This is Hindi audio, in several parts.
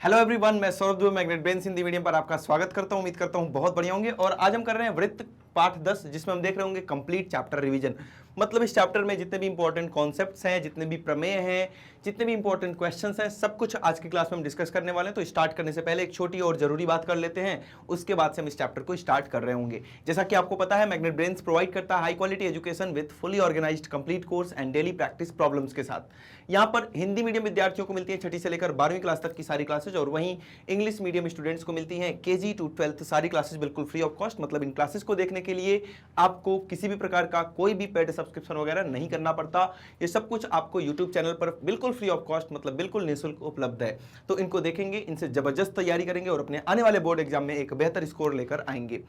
हेलो एवरीवन, मैं Saurabh Dubey magnet brains Hindi medium पर आपका स्वागत करता हूं। उम्मीद करता हूं बहुत बढ़िया होंगे। और आज हम कर रहे हैं वृत्त पाठ 10, जिसमें हम देख रहे होंगे कंप्लीट चैप्टर रिवीजन। मतलब इस चैप्टर में जितने भी इंपॉर्टेंट कॉन्सेप्ट्स हैं, जितने भी प्रमेय हैं, जितने भी इंपॉर्टेंट क्वेश्चंस हैं, सब कुछ आज की क्लास में हम डिस्कस करने वाले हैं। तो स्टार्ट करने से पहले एक छोटी और जरूरी बात कर लेते हैं, उसके बाद से हम इस चैप्टर को स्टार्ट कर रहे होंगे। जैसा कि आपको पता है, मैग्नेट ब्रेन्स प्रोवाइड करता है high quality education with fully organised complete course and daily practice problems के साथ। यहाँ पर हिंदी मीडियम विद्यार्थियों को मिलती है 6ठी से लेकर 12वीं क्लास तक की सारी क्लासेज, और वहीं इंग्लिश मीडियम स्टूडेंट्स को मिलती हैं केजी टू 12th सारी क्लासेस बिल्कुल फ्री ऑफ कॉस्ट। मतलब इन क्लासेस को देखने के लिए आपको किसी भी प्रकार का कोई भी पेड सब्सक्रिप्शन वगैरह नहीं करना पड़ता। ये सब कुछ आपको यूट्यूब चैनल पर बिल्कुल फ्री ऑफ कॉस्ट, मतलब बिल्कुल निःशुल्क उपलब्ध है। तो इनको देखेंगे, इनसे जबरदस्त तैयारी करेंगे और अपने आने वाले बोर्ड एग्जाम में एक बेहतर स्कोर लेकर आएंगे।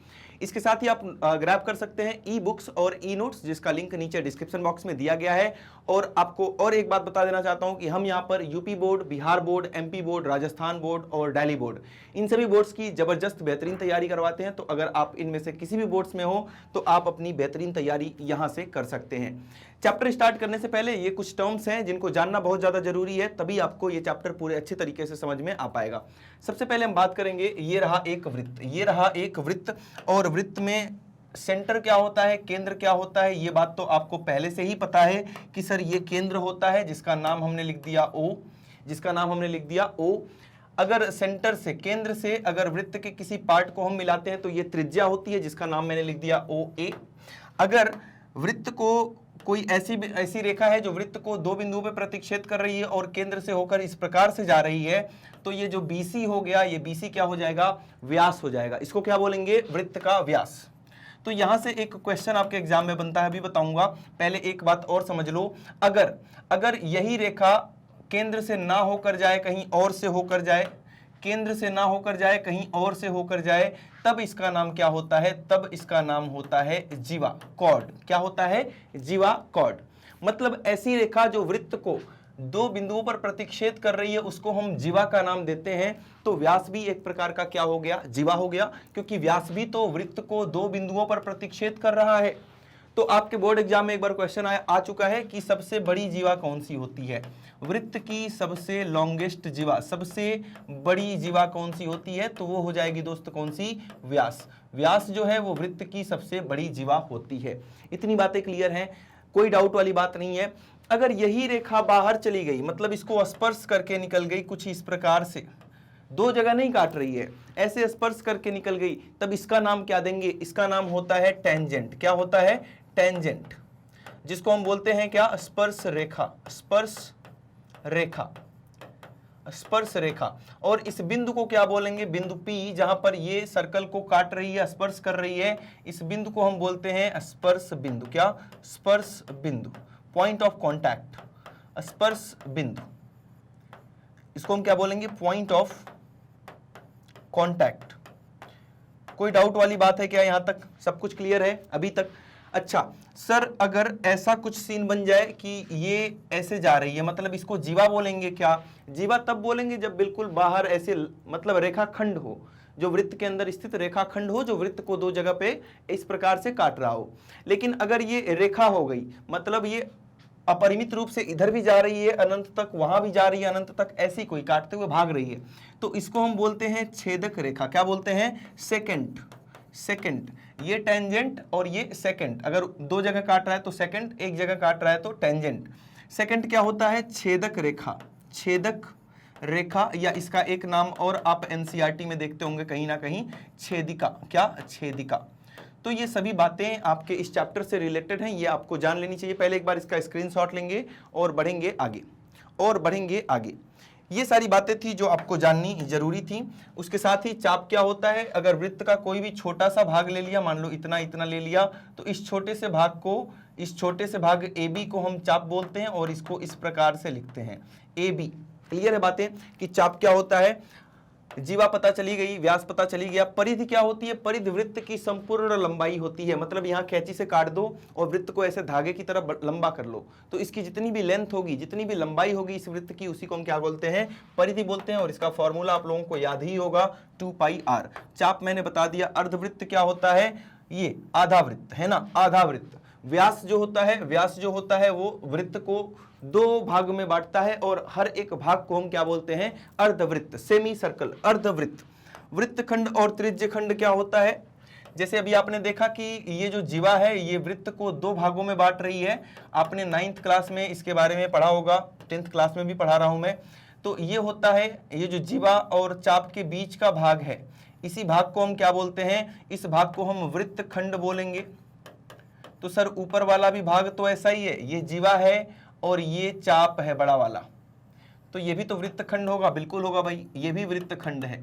इसके साथ ही आप ग्रैब कर सकते हैं ई बुक्स और ई नोट्स, जिसका लिंक नीचे डिस्क्रिप्शन बॉक्स में दिया गया है। और आपको और एक बात बता देना चाहता हूं कि हम यहाँ पर UP board, Bihar board, MP board, Rajasthan board और दिल्ली बोर्ड, इन सभी बोर्ड्स की जबरदस्त बेहतरीन तैयारी करवाते हैं। तो अगर आप इनमें से किसी भी बोर्ड्स में हो तो आप अपनी बेहतरीन तैयारी यहां से कर सकते हैं। चैप्टर स्टार्ट करने से पहले ये कुछ टर्म्स हैं जिनको जानना बहुत ज्यादा जरूरी है, तभी आपको ये चैप्टर पूरे अच्छे तरीके से समझ में आ पाएगा। सबसे पहले हम बात करेंगे, ये रहा एक वृत्त, ये रहा एक वृत्त, और वृत्त में सेंटर क्या होता है, केंद्र क्या होता है, ये बात तो आपको पहले से ही पता है कि सर ये केंद्र होता है, जिसका नाम हमने लिख दिया O, जिसका नाम हमने लिख दिया O। अगर सेंटर से, केंद्र से अगर वृत्त के किसी पार्ट को हम मिलाते हैं तो ये त्रिज्या होती है, जिसका नाम मैंने लिख दिया OA। अगर वृत्त को कोई ऐसी रेखा है जो वृत्त को दो बिंदुओं पर प्रतिच्छेद कर रही है और केंद्र से होकर इस प्रकार से जा रही है, तो ये जो BC हो गया, ये BC क्या हो जाएगा, व्यास हो जाएगा। इसको क्या बोलेंगे, वृत्त का व्यास। तो यहां से एक क्वेश्चन आपके एग्जाम में बनता है, अभी बताऊंगा। पहले एक बात और समझ लो, अगर यही रेखा केंद्र से ना होकर जाए, कहीं और से होकर जाए, केंद्र से ना होकर जाए, कहीं और से होकर जाए, तब इसका नाम क्या होता है, तब इसका नाम होता है जीवा कॉर्ड। क्या होता है, जीवा कॉर्ड। मतलब ऐसी रेखा जो वृत्त को दो बिंदुओं पर प्रतिच्छेद कर रही है, उसको हम जीवा का नाम देते हैं। तो व्यास भी एक प्रकार का क्या हो गया, जीवा हो गया, क्योंकि व्यास भी तो वृत्त को दो बिंदुओं पर प्रतिच्छेद कर रहा है। तो आपके बोर्ड एग्जाम में एक बार क्वेश्चन आ चुका है कि सबसे बड़ी जीवा कौन सी होती है, वृत्त की सबसे लॉन्गेस्ट जीवा, सबसे बड़ी जीवा कौन सी होती है, तो वो हो जाएगी दोस्त कौन सी, व्यास। व्यास जो है वो वृत्त की सबसे बड़ी जीवा होती है। इतनी बातें क्लियर हैं, कोई डाउट वाली बात नहीं है। अगर यही रेखा बाहर चली गई, मतलब इसको स्पर्श करके निकल गई कुछ इस प्रकार से, दो जगह नहीं काट रही है, ऐसे स्पर्श करके निकल गई, तब इसका नाम क्या देंगे, इसका नाम होता है टेंजेंट। क्या होता है, टेंजेंट, जिसको हम बोलते हैं क्या, स्पर्श रेखा, स्पर्श रेखा, स्पर्श रेखा। और इस बिंदु को क्या बोलेंगे, बिंदु P, जहां पर ये सर्कल को काट रही है, स्पर्श कर रही है, इस बिंदु को हम बोलते हैं स्पर्श बिंदु। क्या, स्पर्श बिंदु, पॉइंट ऑफ कॉन्टैक्ट, स्पर्श बिंदु, इसको हम क्या बोलेंगे, पॉइंट ऑफ कॉन्टैक्ट। कोई डाउट वाली बात है क्या, यहां तक सब कुछ क्लियर है अभी तक? अच्छा सर, अगर ऐसा कुछ सीन बन जाए कि ये ऐसे जा रही है, मतलब इसको जीवा बोलेंगे क्या, जीवा तब बोलेंगे जब बिल्कुल बाहर ऐसे, मतलब रेखाखंड हो, जो वृत्त के अंदर स्थित रेखाखंड हो, जो वृत्त को दो जगह पे इस प्रकार से काट रहा हो। लेकिन अगर ये रेखा हो गई, मतलब ये अपरिमित रूप से इधर भी जा रही है अनंत तक, वहां भी जा रही है अनंत तक, ऐसी कोई काटते हुए भाग रही है, तो इसको हम बोलते हैं छेदक रेखा। क्या बोलते हैं, सेकेंड, सेकेंड। ये टेंजेंट और ये सेकेंड, अगर दो जगह काट रहा है तो सेकेंड, एक जगह काट रहा है तो टेंजेंट। सेकेंड क्या होता है, छेदक रेखा, छेदक रेखा, या इसका एक नाम और आप एनसीईआरटी में देखते होंगे कहीं ना कहीं, छेदिका। क्या, छेदिका। तो ये सभी बातें आपके इस चैप्टर से रिलेटेड हैं, ये आपको जान लेनी चाहिए। पहले एक बार इसका स्क्रीनशॉट लेंगे और बढ़ेंगे आगे, और बढ़ेंगे आगे। ये सारी बातें थी जो आपको जाननी जरूरी थी। उसके साथ ही चाप क्या होता है, अगर वृत्त का कोई भी छोटा सा भाग ले लिया, मान लो इतना इतना ले लिया, तो इस छोटे से भाग को, इस छोटे से भाग AB को हम चाप बोलते हैं, और इसको इस प्रकार से लिखते हैं AB। क्लियर है बातें कि चाप क्या होता है, जीवा पता चली गई, व्यास पता चली गया। परिधि क्या होती है, परिधि वृत्त की संपूर्ण लंबाई होती है, मतलब यहाँ कैंची से काट दो और वृत्त को ऐसे धागे की तरह लंबा कर लो, तो इसकी जितनी भी लेंथ होगी, जितनी भी लंबाई होगी इस वृत्त की, उसी को हम क्या बोलते हैं, परिधि बोलते हैं। और इसका फॉर्मूला आप लोगों को याद ही होगा, 2πr। चाप मैंने बता दिया। अर्धवृत्त क्या होता है, ये आधा वृत्त है ना, आधा वृत्त। व्यास जो होता है, व्यास जो होता है वो वृत्त को दो भाग में बांटता है और हर एक भाग को हम क्या बोलते हैं, अर्धवृत्त, सेमी सर्कल, अर्धवृत्त। वृत्तखंड और त्रिज्यखंड क्या होता है, जैसे अभी आपने देखा कि ये जो जीवा है ये वृत्त को दो भागों में बांट रही है। आपने 9th क्लास में इसके बारे में पढ़ा होगा, 10th क्लास में भी पढ़ा रहा हूं मैं। तो ये होता है, ये जो जीवा और चाप के बीच का भाग है, इसी भाग को हम क्या बोलते हैं, इस भाग को हम वृत्तखंड बोलेंगे। तो सर ऊपर वाला भी भाग तो ऐसा ही है, ये जीवा है और ये चाप है बड़ा वाला, तो ये भी तो वृत्तखंड होगा, बिल्कुल होगा भाई, ये भी वृत्तखंड है,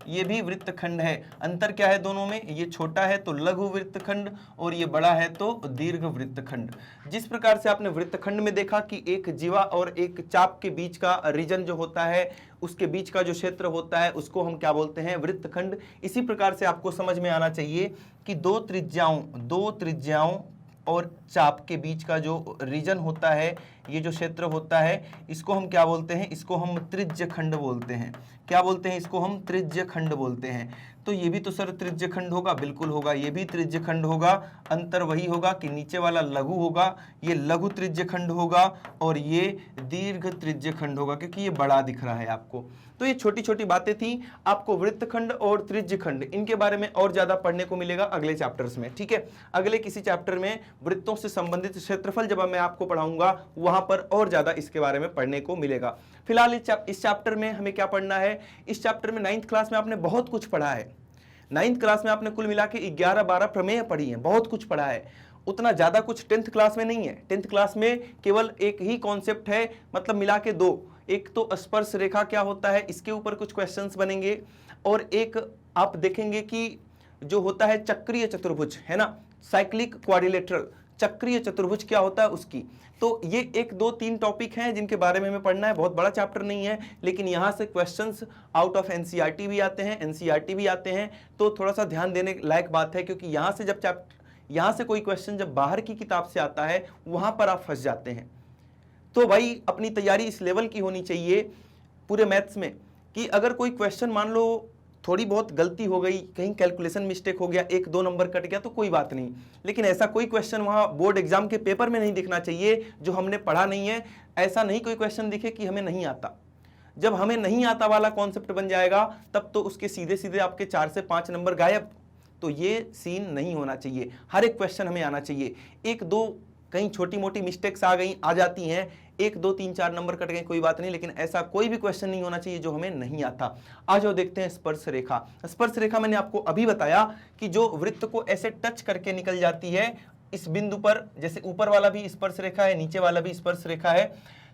ये भी वृत्तखंड है। अंतर क्या है दोनों में, ये छोटा है तो लघु वृत्तखंड और ये बड़ा है तो दीर्घ वृत्तखंड। जिस प्रकार से आपने वृत्तखंड में देखा कि एक जीवा और एक चाप के बीच का रीजन जो होता है, उसके बीच का जो क्षेत्र होता है उसको हम क्या बोलते हैं, वृत्तखंड। इसी प्रकार से आपको समझ में आना चाहिए कि दो त्रिज्याओं और चाप के बीच का जो रीजन होता है, ये जो क्षेत्र होता है, इसको हम क्या बोलते हैं, इसको हम त्रिज्यखंड बोलते हैं। क्या बोलते हैं, इसको हम त्रिज्यखंड बोलते हैं। तो ये भी तो सर त्रिज्यखंड होगा, बिल्कुल होगा, ये भी त्रिज्यखंड होगा। अंतर वही होगा कि नीचे वाला लघु होगा, ये लघु त्रिज्यखंड होगा और ये दीर्घ त्रिज्यखंड होगा, क्योंकि ये बड़ा दिख रहा है आपको। तो ये छोटी छोटी बातें थी। आपको वृत्तखंड और त्रिज्यखंड इनके बारे में और ज्यादा पढ़ने को मिलेगा अगले चैप्टर्स में, ठीक है। अगले किसी चैप्टर में वृत्तों से संबंधित क्षेत्रफल जब मैं आपको पढ़ाऊंगा वहां पर और ज्यादा इसके बारे में पढ़ने को मिलेगा। फिलहाल इस चैप्टर में हमें क्या पढ़ना है, इस चैप्टर में 9th क्लास में आपने बहुत कुछ पढ़ा है। 9th क्लास में आपने कुल मिला के 11-12 प्रमेय पढ़ी है, बहुत कुछ पढ़ा है। उतना ज्यादा कुछ 10th क्लास में नहीं है। 10th क्लास में केवल एक ही कॉन्सेप्ट है, मतलब मिला के दो। एक तो स्पर्श रेखा क्या होता है, इसके ऊपर कुछ क्वेश्चंस बनेंगे, और एक आप देखेंगे कि जो होता है चक्रीय चतुर्भुज, है ना, साइक्लिक क्वाड्रिलेटरल, चक्रीय चतुर्भुज क्या होता है उसकी। तो ये 1, 2, 3 टॉपिक हैं जिनके बारे में हमें पढ़ना है। बहुत बड़ा चैप्टर नहीं है, लेकिन यहाँ से क्वेश्चंस आउट ऑफ एनसीईआरटी भी आते हैं, एनसीईआरटी भी आते हैं, तो थोड़ा सा ध्यान देने लायक बात है, क्योंकि यहाँ से कोई क्वेश्चन जब बाहर की किताब से आता है वहां पर आप फंस जाते हैं। तो भाई अपनी तैयारी इस लेवल की होनी चाहिए पूरे मैथ्स में कि अगर कोई क्वेश्चन मान लो थोड़ी बहुत गलती हो गई, कहीं कैलकुलेशन मिस्टेक हो गया, 1-2 नंबर कट गया तो कोई बात नहीं, लेकिन ऐसा कोई क्वेश्चन वहां बोर्ड एग्जाम के पेपर में नहीं दिखना चाहिए जो हमने पढ़ा नहीं है। ऐसा नहीं कोई क्वेश्चन दिखे कि हमें नहीं आता। जब हमें नहीं आता वाला कॉन्सेप्ट बन जाएगा तब तो उसके सीधे सीधे आपके 4 से 5 नंबर गायब। तो ये सीन नहीं होना चाहिए, हर एक क्वेश्चन हमें आना चाहिए। 1-2 कहीं छोटी मोटी मिस्टेक्स आ जाती हैं, 1, 2, 3, 4 नंबर कट गए कोई बात नहीं, लेकिन ऐसा कोई भी क्वेश्चन नहीं होना चाहिए जो हमें नहीं आता। आज जो देखते हैं स्पर्श रेखा। स्पर्श रेखा मैंने आपको अभी बताया कि जो वृत्त को ऐसे टच करके निकल जाती है इस बिंदु पर, जैसे ऊपर वाला भी स्पर्श रेखा है, नीचे वाला भी स्पर्श रेखा है,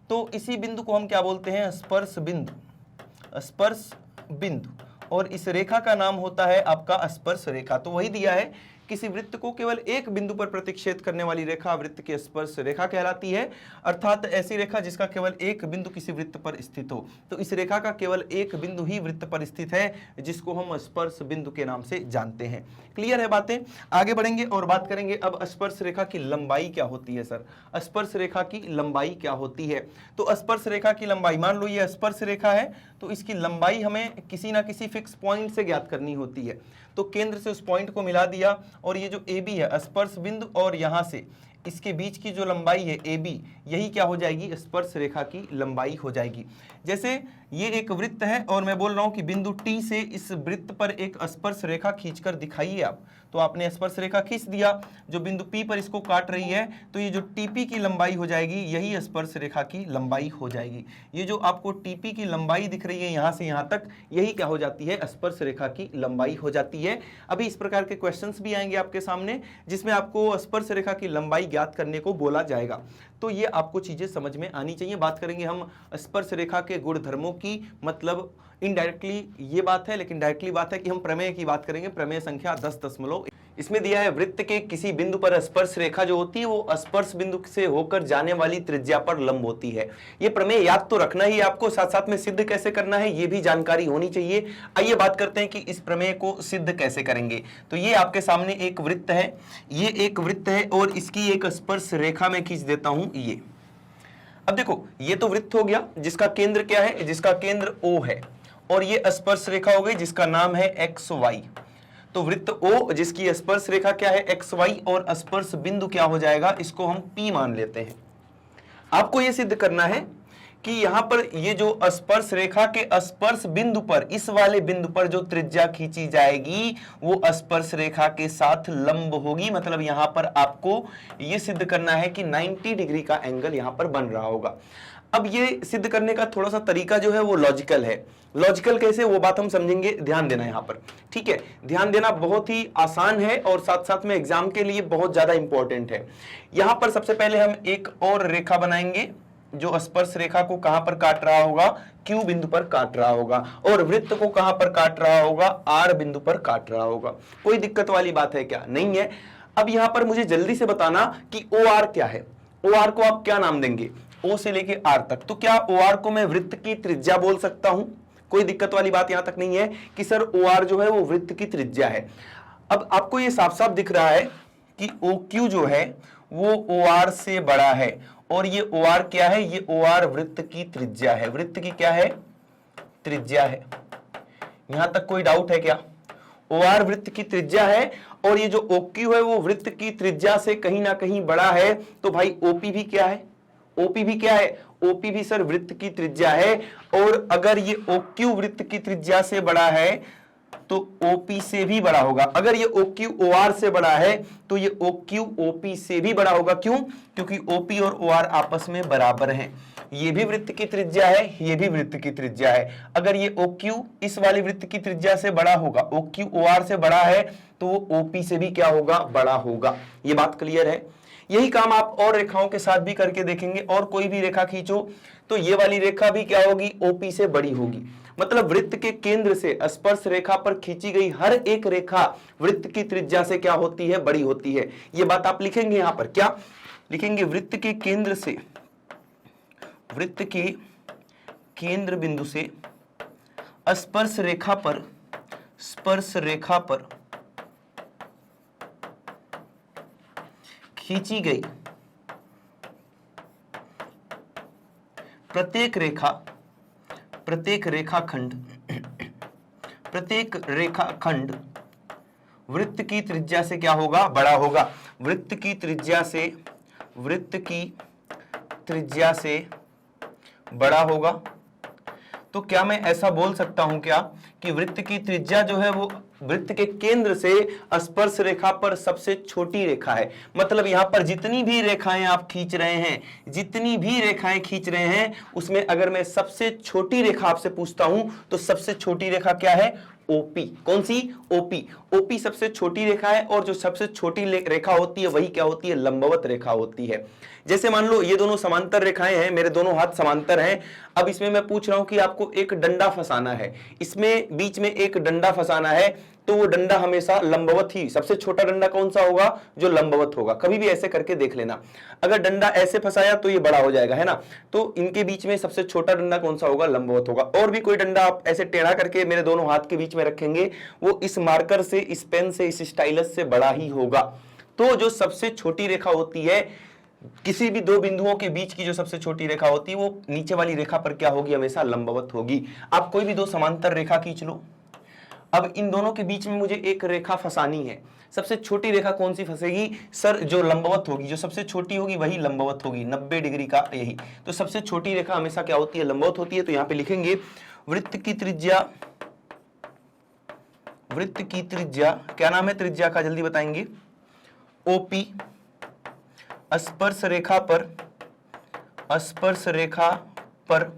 तो इसी बिंदु को हम क्या बोलते हैं, स्पर्श बिंदु, स्पर्श बिंदु। और इस रेखा का नाम होता है आपका स्पर्श रेखा। तो वही दिया है, किसी वृत्त को केवल एक बिंदु पर प्रतिच्छेद करने वाली रेखा वृत्त की स्पर्श रेखा कहलाती है, अर्थात ऐसी रेखा जिसका केवल एक बिंदु किसी वृत्त पर स्थित हो। तो इस रेखा का केवल एक बिंदु ही वृत्त पर स्थित है, जिसको हम स्पर्श बिंदु के नाम से जानते हैं। क्लियर है बातें? आगे बढ़ेंगे और बात करेंगे अब स्पर्श रेखा की लंबाई क्या होती है। सर स्पर्श रेखा की लंबाई क्या होती है? तो स्पर्श रेखा की लंबाई, मान लो ये स्पर्श रेखा है तो इसकी लंबाई हमें किसी ना किसी फिक्स पॉइंट से ज्ञात करनी होती है। तो केंद्र से उस पॉइंट को मिला दिया, और ये जो AB है स्पर्श बिंदु और यहां से इसके बीच की जो लंबाई है AB, यही क्या हो जाएगी, स्पर्श रेखा की लंबाई हो जाएगी। जैसे ये एक वृत्त है और मैं बोल रहा हूं कि बिंदु T से इस वृत्त पर एक स्पर्श रेखा खींचकर दिखाइए आप, तो आपने स्पर्श रेखा खींच दिया जो बिंदु P पर इसको काट रही है, तो ये जो TP की लंबाई हो जाएगी यही स्पर्श रेखा की लंबाई हो जाएगी। ये जो आपको TP की लंबाई दिख रही है यहां से यहां तक, यही क्या हो जाती है, स्पर्श रेखा की लंबाई हो जाती है। अभी इस प्रकार के क्वेश्चंस भी आएंगे आपके सामने जिसमें आपको स्पर्श रेखा की लंबाई ज्ञात करने को बोला जाएगा। तो ये आपको चीजें समझ में आनी चाहिए। बात करेंगे हम स्पर्श रेखा के गुणधर्मों की, मतलब इनडायरेक्टली ये बात है, लेकिन डायरेक्टली बात है कि हम प्रमेय की बात करेंगे। प्रमेय संख्या 10.। इसमें दिया है वृत्त के किसी बिंदु पर स्पर्श रेखा जो होती है वो स्पर्श बिंदु से होकर जाने वाली त्रिज्या पर लंब होती है। ये प्रमेय याद तो रखना ही आपको, साथ साथ में सिद्ध कैसे करना है ये भी जानकारी होनी चाहिए। आइए बात करते हैं कि इस प्रमेय को सिद्ध कैसे करेंगे। तो ये आपके सामने एक वृत्त है, ये एक वृत्त है और इसकी एक स्पर्श रेखा में खींच देता हूं ये। अब देखो ये तो वृत्त हो गया जिसका केंद्र क्या है, जिसका केंद्र O है, और ये स्पर्श रेखा हो गई जिसका नाम है XY। तो वृत्त O जिसकी स्पर्श रेखा क्या है XY और स्पर्श बिंदु क्या हो जाएगा, इसको हम P मान लेते हैं। आपको यह सिद्ध करना है कि यहां पर ये जो स्पर्श रेखा के स्पर्श बिंदु पर, इस वाले बिंदु पर जो त्रिज्या खींची जाएगी वो स्पर्श रेखा के साथ लंब होगी। मतलब यहां पर आपको ये सिद्ध करना है कि 90 डिग्री का एंगल यहां पर बन रहा होगा। अब ये सिद्ध करने का थोड़ा सा तरीका जो है वो लॉजिकल है। लॉजिकल कैसे, वो बात हम समझेंगे, ध्यान देना यहां पर, ठीक है। ध्यान देना बहुत ही आसान है और साथ साथ में एग्जाम के लिए बहुत ज्यादा इंपॉर्टेंट है। यहां पर सबसे पहले हम एक और रेखा बनाएंगे जो स्पर्श रेखा को कहां पर काट रहा होगा, Q बिंदु पर काट रहा होगा, और वृत्त को कहां पर काट रहा होगा, R बिंदु पर काट रहा होगा। कोई दिक्कत वाली बात है क्या? नहीं है। अब यहां पर मुझे जल्दी से बताना कि OR क्या है। OR को आप क्या नाम देंगे, O से लेके R तक। तो क्या OR को मैं वृत्त की त्रिज्या बोल सकता हूं? कोई दिक्कत वाली बात यहां तक नहीं है कि सर OR जो है वो वृत्त की त्रिज्या है। अब आपको ये साफ साफ दिख रहा है कि OQ जो है वो OR से बड़ा है, और ये OR क्या है, ये OR वृत्त की त्रिज्या है। वृत्त की क्या है, त्रिज्या है। यहां तक कोई डाउट है क्या? OR वृत्त की त्रिज्या है, और ये जो OQ है वो वृत्त की त्रिज्या से कहीं ना कहीं बड़ा है। तो भाई OP भी क्या है, OP भी क्या है, OP भी सर वृत्त की त्रिज्या है। और अगर ये OQ वृत्त की त्रिज्या से बड़ा है तो OP से भी बड़ा होगा। अगर ये OQ OR से बड़ा है तो ये OQ OP से भी बड़ा होगा। क्यों? क्योंकि OP और OR आपस में बराबर हैं। ये भी वृत्त की त्रिज्या है, ये भी वृत्त की त्रिज्या है। अगर ये OQ इस वाली वृत्त की त्रिज्या से बड़ा होगा, OQ OR से बड़ा है, तो वो OP से भी क्या होगा, बड़ा होगा। ये बात क्लियर है। यही काम आप और रेखाओं के साथ भी करके देखेंगे। और कोई भी रेखा खींचो तो ये वाली रेखा भी क्या होगी, OP से बड़ी होगी। मतलब वृत्त के केंद्र से स्पर्श रेखा पर खींची गई हर एक रेखा वृत्त की त्रिज्या से क्या होती है, बड़ी होती है। ये बात आप लिखेंगे यहां पर, क्या लिखेंगे, वृत्त के केंद्र से, वृत्त के केंद्र बिंदु से स्पर्श रेखा पर, स्पर्श रेखा पर खींची गई प्रत्येक रेखा, प्रत्येक रेखाखंड, प्रत्येक रेखाखंड वृत्त की त्रिज्या से क्या होगा, बड़ा होगा। वृत्त की त्रिज्या से, वृत्त की त्रिज्या से बड़ा होगा। तो क्या मैं ऐसा बोल सकता हूं क्या कि वृत्त की त्रिज्या जो है वो वृत्त के केंद्र से स्पर्श रेखा पर सबसे छोटी रेखा है। मतलब यहां पर जितनी भी रेखाएं आप खींच रहे हैं, जितनी भी रेखाएं खींच रहे हैं, उसमें अगर मैं सबसे छोटी रेखा आपसे पूछता हूं तो सबसे छोटी रेखा क्या है, OP। कौन सी, OP। OP सबसे छोटी रेखा है, और जो सबसे छोटी रेखा होती है वही क्या होती है, लंबवत रेखा होती है। जैसे मान लो ये दोनों समांतर रेखाएं हैं, मेरे दोनों हाथ समांतर हैं। अब इसमें मैं पूछ रहा हूं कि आपको एक डंडा फंसाना है, इसमें बीच में एक डंडा फंसाना है, तो वो डंडा हमेशा लंबवत ही, सबसे छोटा डंडा कौन सा होगा, जो लंबवत होगा। कभी भी ऐसे करके देख लेना। अगर डंडा ऐसे फंसाया तो ये बड़ा हो जाएगा, है ना। तो इनके बीच में सबसे छोटा डंडा कौन सा होगा, लंबवत होगा। और भी कोई डंडा आप ऐसे टेढ़ा करके मेरे दोनों हाथ के बीच में रखेंगे, वो इस मार्कर से, इस पेन से, इस स्टाइलस से बड़ा ही होगा। तो जो सबसे छोटी रेखा होती है, किसी भी दो बिंदुओं के बीच की जो सबसे छोटी रेखा होती है, वो नीचे वाली रेखा पर क्या होगी, हमेशा लंबवत होगी। आप कोई भी दो समांतर रेखा खींच लो। अब इन दोनों के बीच में मुझे एक रेखा फंसानी है। सबसे छोटी रेखा कौन सी फंसेगी, सर जो लंबवत होगी, जो सबसे छोटी होगी वही लंबवत होगी, 90 डिग्री का यही। तो सबसे छोटी रेखा हमेशा क्या होती है, लंबवत होती है। तो यहां पे लिखेंगे वृत्त की त्रिज्या, वृत्त की त्रिज्या क्या नाम है त्रिज्या का, जल्दी बताएंगे, OP। स्पर्श रेखा पर, स्पर्श रेखा पर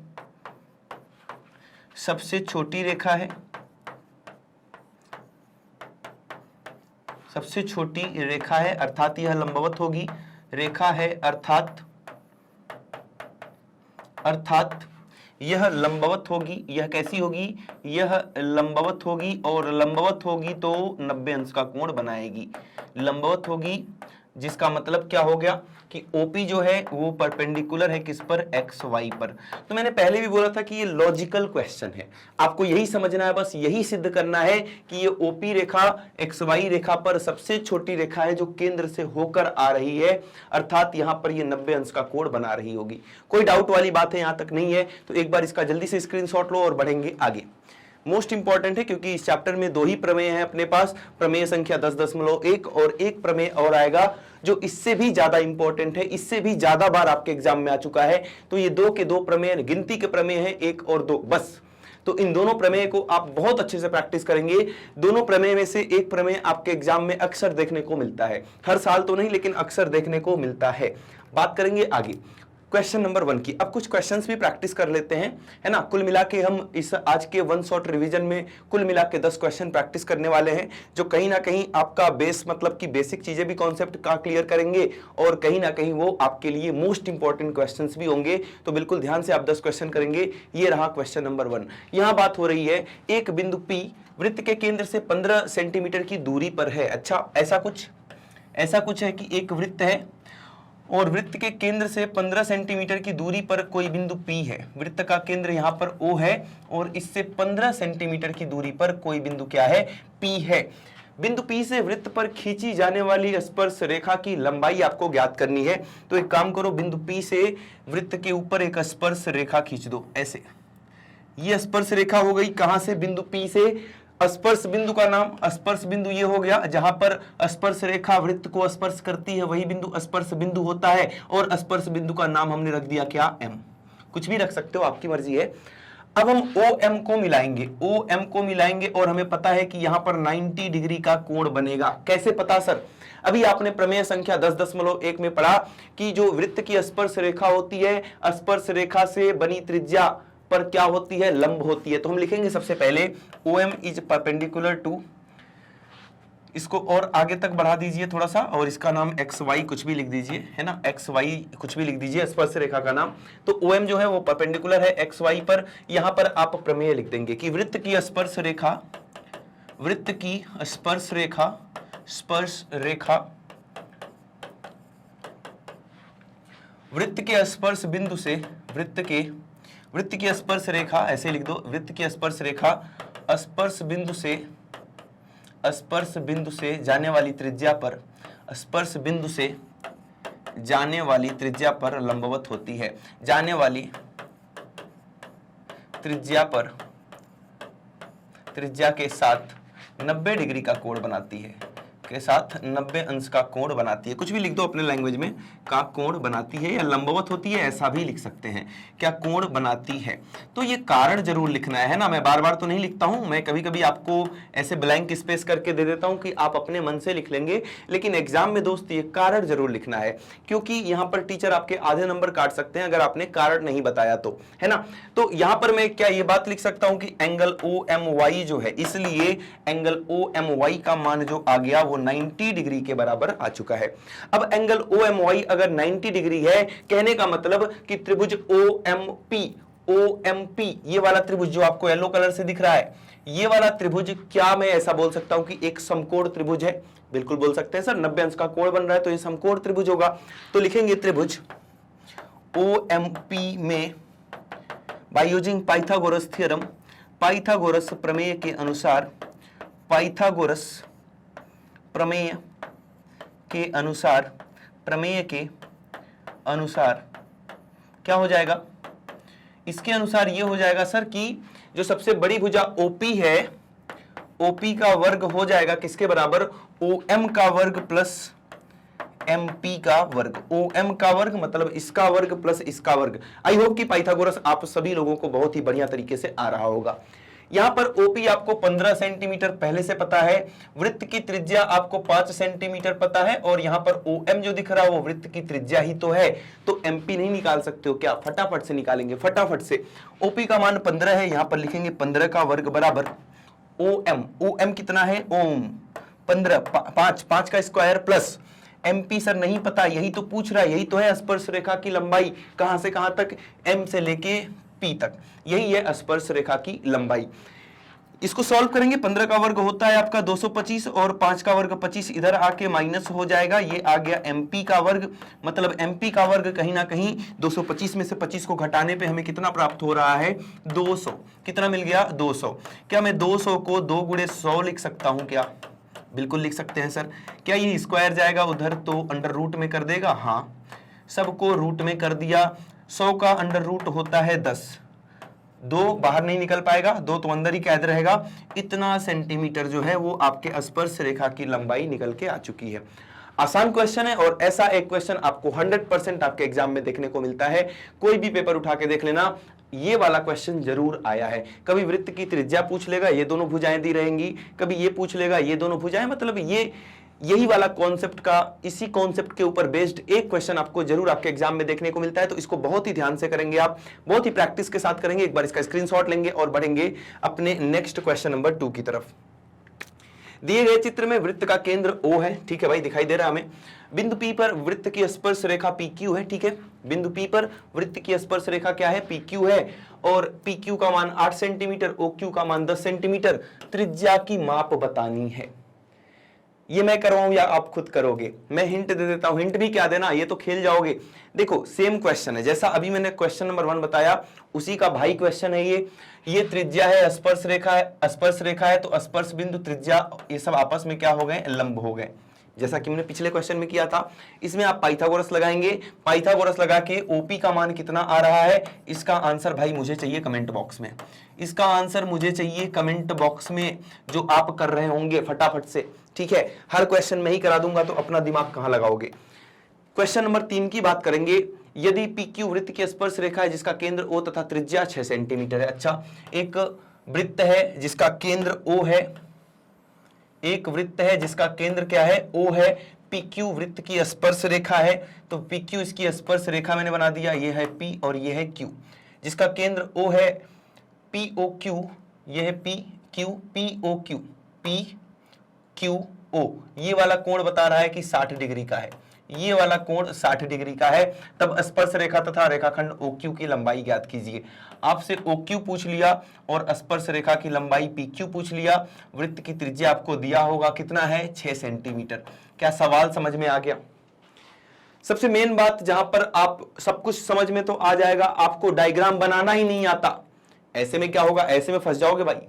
सबसे छोटी रेखा है, सबसे छोटी रेखा है, अर्थात यह लंबवत होगी, रेखा है अर्थात यह लंबवत होगी। यह कैसी होगी, यह लंबवत होगी, और लंबवत होगी तो 90 अंश का कोण बनाएगी। लंबवत होगी जिसका मतलब क्या हो गया कि OP जो है वो परपेंडिकुलर है किस पर, XY पर। तो मैंने पहले भी बोला था कि ये लॉजिकल क्वेश्चन है, आपको यही समझना है, बस यही सिद्ध करना है कि ये OP रेखा XY रेखा पर सबसे छोटी रेखा है जो केंद्र से होकर आ रही है, अर्थात यहां पर ये 90 अंश का कोण बना रही होगी। कोई डाउट वाली बात है, यहां तक नहीं है। तो एक बार इसका जल्दी से स्क्रीनशॉट लो और बढ़ेंगे आगे। मोस्ट इंपॉर्टेंट है क्योंकि इस चैप्टर में 2 ही प्रमेय हैं अपने पास, प्रमेय संख्या 10.1 और एक प्रमेय और आएगा जो इससे भी ज्यादा इंपॉर्टेंट है, इससे भी ज्यादा बार आपके एग्जाम में आ चुका है। तो ये 2 के 2 प्रमेय गिनती के प्रमेय हैं, 1 और 2 बस। तो इन दोनों प्रमेय को आप बहुत अच्छे से प्रैक्टिस करेंगे। दोनों प्रमेय में से एक प्रमेय आपके एग्जाम में अक्सर देखने को मिलता है, हर साल तो नहीं लेकिन अक्सर देखने को मिलता है। बात करेंगे आगे क्वेश्चन नंबर 1 की। अब कुछ क्वेश्चंस भी प्रैक्टिस कर लेते हैं, है ना। कुल मिला के हम इस आज के 1 शॉट रिवीजन में कुल मिला के 10 क्वेश्चन प्रैक्टिस करने वाले हैं, जो कहीं ना कहीं आपका बेस मतलब कि बेसिक चीजें भी कॉन्सेप्ट का क्लियर करेंगे और कहीं ना कहीं वो आपके लिए मोस्ट इंपॉर्टेंट क्वेश्चंस भी होंगे। तो बिल्कुल ध्यान से आप 10 क्वेश्चन करेंगे। ये रहा क्वेश्चन नंबर 1। यहां बात हो रही है एक बिंदु P वृत्त के केंद्र से 15 सेंटीमीटर की दूरी पर है। अच्छा, ऐसा कुछ है कि एक वृत्त है और वृत्त के केंद्र से 15 सेंटीमीटर की दूरी पर कोई बिंदु P है। वृत्त का केंद्र यहाँ पर O है और इससे 15 सेंटीमीटर की दूरी पर कोई बिंदु क्या है, P है। बिंदु P से वृत्त पर खींची जाने वाली स्पर्श रेखा की लंबाई आपको ज्ञात करनी है। तो एक काम करो, बिंदु P से वृत्त के ऊपर एक स्पर्श रेखा खींच दो ऐसे। ये स्पर्श रेखा हो गई कहां से, बिंदु P से। स्पर्श बिंदु का नाम, स्पर्श बिंदु ये हो गया जहां पर स्पर्श रेखा वृत्त को स्पर्श करती है, वही बिंदु स्पर्श बिंदु होता है। और स्पर्श बिंदु का नाम हमने रख दिया क्या, M। कुछ भी रख सकते हो, आपकी मर्जी है। अब हम OM को मिलाएंगे और हमें पता है कि यहां पर 90 डिग्री का कोण बनेगा। कैसे पता सर? अभी आपने प्रमेय संख्या 10.1 में पढ़ा कि जो वृत्त की स्पर्श रेखा होती है, स्पर्श रेखा से बनी त्रिज्या पर क्या होती है, लंब होती है। तो हम लिखेंगे सबसे पहले OM इज परपेंडिकुलर टू, इसको और आगे तक बढ़ा दीजिए थोड़ा सा और इसका नाम XY कुछ भी लिख दीजिए, है ना, XY कुछ भी लिख दीजिए स्पर्श रेखा का नाम। तो OM जो है वो परपेंडिकुलर है XY पर। यहां पर आप प्रमेय लिख देंगे कि वृत्त की स्पर्श रेखा वृत्त के स्पर्श बिंदु से वृत्त की स्पर्श रेखा ऐसे लिख दो, वृत्त की स्पर्श रेखा स्पर्श बिंदु से जाने वाली त्रिज्या पर लंबवत होती है। जाने वाली त्रिज्या के साथ 90 डिग्री का कोण बनाती है, के साथ 90 अंश का कोण बनाती है। कुछ भी लिख दो अपने लैंग्वेज में, का कोण बनाती है या लंबवत होती है, ऐसा भी लिख सकते हैं, क्या कोण बनाती है। तो ये कारण जरूर लिखना है ना। मैं बार बार तो नहीं लिखता हूं, मैं कभी कभी आपको ऐसे ब्लैंक स्पेस करके दे देता हूं कि आप अपने मन से लिख लेंगे, लेकिन एग्जाम में दोस्त ये कारण जरूर लिखना है, क्योंकि यहां पर टीचर आपके आधे नंबर काट सकते हैं अगर आपने कारण नहीं बताया तो, है ना। तो यहां पर मैं क्या ये बात लिख सकता हूं कि एंगल OMY जो है, इसलिए एंगल OMY का मान जो आ गया वो 90 डिग्री के बराबर आ चुका है। अब एंगल OMY अगर 90 डिग्री है, कहने का मतलब कि त्रिभुज OMP ये वाला त्रिभुज जो आपको येलो कलर से दिख रहा है, ये वाला त्रिभुज क्या मैं ऐसा बोल सकता हूं कि एक समकोण त्रिभुज है? बिल्कुल बोल सकते हैं सर, 90 अंश का कोण बन रहा है तो ये समकोण त्रिभुज होगा। तो लिखेंगे त्रिभुज OMP में by using Pythagoras theorem, Pythagoras प्रमेय के अनुसार, प्रमेय के अनुसार क्या हो जाएगा? इसके अनुसार ये हो जाएगा सर कि जो सबसे बड़ी भुजा OP है, OP का वर्ग हो जाएगा किसके बराबर? OM का वर्ग प्लस MP का वर्ग। OM का वर्ग मतलब इसका वर्ग प्लस इसका वर्ग। आई होप कि पाइथागोरस आप सभी लोगों को बहुत ही बढ़िया तरीके से आ रहा होगा। यहां पर OP आपको 15 सेंटीमीटर पहले से पता है, वृत्त की त्रिज्या आपको 5 सेंटीमीटर पता है, और यहां पर OM जो दिख रहा है वो वृत्त की त्रिज्या ही तो है। तो MP नहीं निकाल सकते हो क्या? फटाफट से निकालेंगे, फटाफट से। OP का मान 15 है, यहां पर लिखेंगे 15 का वर्ग बराबर OM कितना है? ओम 15, 5 का स्क्वायर प्लस MP सर नहीं पता, यही तो पूछ रहा है, यही तो है स्पर्श रेखा की लंबाई, कहां से कहां तक? M से लेके P तक, यही है स्पर्श रेखा की लंबाई। इसको सॉल्व करेंगे, 15 का वर्ग होता है आपका 225 और 5 का वर्ग 25, इधर आके माइनस हो जाएगा, ये आ गया MP का वर्ग। मतलब MP का वर्ग कहीं ना कहीं 225 में से 25 को घटाने पे हमें कितना प्राप्त हो रहा है? 200। कितना मिल गया? 200। क्या मैं 200 को 2 गुणे 100 लिख सकता हूं क्या? बिल्कुल लिख सकते हैं सर। क्या ये स्क्वायर जाएगा उधर तो अंडर रूट में कर देगा? हाँ, सबको रूट में कर दिया। 100 का अंडर रूट होता है 10, 2 बाहर नहीं निकल पाएगा, 2 तो अंदर ही कैद रहेगा। इतना सेंटीमीटर जो है वो आपके स्पर्श रेखा की लंबाई निकल के आ चुकी है। आसान क्वेश्चन है और ऐसा एक क्वेश्चन आपको 100% आपके एग्जाम में देखने को मिलता है। कोई भी पेपर उठा के देख लेना, ये वाला क्वेश्चन जरूर आया है। कभी वृत्त की त्रिज्या पूछ लेगा, ये दोनों भुजाएं दी रहेंगी, कभी ये पूछ लेगा, ये दोनों भुजाएं, मतलब यही वाला कॉन्सेप्ट का, इसी कॉन्सेप्ट के ऊपर बेस्ड एक क्वेश्चन आपको जरूर आपके एग्जाम में देखने को मिलता है। तो इसको बहुत ही ध्यान से करेंगे आप, बहुत ही प्रैक्टिस के साथ करेंगे। एक बार इसका स्क्रीनशॉट लेंगे और बढ़ेंगे अपने नेक्स्ट क्वेश्चन नंबर 2 की तरफ। दिए गए चित्र में वृत्त का केंद्र O है, ठीक है भाई, दिखाई दे रहा है हमें। बिंदु P पर वृत्त की स्पर्श रेखा PQ है, ठीक है। बिंदु P पर वृत्त की स्पर्श रेखा क्या है? PQ है। और PQ का मान 8 सेंटीमीटर, OQ का मान 10 सेंटीमीटर। त्रिज्या की माप बतानी है। ये मैं करवाऊं या आप खुद करोगे? मैं हिंट दे देता हूं। हिंट भी क्या देना, ये तो खेल जाओगे। देखो सेम क्वेश्चन है, जैसा अभी मैंने क्वेश्चन नंबर 1 बताया उसी का भाई क्वेश्चन है ये त्रिज्या है, स्पर्श रेखा है, स्पर्श रेखा है तो स्पर्श बिंदु, त्रिज्या, ये सब आपस में क्या हो गए? लंब हो गए, जैसा कि मैंने पिछले क्वेश्चन में किया था। इसमें आप पाइथागोरस लगाएंगे, पाइथागोरस लगा के ओपी का मान कितना आ रहा है, इसका आंसर भाई मुझे चाहिए कमेंट बॉक्स में। इसका आंसर मुझे चाहिए कमेंट बॉक्स में, जो आप कर रहे होंगे फटाफट से, ठीक है। हर क्वेश्चन में ही करा दूंगा तो अपना दिमाग कहां लगाओगे। क्वेश्चन नंबर 3 की बात करेंगे। यदि PQ वृत्त की स्पर्श रेखा है जिसका केंद्र O तथा त्रिज्या 6 सेंटीमीटर है। अच्छा, एक वृत्त है जिसका केंद्र O है, एक वृत्त है जिसका केंद्र क्या है? O है। PQ वृत्त की स्पर्श रेखा है, तो PQ इसकी स्पर्श रेखा मैंने बना दिया, ये है P और ये है Q। जिसका केंद्र O है POQ, ये है PQ, POQ, PQO। ये वाला कोण बता रहा है कि 60 डिग्री का है, ये वाला कोण 60 डिग्री का है। तब स्पर्श रेखा तथा रेखाखंड OQ की लंबाई ज्ञात कीजिए। आपसे OQ पूछ लिया और स्पर्श रेखा की लंबाई PQ पूछ लिया। वृत्त की त्रिज्या आपको दिया होगा, कितना है? 6 सेंटीमीटर। क्या सवाल समझ में आ गया? सबसे मेन बात, जहां पर आप सब कुछ समझ में तो आ जाएगा, आपको डायग्राम बनाना ही नहीं आता। ऐसे में क्या होगा? ऐसे में फंस जाओगे भाई।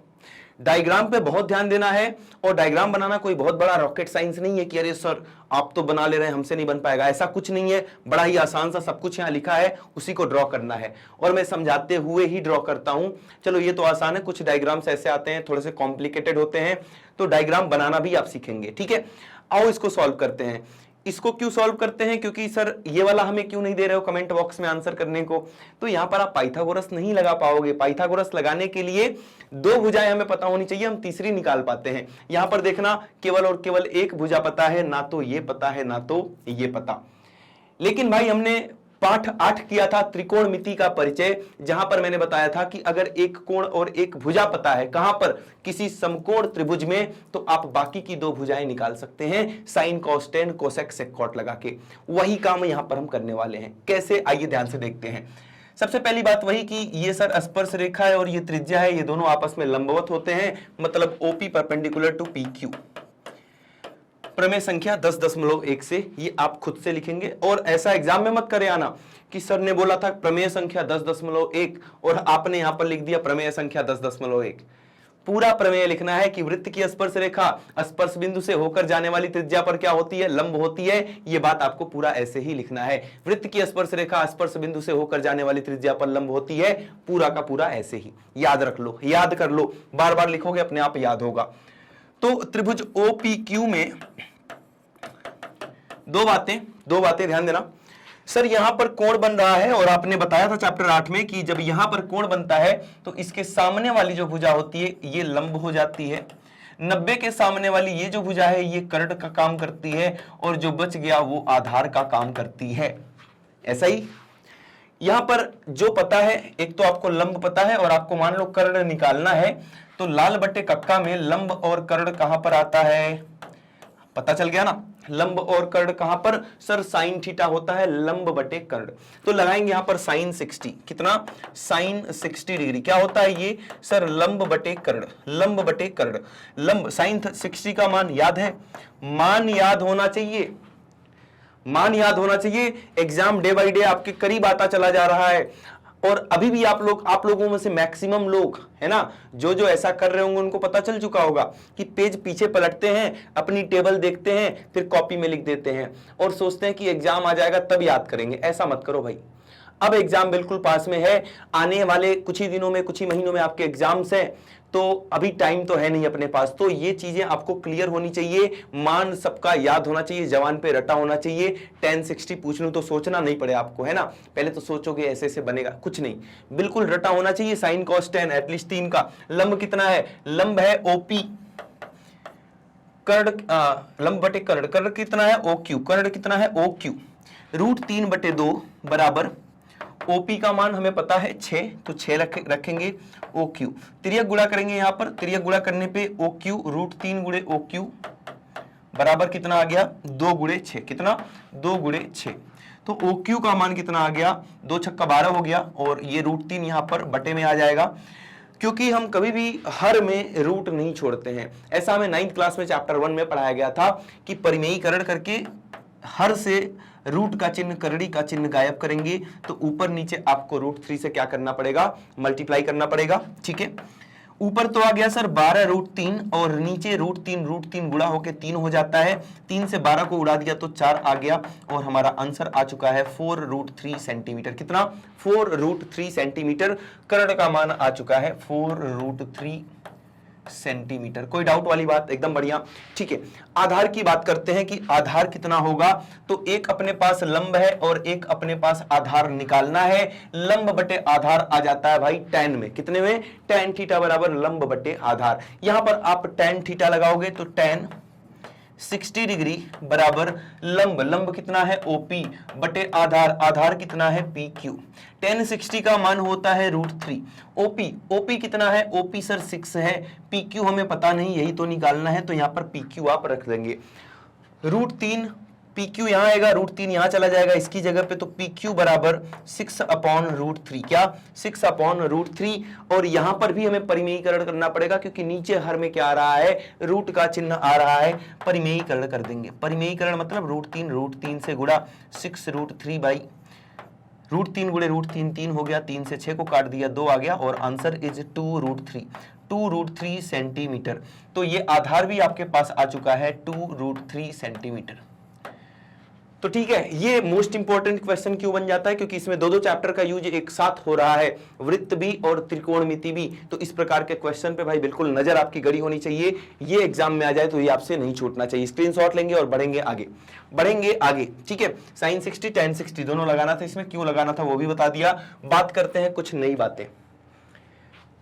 डायग्राम पे बहुत ध्यान देना है। और डायग्राम बनाना कोई बहुत बड़ा रॉकेट साइंस नहीं है कि अरे सर आप तो बना ले रहे हैं, हमसे नहीं बन पाएगा, ऐसा कुछ नहीं है। बड़ा ही आसान सा सब कुछ यहाँ लिखा है, उसी को ड्रॉ करना है और मैं समझाते हुए ही ड्रॉ करता हूं। चलो ये तो आसान है, कुछ डायग्राम्स ऐसे आते हैं थोड़े से कॉम्प्लिकेटेड होते हैं, तो डायग्राम बनाना भी आप सीखेंगे, ठीक है। आओ इसको सॉल्व करते हैं। इसको क्यों सॉल्व करते हैं? क्योंकि सर ये वाला हमें क्यों नहीं दे रहे हो कमेंट बॉक्स में आंसर करने को, तो यहां पर आप पाइथागोरस नहीं लगा पाओगे। पाइथागोरस लगाने के लिए 2 भुजाएं हमें पता होनी चाहिए, हम तीसरी निकाल पाते हैं। यहां पर देखना, केवल और केवल एक भुजा पता है, ना तो ये पता है ना तो ये पता। लेकिन भाई हमने पाठ 8 किया था त्रिकोणमिति का परिचय, जहां पर मैंने बताया था कि अगर एक कोण और एक भुजा पता है, कहां पर? किसी समकोण त्रिभुज में, तो आप बाकी की 2 भुजाएं निकाल सकते हैं sine cos tan cosec sec cot लगा के। वही काम यहां पर हम करने वाले हैं। कैसे? आइए ध्यान से देखते हैं। सबसे पहली बात वही कि ये सर स्पर्श रेखा है और ये त्रिज्या है, ये दोनों आपस में लंबवत होते हैं, मतलब OP परपेंडिकुलर टू PQ। प्रमेय संख्या 10.1 से, ये आप खुद से लिखेंगे। और ऐसा एग्जाम में मत करे आना कि सर ने बोला था प्रमेय संख्या 10.1 और आपने यहां पर लिख दिया प्रमेय संख्या 10.1। पूरा प्रमेय लिखना है कि वृत्त की स्पर्श रेखा स्पर्श बिंदु से होकर जाने वाली त्रिज्या पर क्या होती है? लंब होती है। ये बात आपको पूरा ऐसे ही लिखना है। वृत्त की स्पर्श रेखा स्पर्श बिंदु से होकर जाने वाली त्रिज्या पर लंब होती है, पूरा का पूरा ऐसे ही याद रख लो, याद कर लो, बार बार लिखोगे अपने आप याद होगा। तो त्रिभुज OPQ में दो बातें ध्यान देना। सर यहां पर कोण बन रहा है और आपने बताया था चैप्टर 8 में कि जब यहां पर कोण बनता है तो इसके सामने वाली जो भुजा होती है ये लंब हो जाती है। 90 के सामने वाली ये जो भुजा है ये कर्ण का काम करती है और जो बच गया वो आधार का काम करती है। ऐसा ही यहां पर जो पता है, एक तो आपको लंब पता है और आपको मान लो कर्ण निकालना है, तो लाल बटे कक्का में लंब और कर्ण कहां पर आता है? पता चल गया ना, लंब और कर्ण कहां पर? सर साइन थीटा होता है लंब बटे कर्ण। तो लगाएंगे यहां पर साइन 60। कितना? Sine 60 degree. क्या होता है ये? सर लंब बटे कर्ण, लंब बटे कर्ण। लंब साइन 60 का मान याद है, मान याद होना चाहिए, मान याद होना चाहिए। एग्जाम डे बाय डे आपके करीब आता चला जा रहा है और अभी भी आप लोगों में से मैक्सिमम लोग है ना, जो ऐसा कर रहे होंगे उनको पता चल चुका होगा कि पेज पीछे पलटते हैं, अपनी टेबल देखते हैं, फिर कॉपी में लिख देते हैं और सोचते हैं कि एग्जाम आ जाएगा तब याद करेंगे। ऐसा मत करो भाई। अब एग्जाम बिल्कुल पास में है, आने वाले कुछ ही दिनों में, कुछ ही महीनों में आपके एग्जाम्स हैं, तो अभी टाइम तो है नहीं अपने पास, तो ये चीजें आपको क्लियर होनी चाहिए, मान सबका याद होना चाहिए, जवान पे रटा होना चाहिए। 1060 पूछ लूं तो सोचना नहीं पड़े आपको, है ना, पहले तो सोचोगे ऐसे ऐसे बनेगा, कुछ नहीं, बिल्कुल रटा होना चाहिए। साइन कॉस टेन एटलीस्ट 3 का। लंब कितना है, लंब है ओपी, कर्ण लंब बटे कर्ण, कर्ण कितना है ओ क्यू, कर्ण कितना है ओ क्यू, √3/2 बराबर ओपी का मान हमें पता है 6, तो 6 रखेंगे ओ क्यू, तिर्यक गुणा करेंगे यहां पर, तिर्यक गुणा करने पे ओ क्यू √3 गुणे ओ क्यू बराबर कितना आ गया 2 गुणे 6, कितना 2 गुणे 6, तो ओ क्यू का मान कितना आ गया 2 छक्का 12 हो गया, और ये √3 यहां पर बटे में आ जाएगा, क्योंकि हम कभी भी हर में रूट नहीं छोड़ते हैं। ऐसा हमें 9th क्लास में चैप्टर 1 में पढ़ाया गया था कि परिमेयीकरण करके हर से रूट का चिन्ह, करड़ी का चिन्ह गायब करेंगे, तो ऊपर नीचे आपको √3 से क्या करना पड़ेगा, मल्टीप्लाई करना पड़ेगा। ठीक है, ऊपर तो आ गया सर 12√3 और नीचे √3 गुणा होके 3 हो जाता है, 3 से 12 को उड़ा दिया तो 4 आ गया, और हमारा आंसर आ चुका है 4√3 सेंटीमीटर। कितना 4√3 सेंटीमीटर, कर्ण का मान आ चुका है 4√3 सेंटीमीटर। कोई डाउट वाली बात, एकदम बढ़िया। ठीक है, आधार की बात करते हैं कि आधार कितना होगा, तो एक अपने पास लंब है और एक अपने पास आधार निकालना है। लंब बटे आधार आ जाता है भाई tan में, कितने में, tan थीटा बराबर लंब बटे आधार। यहां पर आप tan थीटा लगाओगे तो tan 60 डिग्री बराबर लंब, लंब कितना है OP बटे आधार, आधार कितना है PQ। tan 60 का मान होता है √3। OP कितना है, OP सर 6 है, PQ हमें पता नहीं, यही तो निकालना है, तो यहां पर PQ आप रख देंगे। √3 PQ यहां आएगा, √3 यहां चला जाएगा इसकी जगह पे, तो PQ बराबर 6/√3, क्या 6/√3, और यहां पर भी हमें परिमेयीकरण करना पड़ेगा, क्योंकि नीचे हर में क्या आ रहा है, रूट का चिन्ह आ रहा है, परिमेयीकरण कर देंगे। परिमेयीकरण मतलब √3 से गुणा 6√3 √3 गुणे √3 3 हो गया, 3 से 6 को काट दिया 2 आ गया, और आंसर इज 2√3 सेंटीमीटर। तो ये आधार भी आपके पास आ चुका है 2√3 सेंटीमीटर। तो ठीक है, ये मोस्ट इंपॉर्टेंट क्वेश्चन क्यों बन जाता है, क्योंकि इसमें दो चैप्टर का यूज एक साथ हो रहा है, वृत्त भी और त्रिकोणमिति भी, तो इस प्रकार के क्वेश्चन पे भाई बिल्कुल नजर आपकी गड़ी होनी चाहिए। ये एग्जाम में आ जाए तो ये आपसे नहीं छूटना चाहिए। स्क्रीनशॉट लेंगे और बढ़ेंगे आगे। ठीक है, sin 60 tan 60 दोनों लगाना था, इसमें क्यों लगाना था वो भी बता दिया। बात करते हैं कुछ नई बातें।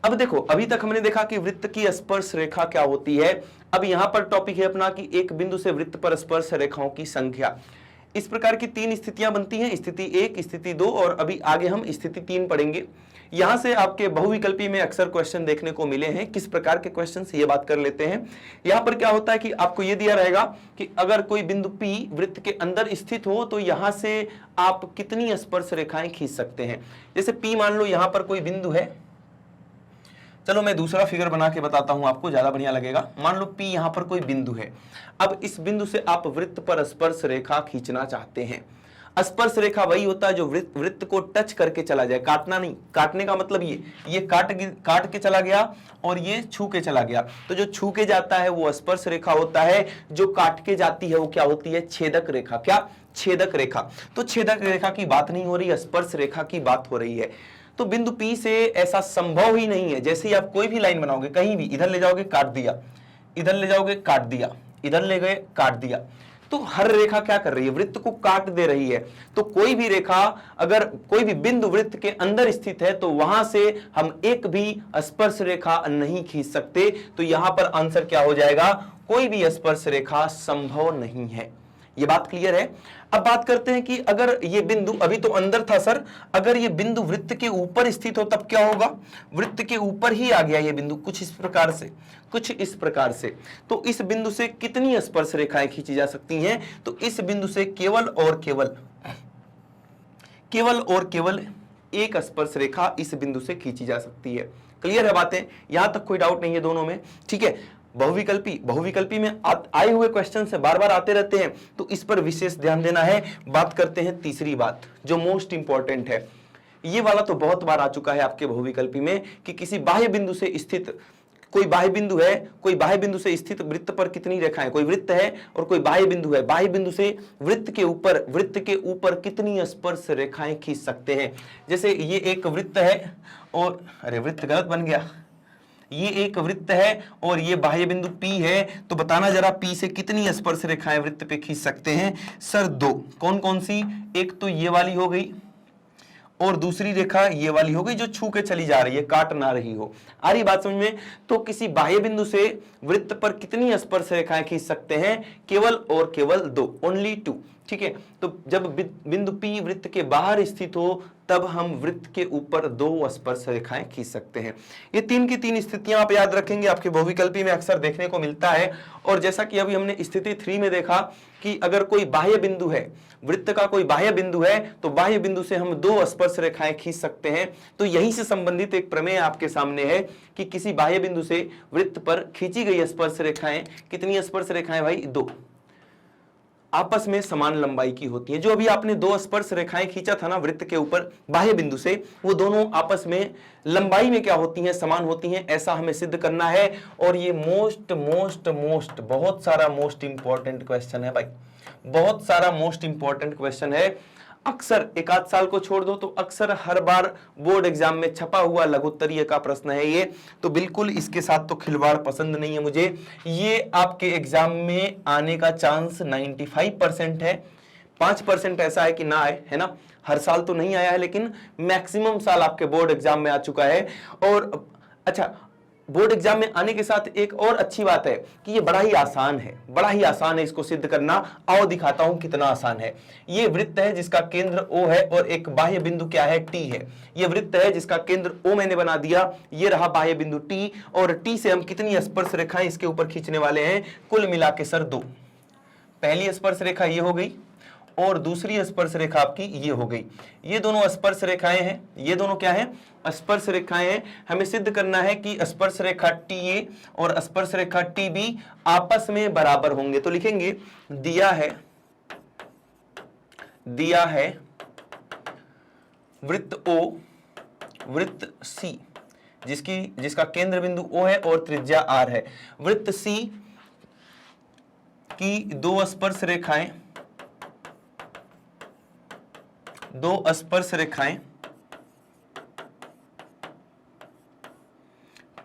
अब देखो, अभी तक हमने देखा कि वृत्त की स्पर्श रेखा क्या होती है। अब यहां पर टॉपिक है अपना कि एक बिंदु से वृत्त पर स्पर्श रेखाओं की संख्या। इस प्रकार की 3 स्थितियां बनती हैं, स्थिति 1, स्थिति 2 और अभी आगे हम स्थिति 3 पढ़ेंगे। यहां से आपके बहुविकल्पी में अक्सर क्वेश्चन देखने को मिले हैं। किस प्रकार के क्वेश्चन, ये बात कर लेते हैं। यहां पर क्या होता है कि आपको यह दिया रहेगा कि अगर कोई बिंदु P वृत्त के अंदर स्थित हो तो यहां से आप कितनी स्पर्श रेखाएं खींच सकते हैं। जैसे P मान लो यहां पर कोई बिंदु है, चलो मैं दूसरा फिगर बना के बताता हूं आपको, ज्यादा बढ़िया लगेगा। मान लो P यहां पर कोई बिंदु है, अब इस बिंदु से आप वृत्त पर स्पर्श रेखा खींचना चाहते हैं। स्पर्श रेखा वही होता है जो वृत्त को टच करके चला जाए, काटना नहीं। काटने का मतलब ये काट के चला गया और ये छू के चला गया, तो जो छू के जाता है वो स्पर्श रेखा होता है, जो काट के जाती है वो क्या होती है, छेदक रेखा। क्या, छेदक रेखा। तो छेदक रेखा की बात नहीं हो रही, स्पर्श रेखा की बात हो रही है। तो बिंदु P से ऐसा संभव ही नहीं है। जैसे ही आप कोई भी लाइन बनाओगे, कहीं भी इधर ले जाओगे काट दिया, इधर ले जाओगे काट दिया, इधर ले गए काट दिया, तो हर रेखा क्या कर रही है, वृत्त को काट दे रही है। तो कोई भी रेखा, अगर कोई भी बिंदु वृत्त के अंदर स्थित है तो वहां से हम एक भी स्पर्श रेखा नहीं खींच सकते। तो यहां पर आंसर क्या हो जाएगा, कोई भी स्पर्श रेखा संभव नहीं है। ये बात क्लियर है। अब बात करते हैं कि अगर ये बिंदु, अभी तो अंदर था सर, अगर ये बिंदु वृत्त के ऊपर स्थित हो तब क्या होगा, वृत्त के ऊपर ही आ गया ये बिंदु, कुछ इस प्रकार से, तो इस बिंदु से कितनी स्पर्श रेखाएं खींची जा सकती हैं, तो इस बिंदु से केवल और केवल एक स्पर्श रेखा इस बिंदु से खींची जा सकती है। क्लियर है बातें, यहां तक कोई डाउट नहीं है दोनों में। ठीक है, बहुविकल्पी में आए हुए क्वेश्चन से बार बार आते रहते हैं, तो इस पर विशेष ध्यान देना है। बात करते हैं तीसरी बात जो मोस्ट इंपॉर्टेंट है। ये वाला तो बहुत बार आ चुका है आपके बहुविकल्पी में कि किसी बाह्य बिंदु से स्थित कोई बाह्य बिंदु है, कोई बाह्य बिंदु से स्थित वृत्त पर कितनी रेखाएं, कोई वृत्त है और कोई बाह्य बिंदु है, बाह्य बिंदु से वृत्त के ऊपर कितनी स्पर्श रेखाएं खींच सकते हैं। जैसे ये एक वृत्त है और अरे वृत्त गलत बन गया, ये एक वृत्त है और ये बाह्य बिंदु P है, तो बताना जरा P से कितनी स्पर्श रेखाएं वृत्त पे खींच सकते हैं। सर दो, कौन कौन सी, एक तो ये वाली हो गई और दूसरी रेखा ये वाली हो गई जो छू के चली जा रही है, काट ना रही हो। आ रही बात समझ में? तो किसी बाह्य बिंदु से वृत्त पर कितनी स्पर्श रेखाएं खींच सकते हैं? केवल और केवल दो, ओनली टू। ठीक है, तो जब बिंदु P वृत्त के बाहर स्थित हो तब हम वृत्त के ऊपर दो स्पर्श रेखाएं खींच सकते हैं। ये तीन की तीन स्थितियां आप याद रखेंगे, आपके बहुविकल्पी में अक्सर देखने को मिलता है। और जैसा कि अभी हमने स्थिति 3 में देखा कि अगर कोई बाह्य बिंदु है, वृत्त का कोई बाह्य बिंदु है, तो बाह्य बिंदु से हम दो स्पर्श रेखाएं खींच सकते हैं। तो यहीं से संबंधित एक प्रमेय आपके सामने है कि किसी बाह्य बिंदु से वृत्त पर खींची गई स्पर्श रेखाएं, कितनी स्पर्श रेखाएं भाई? दो, आपस में समान लंबाई की होती है। जो अभी आपने दो स्पर्श रेखाएं खींचा था ना वृत्त के ऊपर बाह्य बिंदु से, वो दोनों आपस में लंबाई में क्या होती हैं? समान होती हैं। ऐसा हमें सिद्ध करना है। और ये मोस्ट बहुत सारा मोस्ट इंपॉर्टेंट क्वेश्चन है भाई, बहुत सारा मोस्ट इंपॉर्टेंट क्वेश्चन है। अक्सर एक आध साल को छोड़ दो तो अक्सर हर बार बोर्ड एग्जाम में छपा हुआ लघुत्तरीय का प्रश्न है ये, तो बिल्कुल इसके साथ तो खिलवाड़ पसंद नहीं है मुझे। ये आपके एग्जाम में आने का चांस 95% है, 5% ऐसा है कि ना आए, है ना। हर साल तो नहीं आया है लेकिन मैक्सिमम साल आपके बोर्ड एग्जाम में आ चुका है। और अच्छा, बोर्ड एग्जाम में आने के साथ एक और अच्छी बात है कि ये बड़ा ही आसान है, बड़ा ही आसान है इसको सिद्ध करना। आओ दिखाता हूं कितना आसान है। ये वृत्त है जिसका केंद्र O है और एक बाह्य बिंदु क्या है? T है। ये वृत्त है जिसका केंद्र O मैंने बना दिया, ये रहा बाह्य बिंदु T, और T से हम कितनी स्पर्श रेखाएं इसके ऊपर खींचने वाले हैं? कुल मिला के सर दो। पहली स्पर्श रेखा ये हो गई और दूसरी स्पर्श रेखा आपकी ये हो गई। ये दोनों स्पर्श रेखाएं हैं, ये दोनों क्या है? स्पर्श रेखाएं हैं। हमें सिद्ध करना है कि स्पर्श रेखा TA और स्पर्श रेखा TB आपस में बराबर होंगे। तो लिखेंगे दिया है वृत्त O, वृत्त C जिसका केंद्र बिंदु O है और त्रिज्या R है। वृत्त C की दो स्पर्श रेखाएं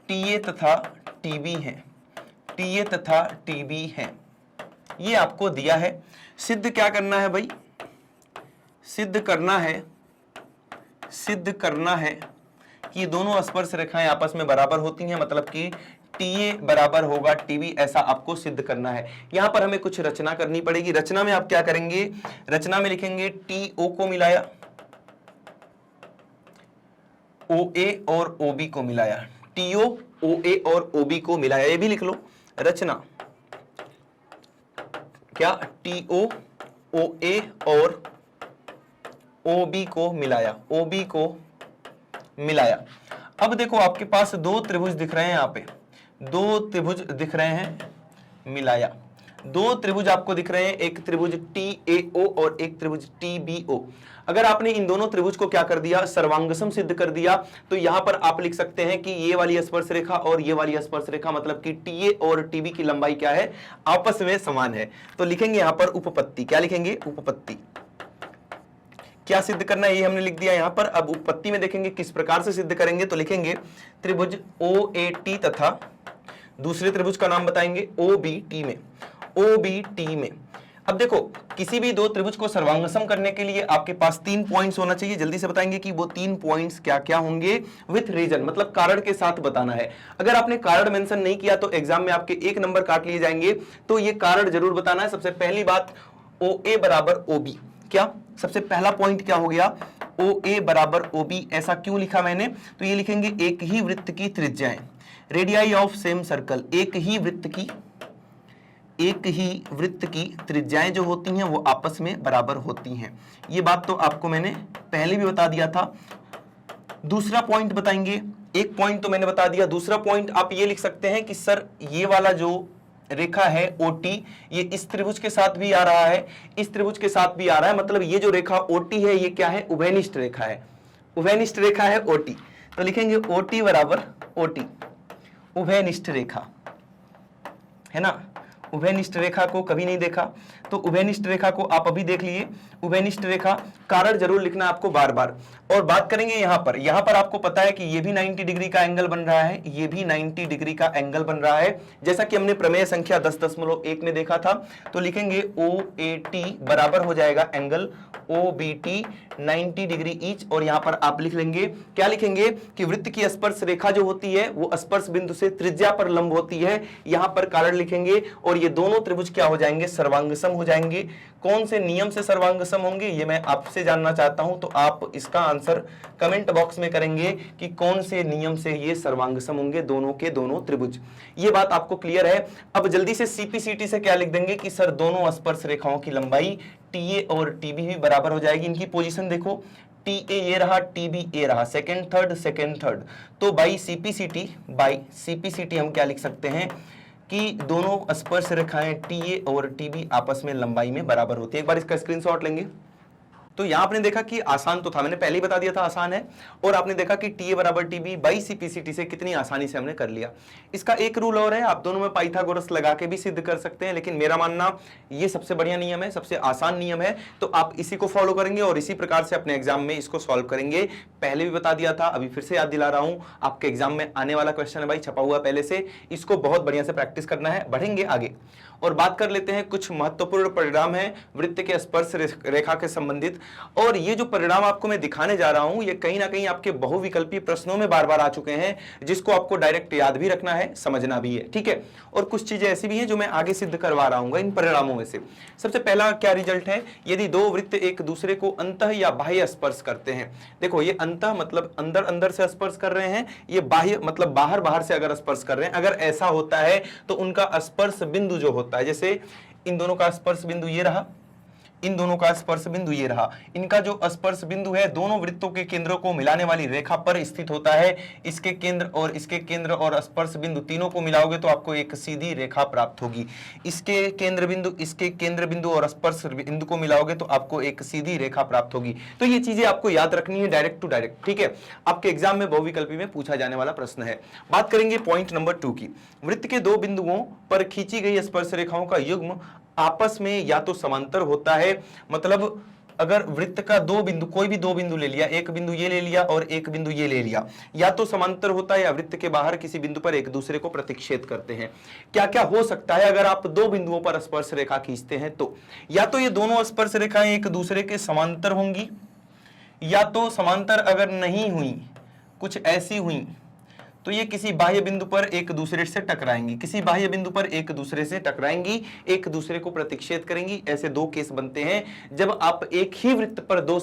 TA तथा TB हैं। ये आपको दिया है। सिद्ध क्या करना है भाई? सिद्ध करना है कि दोनों स्पर्श रेखाएं आपस में बराबर होती हैं, मतलब कि TA बराबर होगा TB, ऐसा आपको सिद्ध करना है। यहां पर हमें कुछ रचना करनी पड़ेगी। रचना में आप क्या करेंगे? रचना में लिखेंगे TO को मिलाया, OA और OB को मिलाया, TO, OA और OB को मिलाया। ये भी लिख लो रचना, क्या? TO, OA और OB को मिलाया, अब देखो आपके पास दो त्रिभुज दिख रहे हैं, यहाँ पे दो त्रिभुज दिख रहे हैं, मिलाया। दो त्रिभुज आपको दिख रहे हैं, एक त्रिभुज TAO और एक त्रिभुज TBO। अगर आपने इन दोनों त्रिभुज को क्या कर दिया? सर्वांगसम सिद्ध कर दिया, तो यहां पर आप लिख सकते हैं कि ये वाली स्पर्श रेखा और ये वाली स्पर्श रेखा, मतलब कि TA और TB की लंबाई क्या है? आपस में समान है। तो लिखेंगे यहां पर उपपत्ति। क्या लिखेंगे? उपपत्ति। क्या सिद्ध करना है ये हमने लिख दिया यहां पर। अब उपपत्ति में देखेंगे किस प्रकार से सिद्ध करेंगे। तो लिखेंगे त्रिभुज OAT तथा दूसरे त्रिभुज का नाम बताएंगे OBT में। अब देखो, किसी भी दो त्रिभुज को सर्वांगसम करने के लिए आपके पास 3 पॉइंट्स होना चाहिए। जल्दी से बताएंगे कि वो 3 पॉइंट्स क्या क्या होंगे? विथ रीजन, मतलब कारण के साथ बताना है। अगर आपने कारण मेंशन नहीं किया तो एग्जाम में आपके 1 नंबर काट लिए जाएंगे। तो ये कारण जरूर बताना है। सबसे पहली बात, OA बराबर OB। क्या सबसे पहला पॉइंट क्या हो गया? OA बराबर OB। ऐसा क्यों लिखा मैंने? तो ये लिखेंगे एक ही वृत्त की त्रिज्याएं, रेडियाई ऑफ सेम सर्कल, एक ही वृत्त की त्रिज्याएं जो होती हैं वो आपस में बराबर होती हैं। ये बात तो आपको मैंने पहले भी बता दिया था। दूसरा पॉइंट बताएंगे, एक पॉइंट तो मैंने बता दिया, दूसरा पॉइंट आप ये लिख सकते हैं कि सर ये वाला जो रेखा है OT, ये इस त्रिभुज के साथ भी आ रहा है, इस त्रिभुज के साथ भी आ रहा है, मतलब ये जो रेखा OT है ये क्या है? उभयनिष्ठ रेखा है, उभयनिष्ठ रेखा है OT। तो लिखेंगे OT बराबर OT। उभयनिष्ठ रेखा, है ना, उभयनिष्ठ रेखा को कभी नहीं देखा, तो उभयनिष्ठ रेखा को आप अभी देख लिए। उभयनिष्ठ रेखा, कारण जरूर लिखना आपको बार बार। और बात करेंगे यहां पर आपको पता है कि ये भी 90 डिग्री का एंगल बन रहा है, ये भी 90 डिग्री का एंगल बन रहा है, जैसा कि हमने प्रमेय संख्या 10.1 में देखा था। तो लिखेंगे OAT बराबर हो जाएगा एंगल OBT 90 डिग्री ईच। और यहां पर आप लिख लेंगे, क्या लिखेंगे कि वृत्त की स्पर्श रेखा जो होती है वो स्पर्श बिंदु से त्रिज्या पर लंब होती है, यहां पर कारण लिखेंगे। और ये दोनों त्रिभुज क्या हो जाएंगे, सर्वांगसम हो जाएंगे। कौन से नियम से सर्वांगसम होंगे ये मैं आपसे जानना चाहता हूं, तो आप इसका आंसर कमेंट बॉक्स में करेंगे कि कौन से नियम से ये सर्वांगसम होंगे, दोनों के दोनों त्रिभुज। ये बात आपको क्लियर है। अब जल्दी से CPCT से क्या लिख देंगे कि सर दोनों स्पर्श रेखाओं की लंबाई TA और TB भी बराबर हो जाएगी। इनकी पोजीशन देखो, TA ये रहा, TB ये रहा, सेकंड थर्ड। तो बाई CPCT हम क्या लिख सकते हैं कि दोनों स्पर्श रेखाएं TA और TB आपस में लंबाई में बराबर होती है। एक बार इसका स्क्रीनशॉट लेंगे। तो यहां आपने देखा कि आसान तो था, मैंने पहले ही बता दिया था आसान है, और आपने देखा कि TA बराबर TB बाई CPCT से कितनी आसानी से हमने कर लिया। इसका एक रूल और है, आप दोनों में पाइथागोरस लगा के भी सिद्ध कर सकते हैं, लेकिन मेरा मानना ये सबसे बढ़िया नियम है, सबसे आसान नियम है, तो आप इसी को फॉलो करेंगे और इसी प्रकार से अपने एग्जाम में इसको सॉल्व करेंगे। पहले भी बता दिया था, अभी फिर से याद दिला रहा हूं, आपके एग्जाम में आने वाला क्वेश्चन है भाई, छपा हुआ पहले से, इसको बहुत बढ़िया से प्रैक्टिस करना है। बढ़ेंगे आगे और बात कर लेते हैं कुछ महत्वपूर्ण परिणाम है वृत्त के स्पर्श रेखा के संबंधित। और ये जो परिणाम आपको मैं दिखाने जा रहा हूं, ये कहीं ना कहीं आपके बहुविकल्पीय प्रश्नों में बार बार आ चुके हैं, जिसको आपको डायरेक्ट याद भी रखना है, समझना भी है, ठीक है। और कुछ चीजें ऐसी भी हैं जो मैं आगे सिद्ध करवा रहा हूं इन परिणामों में से। सबसे पहला क्या रिजल्ट है, यदि दो वृत्त एक दूसरे को अंतः या बाह्य स्पर्श करते हैं। देखो ये अंतः मतलब अंदर अंदर से स्पर्श कर रहे हैं, ये बाह्य मतलब बाहर बाहर से अगर स्पर्श कर रहे हैं, अगर ऐसा होता है तो उनका स्पर्श बिंदु जो होता है, जैसे इन दोनों का स्पर्श बिंदु ये रहा, इन दोनों का स्पर्श बिंदु ये रहा, इनका जो स्पर्श बिंदु है दोनों वृत्तों के केंद्रों को मिलाने वाली रेखा पर स्थित होता है। इसके केंद्र और स्पर्श बिंदु तीनों को मिलाओगे तो आपको एक सीधी रेखा प्राप्त होगी। इसके केंद्र बिंदु और स्पर्श बिंदु को मिलाओगे तो आपको एक सीधी रेखा प्राप्त होगी। तो ये चीजें आपको याद रखनी है, डायरेक्ट टू डायरेक्ट, ठीक है। आपके एग्जाम में बहुविकल्पी में पूछा जाने वाला प्रश्न है। बात करेंगे पॉइंट नंबर 2 की। वृत्त के दो बिंदुओं पर खींची गई स्पर्श रेखाओं का युग्म आपस में या तो समांतर होता है, मतलब अगर वृत्त का दो बिंदु, कोई भी दो बिंदु ले लिया, एक बिंदु ये ले लिया और एक बिंदु ये ले लिया, या तो समांतर होता है या वृत्त के बाहर किसी बिंदु पर एक दूसरे को प्रतिच्छेद करते हैं। क्या क्या हो सकता है अगर आप दो बिंदुओं पर स्पर्श रेखा खींचते हैं तो, या तो ये दोनों स्पर्श रेखाएं एक दूसरे के समांतर होंगी, या तो समांतर अगर नहीं हुई, कुछ ऐसी हुई तो ये किसी बाह्य बिंदु पर एक दूसरे से टकराएंगी, किसी बाह्य बिंदु पर एक दूसरे से टकराएंगी, एक दूसरे को प्रतिच्छेद करेंगी। ऐसे दो केस बनते हैं जब आप एक ही वृत्त पर दो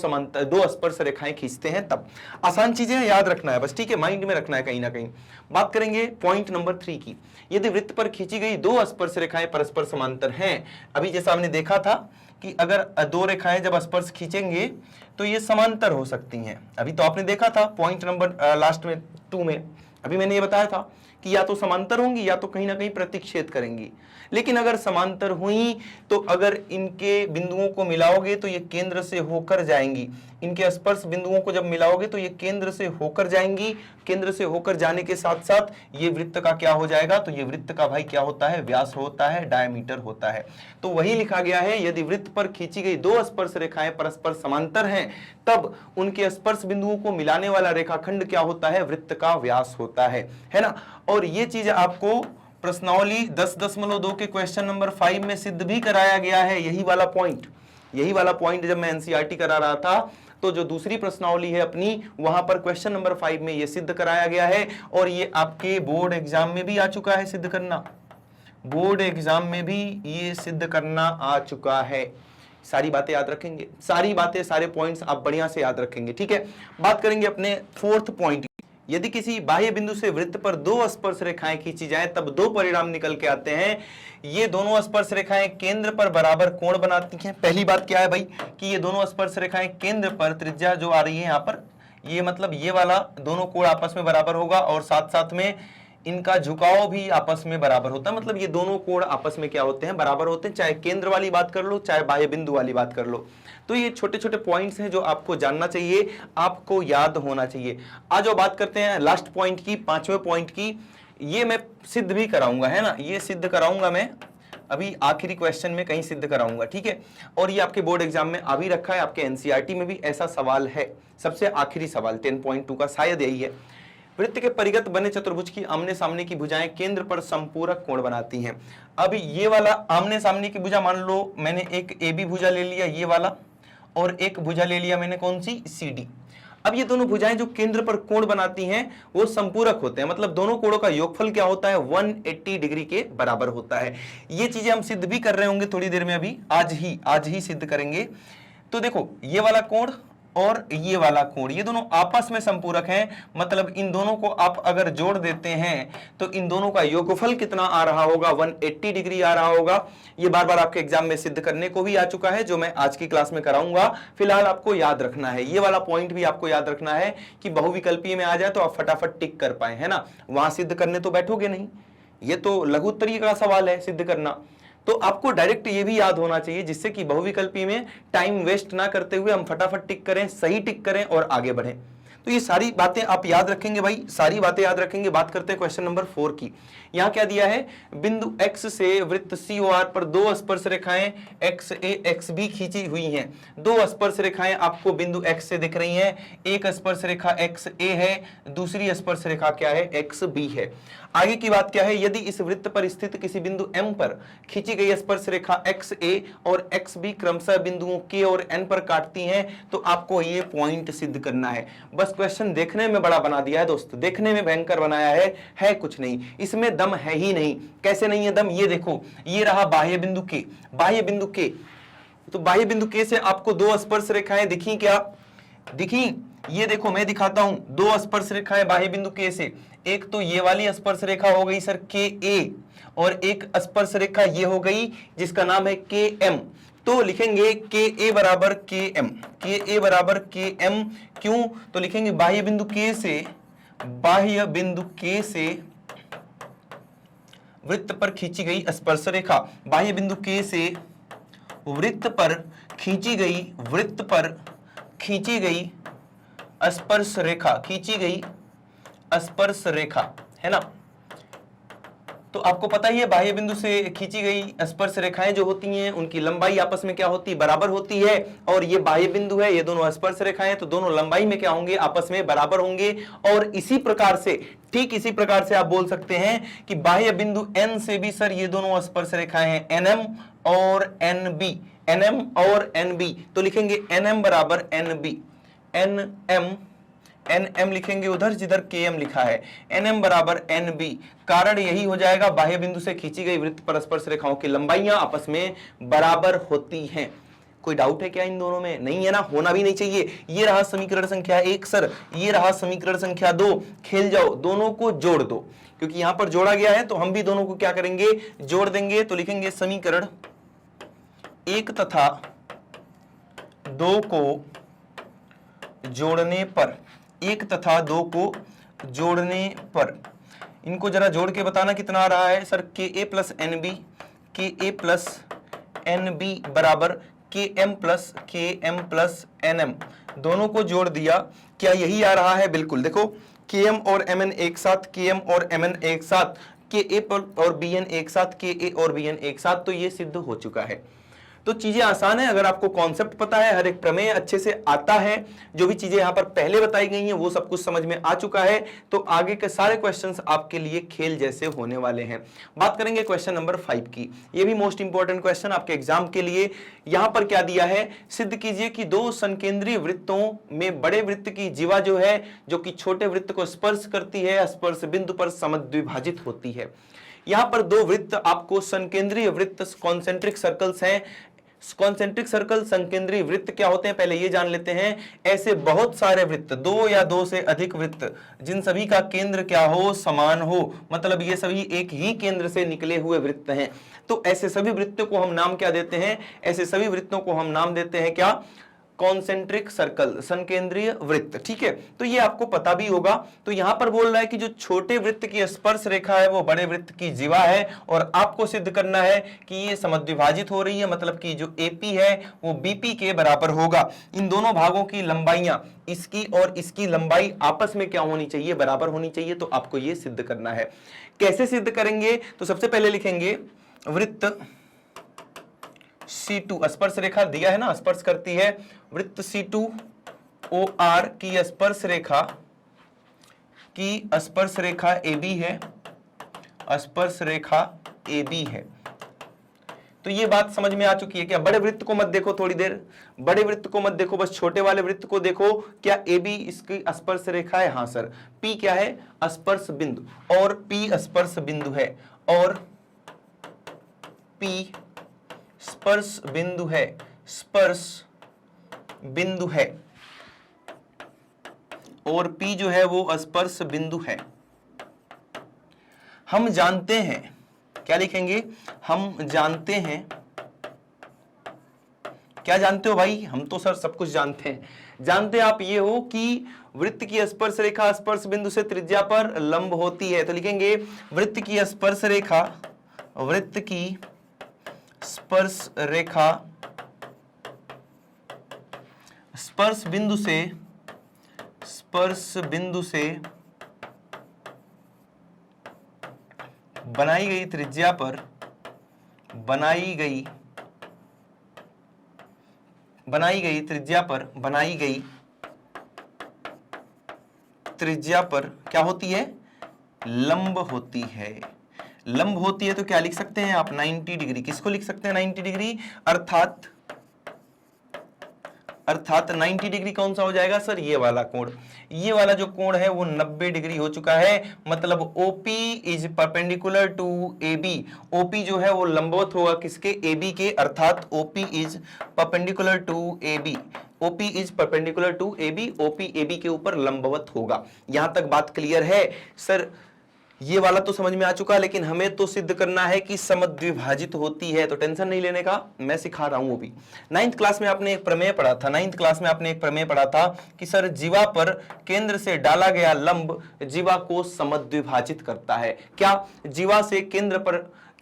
स्पर्श रेखाएं खींचते हैं तब। आसान चीजें याद रखना है बस, ठीक है, माइंड में रखना है कहीं ना कहीं। बात करेंगे पॉइंट नंबर 3 की। यदि वृत्त पर खींची गई दो स्पर्श रेखाएं परस्पर समांतर हैं, अभी जैसा हमने देखा था कि अगर दो रेखाएं जब स्पर्श खींचेंगे तो ये समांतर हो सकती हैं। अभी तो आपने देखा था पॉइंट नंबर लास्ट में 2 में, अभी मैंने ये बताया था कि या तो समांतर होंगी या तो कहीं ना कहीं प्रतिच्छेद करेंगी। लेकिन अगर समांतर हुई तो अगर इनके बिंदुओं को मिलाओगे तो ये केंद्र से होकर जाएंगी, इनके स्पर्श बिंदुओं को जब मिलाओगे तो ये केंद्र से होकर जाएंगी। केंद्र से होकर जाने के साथ साथ ये वृत्त का क्या हो जाएगा, तो ये वृत्त का भाई क्या होता है, व्यास होता है, डायमीटर होता है। तो वही लिखा गया है, यदि वृत्त पर खींची गई दो स्पर्श रेखाएं परस्पर समांतर हैं तब उनके स्पर्श बिंदुओं को मिलाने वाला रेखाखंड क्या होता है, वृत्त का व्यास होता है ना। और ये चीज आपको प्रश्नावली 10.2 के क्वेश्चन नंबर 5 में सिद्ध भी कराया गया है। यही वाला पॉइंट जब मैं एनसीईआरटी करा रहा था तो जो दूसरी प्रश्नावली है अपनी, वहां पर क्वेश्चन नंबर 5 में ये सिद्ध कराया गया है। और ये आपके बोर्ड एग्जाम में भी आ चुका है सिद्ध करना, बोर्ड एग्जाम में भी ये सिद्ध करना आ चुका है। सारी बातें याद रखेंगे, सारी बातें, सारे पॉइंट्स आप बढ़िया से याद रखेंगे, ठीक है। बात करेंगे अपने 4th पॉइंट। यदि किसी बाह्य बिंदु से वृत्त पर दो स्पर्श रेखाएं खींची जाएं तब दो परिणाम निकल के आते हैं। ये दोनों स्पर्श रेखाएं केंद्र पर बराबर कोण बनाती हैं। पहली बात क्या है भाई कि ये दोनों स्पर्श रेखाएं केंद्र पर, त्रिज्या जो आ रही है यहाँ पर, ये मतलब ये वाला दोनों कोण आपस में बराबर होगा और साथ साथ में इनका झुकाव भी आपस में बराबर होता है। मतलब ये दोनों कोण आपस में क्या होते हैं, बराबर होते हैं, चाहे केंद्र वाली बात कर लो चाहे बाह्य बिंदु वाली बात कर लो। तो ये छोटे छोटे पॉइंट्स हैं जो आपको जानना चाहिए, आपको याद होना चाहिए। आज जो बात करते हैं लास्ट पॉइंट की, 5वें पॉइंट की। ये मैं सिद्ध भी कराऊंगा, है ना, ये सिद्ध कराऊंगा मैं अभी आखिरी क्वेश्चन में कहीं सिद्ध कराऊंगा, ठीक है। और ये आपके बोर्ड एग्जाम में आ भी रखा है, आपके एनसीईआरटी में भी ऐसा सवाल है, सबसे आखिरी सवाल 10.2 का शायद यही है। वृत्त के परिगत बने चतुर्भुज की आमने सामने की भुजाएं केंद्र पर संपूरक कोण बनाती हैं। अब ये वाला आमने सामने की भुजा, मान लो मैंने एक AB भुजा ले लिया ये वाला, और एक भुजा ले लिया मैंने कौन सी, CD। अब ये दोनों भुजाएं जो केंद्र पर कोण बनाती हैं वो संपूरक होते हैं, मतलब दोनों कोणों का योगफल क्या होता है, 180 डिग्री के बराबर होता है। ये चीजें हम सिद्ध भी कर रहे होंगे थोड़ी देर में, अभी आज ही सिद्ध करेंगे। तो देखो ये वाला कोण और ये वाला कोण, ये दोनों आपस में संपूरक हैं, मतलब इन दोनों को आप अगर जोड़ देते हैं तो इन दोनों का योगफल कितना आ रहा होगा, 180 डिग्री आ रहा होगा। ये बार बार आपके एग्जाम में सिद्ध करने को भी आ चुका है, जो मैं आज की क्लास में कराऊंगा। फिलहाल आपको याद रखना है, ये वाला पॉइंट भी आपको याद रखना है कि बहुविकल्पीय में आ जाए तो आप फटाफट टिक कर पाए, है ना। वहां सिद्ध करने तो बैठोगे नहीं, ये तो लघु उत्तरीय का सवाल है सिद्ध करना, तो आपको डायरेक्ट ये भी याद होना चाहिए, जिससे कि बहुविकल्पी में टाइम वेस्ट ना करते हुए हम फटाफट टिक करें, सही टिक करें और आगे बढ़ें। तो ये सारी बातें आप याद रखेंगे भाई, सारी बातें याद रखेंगे। बात करते हैं क्वेश्चन नंबर 4 की। यहां क्या दिया है, बिंदु X से वृत्त COR पर दो स्पर्श रेखाएं XA XB खींची हुई हैं। दो स्पर्श रेखाएं आपको बिंदु X से दिख रही हैं, एक स्पर्श रेखा XA है, दूसरी स्पर्श रेखा क्या है, XB है। आगे की बात क्या है, यदि इस वृत्त पर स्थित किसी बिंदु M पर खींची गई स्पर्श रेखा XA और XB क्रमशः बिंदुओं K और N पर काटती हैं तो आपको ये पॉइंट सिद्ध करना है। बस क्वेश्चन देखने में बड़ा बना दिया है दोस्त, देखने में भयंकर बनाया है कुछ नहीं, इसमें दम है ही नहीं। कैसे नहीं है दम, ये देखो, ये रहा बाह्य बिंदु K, बाह्य बिंदु K, तो बाह्य बिंदु K से आपको दो स्पर्श रेखाएं दिखी क्या, दिखी, ये देखो मैं दिखाता हूं, दो स्पर्श रेखाएं बाह्य बिंदु K से, एक तो ये वाली स्पर्श रेखा हो गई सर KA, और एक स्पर्श रेखा ये हो गई जिसका नाम है KM। तो लिखेंगे KA बराबर KM, KA बराबर KM, क्यों, तो लिखेंगे बाह्य बिंदु K से, बाह्य बिंदु K से वृत्त पर खींची गई स्पर्श रेखा, बाह्य बिंदु K से वृत्त पर खींची गई, वृत्त पर खींची गई स्पर्श रेखा, खींची गई स्पर्श रेखा, है ना। तो आपको पता ही है बाह्य बिंदु से खींची गई स्पर्श रेखाएं जो होती हैं उनकी लंबाई आपस में क्या होती है, बराबर होती है। और ये बाह्य बिंदु है, ये दोनों स्पर्श रेखाएं, तो दोनों लंबाई में क्या होंगे, आपस में बराबर होंगे। और इसी प्रकार से, ठीक इसी प्रकार से आप बोल सकते हैं कि बाह्य बिंदु N से भी सर ये दोनों स्पर्श रेखाएं हैं NM और NB, NM और NB, तो लिखेंगे NM बराबर NB, NM लिखेंगे उधर जिधर KM लिखा है, NM बराबर NB। कारण यही हो जाएगा, बाह्य बिंदु से खींची गई वृत्त पर स्पर्श रेखाओं की लंबाइयां आपस में बराबर होती हैं। कोई डाउट है क्या इन दोनों में, नहीं है ना, होना भी नहीं चाहिए। ये रहा समीकरण संख्या 1 सर, ये रहा समीकरण संख्या 2, खेल जाओ, दोनों को जोड़ दो, क्योंकि यहां पर जोड़ा गया है तो हम भी दोनों को क्या करेंगे, जोड़ देंगे। तो लिखेंगे समीकरण 1 तथा 2 को जोड़ने पर, 1 तथा 2 को जोड़ने पर, इनको जरा जोड़ के बताना कितना आ रहा है sir, KA plus NB, KA plus NB बराबर KM प्लस NM, दोनों को जोड़ दिया, क्या यही आ रहा है, बिल्कुल। देखो KM और MN एक साथ, KM और MN एक साथ, KA और BN एक साथ, KA और BN एक साथ, तो ये सिद्ध हो चुका है। तो चीजें आसान है, अगर आपको कॉन्सेप्ट पता है, हर एक प्रमेय अच्छे से आता है, जो भी चीजें यहां पर पहले बताई गई हैं वो सब कुछ समझ में आ चुका है, तो आगे के सारे क्वेश्चंस आपके लिए खेल जैसे होने वाले हैं। बात करेंगे क्वेश्चन नंबर 5 की, ये भी मोस्ट इंपॉर्टेंट क्वेश्चन आपके एग्जाम के लिए। यहां पर क्या दिया है, सिद्ध कीजिए कि दो संकेंद्रीय वृत्तों में बड़े वृत्त की जीवा जो है, जो कि छोटे वृत्त को स्पर्श करती है, स्पर्श बिंदु पर समद्विभाजित होती है। यहां पर दो वृत्त आपको संकेंद्रीय वृत्त कॉन्सेंट्रिक सर्कल्स हैं। कॉन्सेंट्रिक सर्कल संकेंद्रीय वृत्त क्या होते हैं पहले ये जान लेते हैं। ऐसे बहुत सारे वृत्त, दो या दो से अधिक वृत्त जिन सभी का केंद्र क्या हो, समान हो, मतलब ये सभी एक ही केंद्र से निकले हुए वृत्त हैं। तो ऐसे सभी वृत्तों को हम नाम क्या देते हैं, ऐसे सभी वृत्तों को हम नाम देते हैं क्या, कॉन्सेंट्रिक सर्कल, संकेंद्रीय वृत्त, ठीक है। तो ये आपको पता भी होगा। तो यहां पर बोल रहा है कि जो छोटे वृत्त की स्पर्श रेखा है वो बड़े वृत्त की जीवा है, और आपको सिद्ध करना है कि ये समद्विभाजित हो रही है, मतलब कि जो एपी है वो बीपी के बराबर होगा। इन दोनों भागों की लंबाइयां, इसकी और इसकी लंबाई आपस में क्या होनी चाहिए, बराबर होनी चाहिए। तो आपको ये सिद्ध करना है। कैसे सिद्ध करेंगे, तो सबसे पहले लिखेंगे वृत्त C2, स्पर्श रेखा दिया है ना, स्पर्श करती है, वृत्त C2 OR की स्पर्श रेखा AB है, स्पर्श रेखा AB है। तो ये बात समझ में आ चुकी है क्या? बड़े वृत्त को मत देखो थोड़ी देर, बड़े वृत्त को मत देखो, बस छोटे वाले वृत्त को देखो। क्या AB इसकी स्पर्श रेखा है? हाँ सर। P क्या है? स्पर्श बिंदु, और P स्पर्श बिंदु है, और P स्पर्श बिंदु है, स्पर्श बिंदु है, और P जो है वो स्पर्श बिंदु है। हम जानते हैं, क्या लिखेंगे? हम जानते हैं। क्या जानते हो भाई? हम तो सर सब कुछ जानते हैं। जानते आप ये हो कि वृत्त की स्पर्श रेखा स्पर्श बिंदु से त्रिज्या पर लंब होती है। तो लिखेंगे वृत्त की स्पर्श रेखा, वृत्त की स्पर्श रेखा स्पर्श बिंदु से बनाई गई त्रिज्या पर बनाई गई त्रिज्या पर क्या होती है? लंब होती है। लंब होती है तो क्या लिख सकते हैं आप? 90 डिग्री। किसको लिख सकते हैं 90 डिग्री? अर्थात 90 डिग्री कौन सा हो जाएगा सर? ये वाला कोण। ये वाला जो कोण है वो 90 डिग्री हो चुका है, मतलब OP is perpendicular to AB। OP जो है वो लंबवत होगा किसके? AB के, अर्थात OP is perpendicular to AB। OP is perpendicular to AB, OP AB के ऊपर लंबवत होगा। यहां तक बात क्लियर है सर? ये वाला तो समझ में आ चुका, लेकिन हमें तो सिद्ध करना है कि समद्विभाजित होती है। तो टेंशन नहीं लेने का, मैं सिखा रहा हूं वो भी। 9th क्लास में आपने एक प्रमेय पढ़ा था, 9th क्लास में आपने एक प्रमेय पढ़ा था कि सर जीवा पर केंद्र से डाला गया लंब जीवा को समद्विभाजित करता है। क्या? जीवा से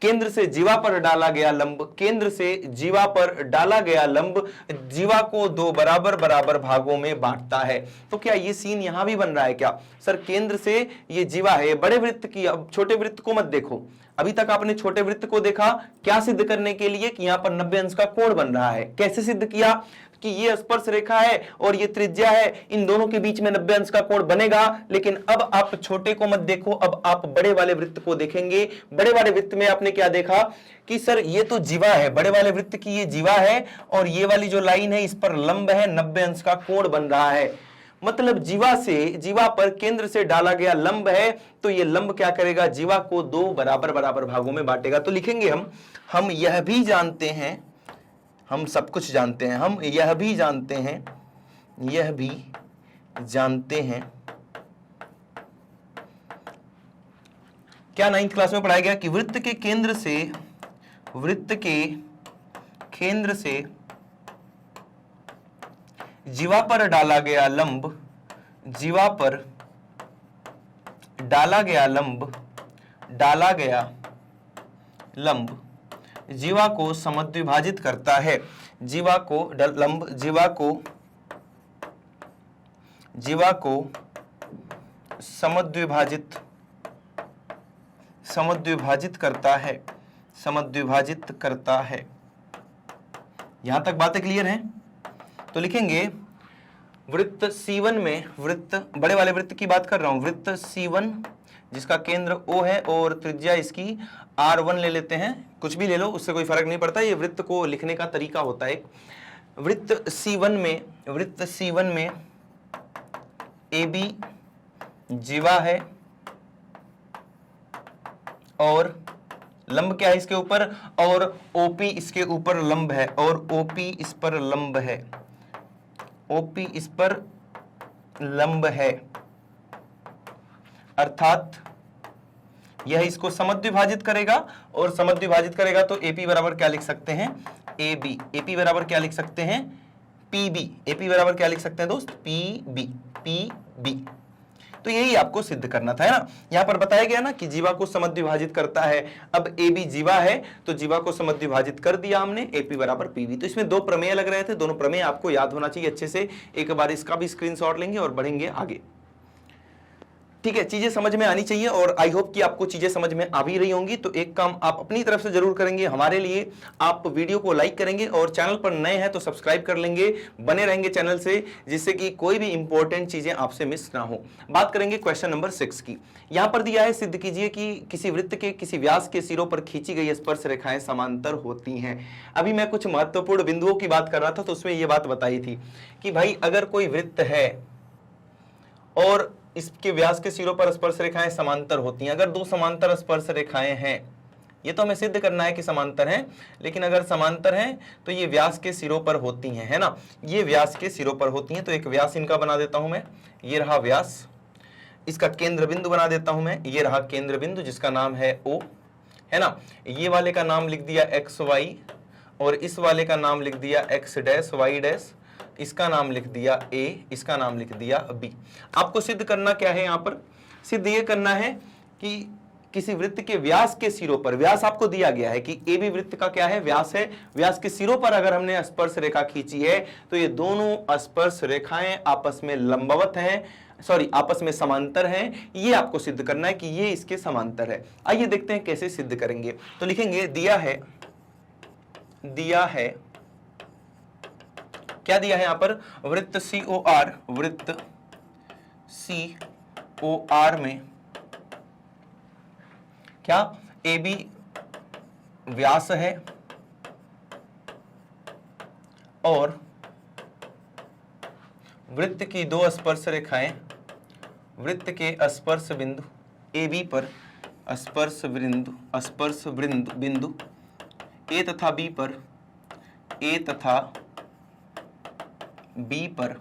केंद्र से जीवा पर डाला गया लंब, केंद्र से जीवा पर डाला गया लंब जीवा को दो बराबर बराबर भागों में बांटता है। तो क्या ये सीन यहां भी बन रहा है क्या सर? केंद्र से ये जीवा है, बड़े वृत्त की, अब छोटे वृत्त को मत देखो। अभी तक आपने छोटे वृत्त को देखा क्या सिद्ध करने के लिए कि यहां पर 90 अंश का कोण बन रहा है। कैसे सिद्ध किया? कि ये स्पर्श रेखा है और ये त्रिज्या है, इन दोनों के बीच में 90 अंश का कोण बनेगा। लेकिन अब आप छोटे को मत देखो, अब आप बड़े वाले वृत्त को देखेंगे। बड़े वाले वृत्त में आपने क्या देखा कि सर ये तो जीवा है, बड़े वाले वृत्त की ये जीवा है, और ये वाली जो लाइन है इस पर लंब है, 90 अंश का कोण बन रहा है। मतलब जीवा पर केंद्र से डाला गया लंब है, तो ये लंब क्या करेगा? जीवा को दो बराबर बराबर भागों में बांटेगा। तो लिखेंगे हम यह भी जानते हैं, हम सब कुछ जानते हैं, हम यह भी जानते हैं क्या 9th क्लास में पढ़ाया गया कि वृत्त के केंद्र से जीवा पर डाला गया लंब जीवा को समद्विभाजित करता है। जीवा को समद्विभाजित करता है। यहां तक बातें क्लियर हैं? तो लिखेंगे वृत्त C1 में, वृत्त बड़े वाले वृत्त की बात कर रहा हूं, वृत्त C1 जिसका केंद्र O है और त्रिज्या इसकी R1 ले लेते हैं, कुछ भी ले लो उससे कोई फर्क नहीं पड़ता, ये वृत्त को लिखने का तरीका होता है। वृत्त C1 में AB जीवा है और लंब क्या है इसके ऊपर, और OP इसके ऊपर लंब है, और OP इस पर लंब है, OP इस पर लंब है, अर्थात यह इसको समद्विभाजित करेगा, और समद्विभाजित करेगा तो AP बराबर क्या लिख सकते हैं? AB बराबर क्या लिख सकते हैं? पीबी, एपी बराबर क्या लिख सकते हैं दोस्त, पीबी, पीबी। तो यही आपको सिद्ध करना था, है ना। यहां पर बताया गया ना कि जीवा को समद्विभाजित करता है। अब ए बी जीवा है तो जीवा को समद्विभाजित कर दिया हमने, एपी बराबर पीवी। तो इसमें दो प्रमेय लग रहे थे, दोनों प्रमेय आपको याद होना चाहिए अच्छे से। एक बार इसका भी स्क्रीनशॉट लेंगे और बढ़ेंगे आगे। ठीक है, चीजें समझ में आनी चाहिए और आई होप कि आपको चीजें समझ में आ भी रही होंगी। तो एक काम आप अपनी तरफ से जरूर करेंगे हमारे लिए, आप वीडियो को लाइक करेंगे और चैनल पर नए हैं तो सब्सक्राइब कर लेंगे, बने रहेंगे चैनल से, जिससे कि कोई भी इंपॉर्टेंट चीजें आपसे मिस ना हो। बात करेंगे क्वेश्चन नंबर 6 की। यहां पर दिया है, सिद्ध कीजिए कि किसी वृत्त के किसी व्यास के सिरों पर खींची गई स्पर्श रेखाएं समांतर होती हैं। अभी मैं कुछ महत्वपूर्ण बिंदुओं की बात कर रहा था तो उसमें यह बात बताई थी कि भाई अगर कोई वृत्त है और इसके व्यास के सिरों पर स्पर्श रेखाएं समांतर होती हैं, अगर दो समांतर स्पर्श रेखाएं हैं, ये तो हमें सिद्ध करना है कि समांतर हैं, लेकिन अगर समांतर हैं तो ये व्यास के सिरों पर होती हैं, है ना, ये व्यास के सिरों पर होती हैं। तो एक व्यास इनका बना देता हूं मैं, ये रहा व्यास, इसका केंद्र बिंदु बना देता हूं मैं, ये रहा केंद्र बिंदु जिसका नाम है O, है ना। ये वाले का नाम लिख दिया एक्स वाई और इस वाले का नाम लिख दिया एक्स डैश वाई डैश, इसका नाम लिख दिया A, इसका नाम लिख दिया B। आपको सिद्ध करना क्या है, यहां पर सिद्ध ये करना है कि किसी वृत्त के व्यास के सिरों पर, व्यास आपको दिया गया है कि AB वृत्त का क्या है, व्यास है, व्यास के सिरों पर अगर हमने स्पर्श रेखा खींची है तो ये दोनों स्पर्श रेखाएं आपस में लंबवत हैं, सॉरी आपस में समांतर हैं। ये आपको सिद्ध करना है कि ये इसके समांतर है। आइए देखते हैं कैसे सिद्ध करेंगे। तो लिखेंगे दिया है क्या दिया है यहां पर, वृत्त COR, वृत्त COR में क्या AB व्यास है और वृत्त की दो स्पर्श रेखाएं, वृत्त के स्पर्श बिंदु AB पर स्पर्श बिंदु A तथा B पर, A तथा B पर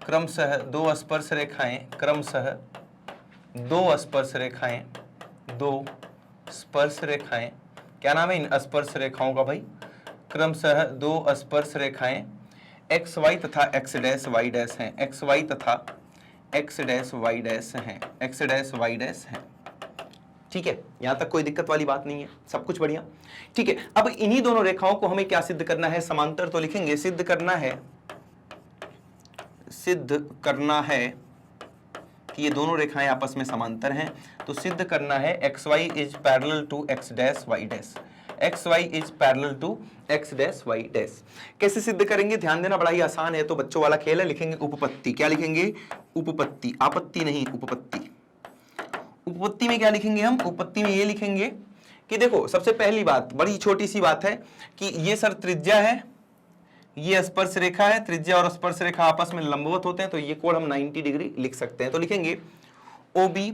क्रमशः दो स्पर्श रेखाएं, क्रमशः दो स्पर्श रेखाएं, क्या नाम है इन स्पर्श रेखाओं का भाई, क्रमशः दो स्पर्श रेखाएं एक्स वाई तथा एक्स डैश वाई डैश हैं, एक्स वाई तथा एक्स डैश वाई डैश हैं, एक्स डैश वाई डैश हैं। ठीक है, यहां तक कोई दिक्कत वाली बात नहीं है, सब कुछ बढ़िया। ठीक है, अब इन्हीं दोनों रेखाओं को हमें क्या सिद्ध करना है, समांतर। तो लिखेंगे सिद्ध करना है कि ये दोनों रेखाएं आपस में समांतर हैं। तो सिद्ध करना है x y is parallel to x dash y dash, x y is parallel to x dash y dash. कैसे सिद्ध करेंगे, ध्यान देना, बड़ा ही आसान है, तो बच्चों वाला खेल है। लिखेंगे उपपत्ति, क्या लिखेंगे, उपपत्ति, आपत्ति नहीं, उपपत्ति। उपपत्ति में क्या लिखेंगे हम, उपपत्ति में ये लिखेंगे कि देखो सबसे पहली बात, बड़ी छोटी सी बात है कि ये सर त्रिज्या है, ये स्पर्श रेखा है, त्रिज्या और स्पर्श रेखा आपस में लंबवत होते हैं, तो ये कोण हम 90 डिग्री लिख सकते हैं। तो लिखेंगे OB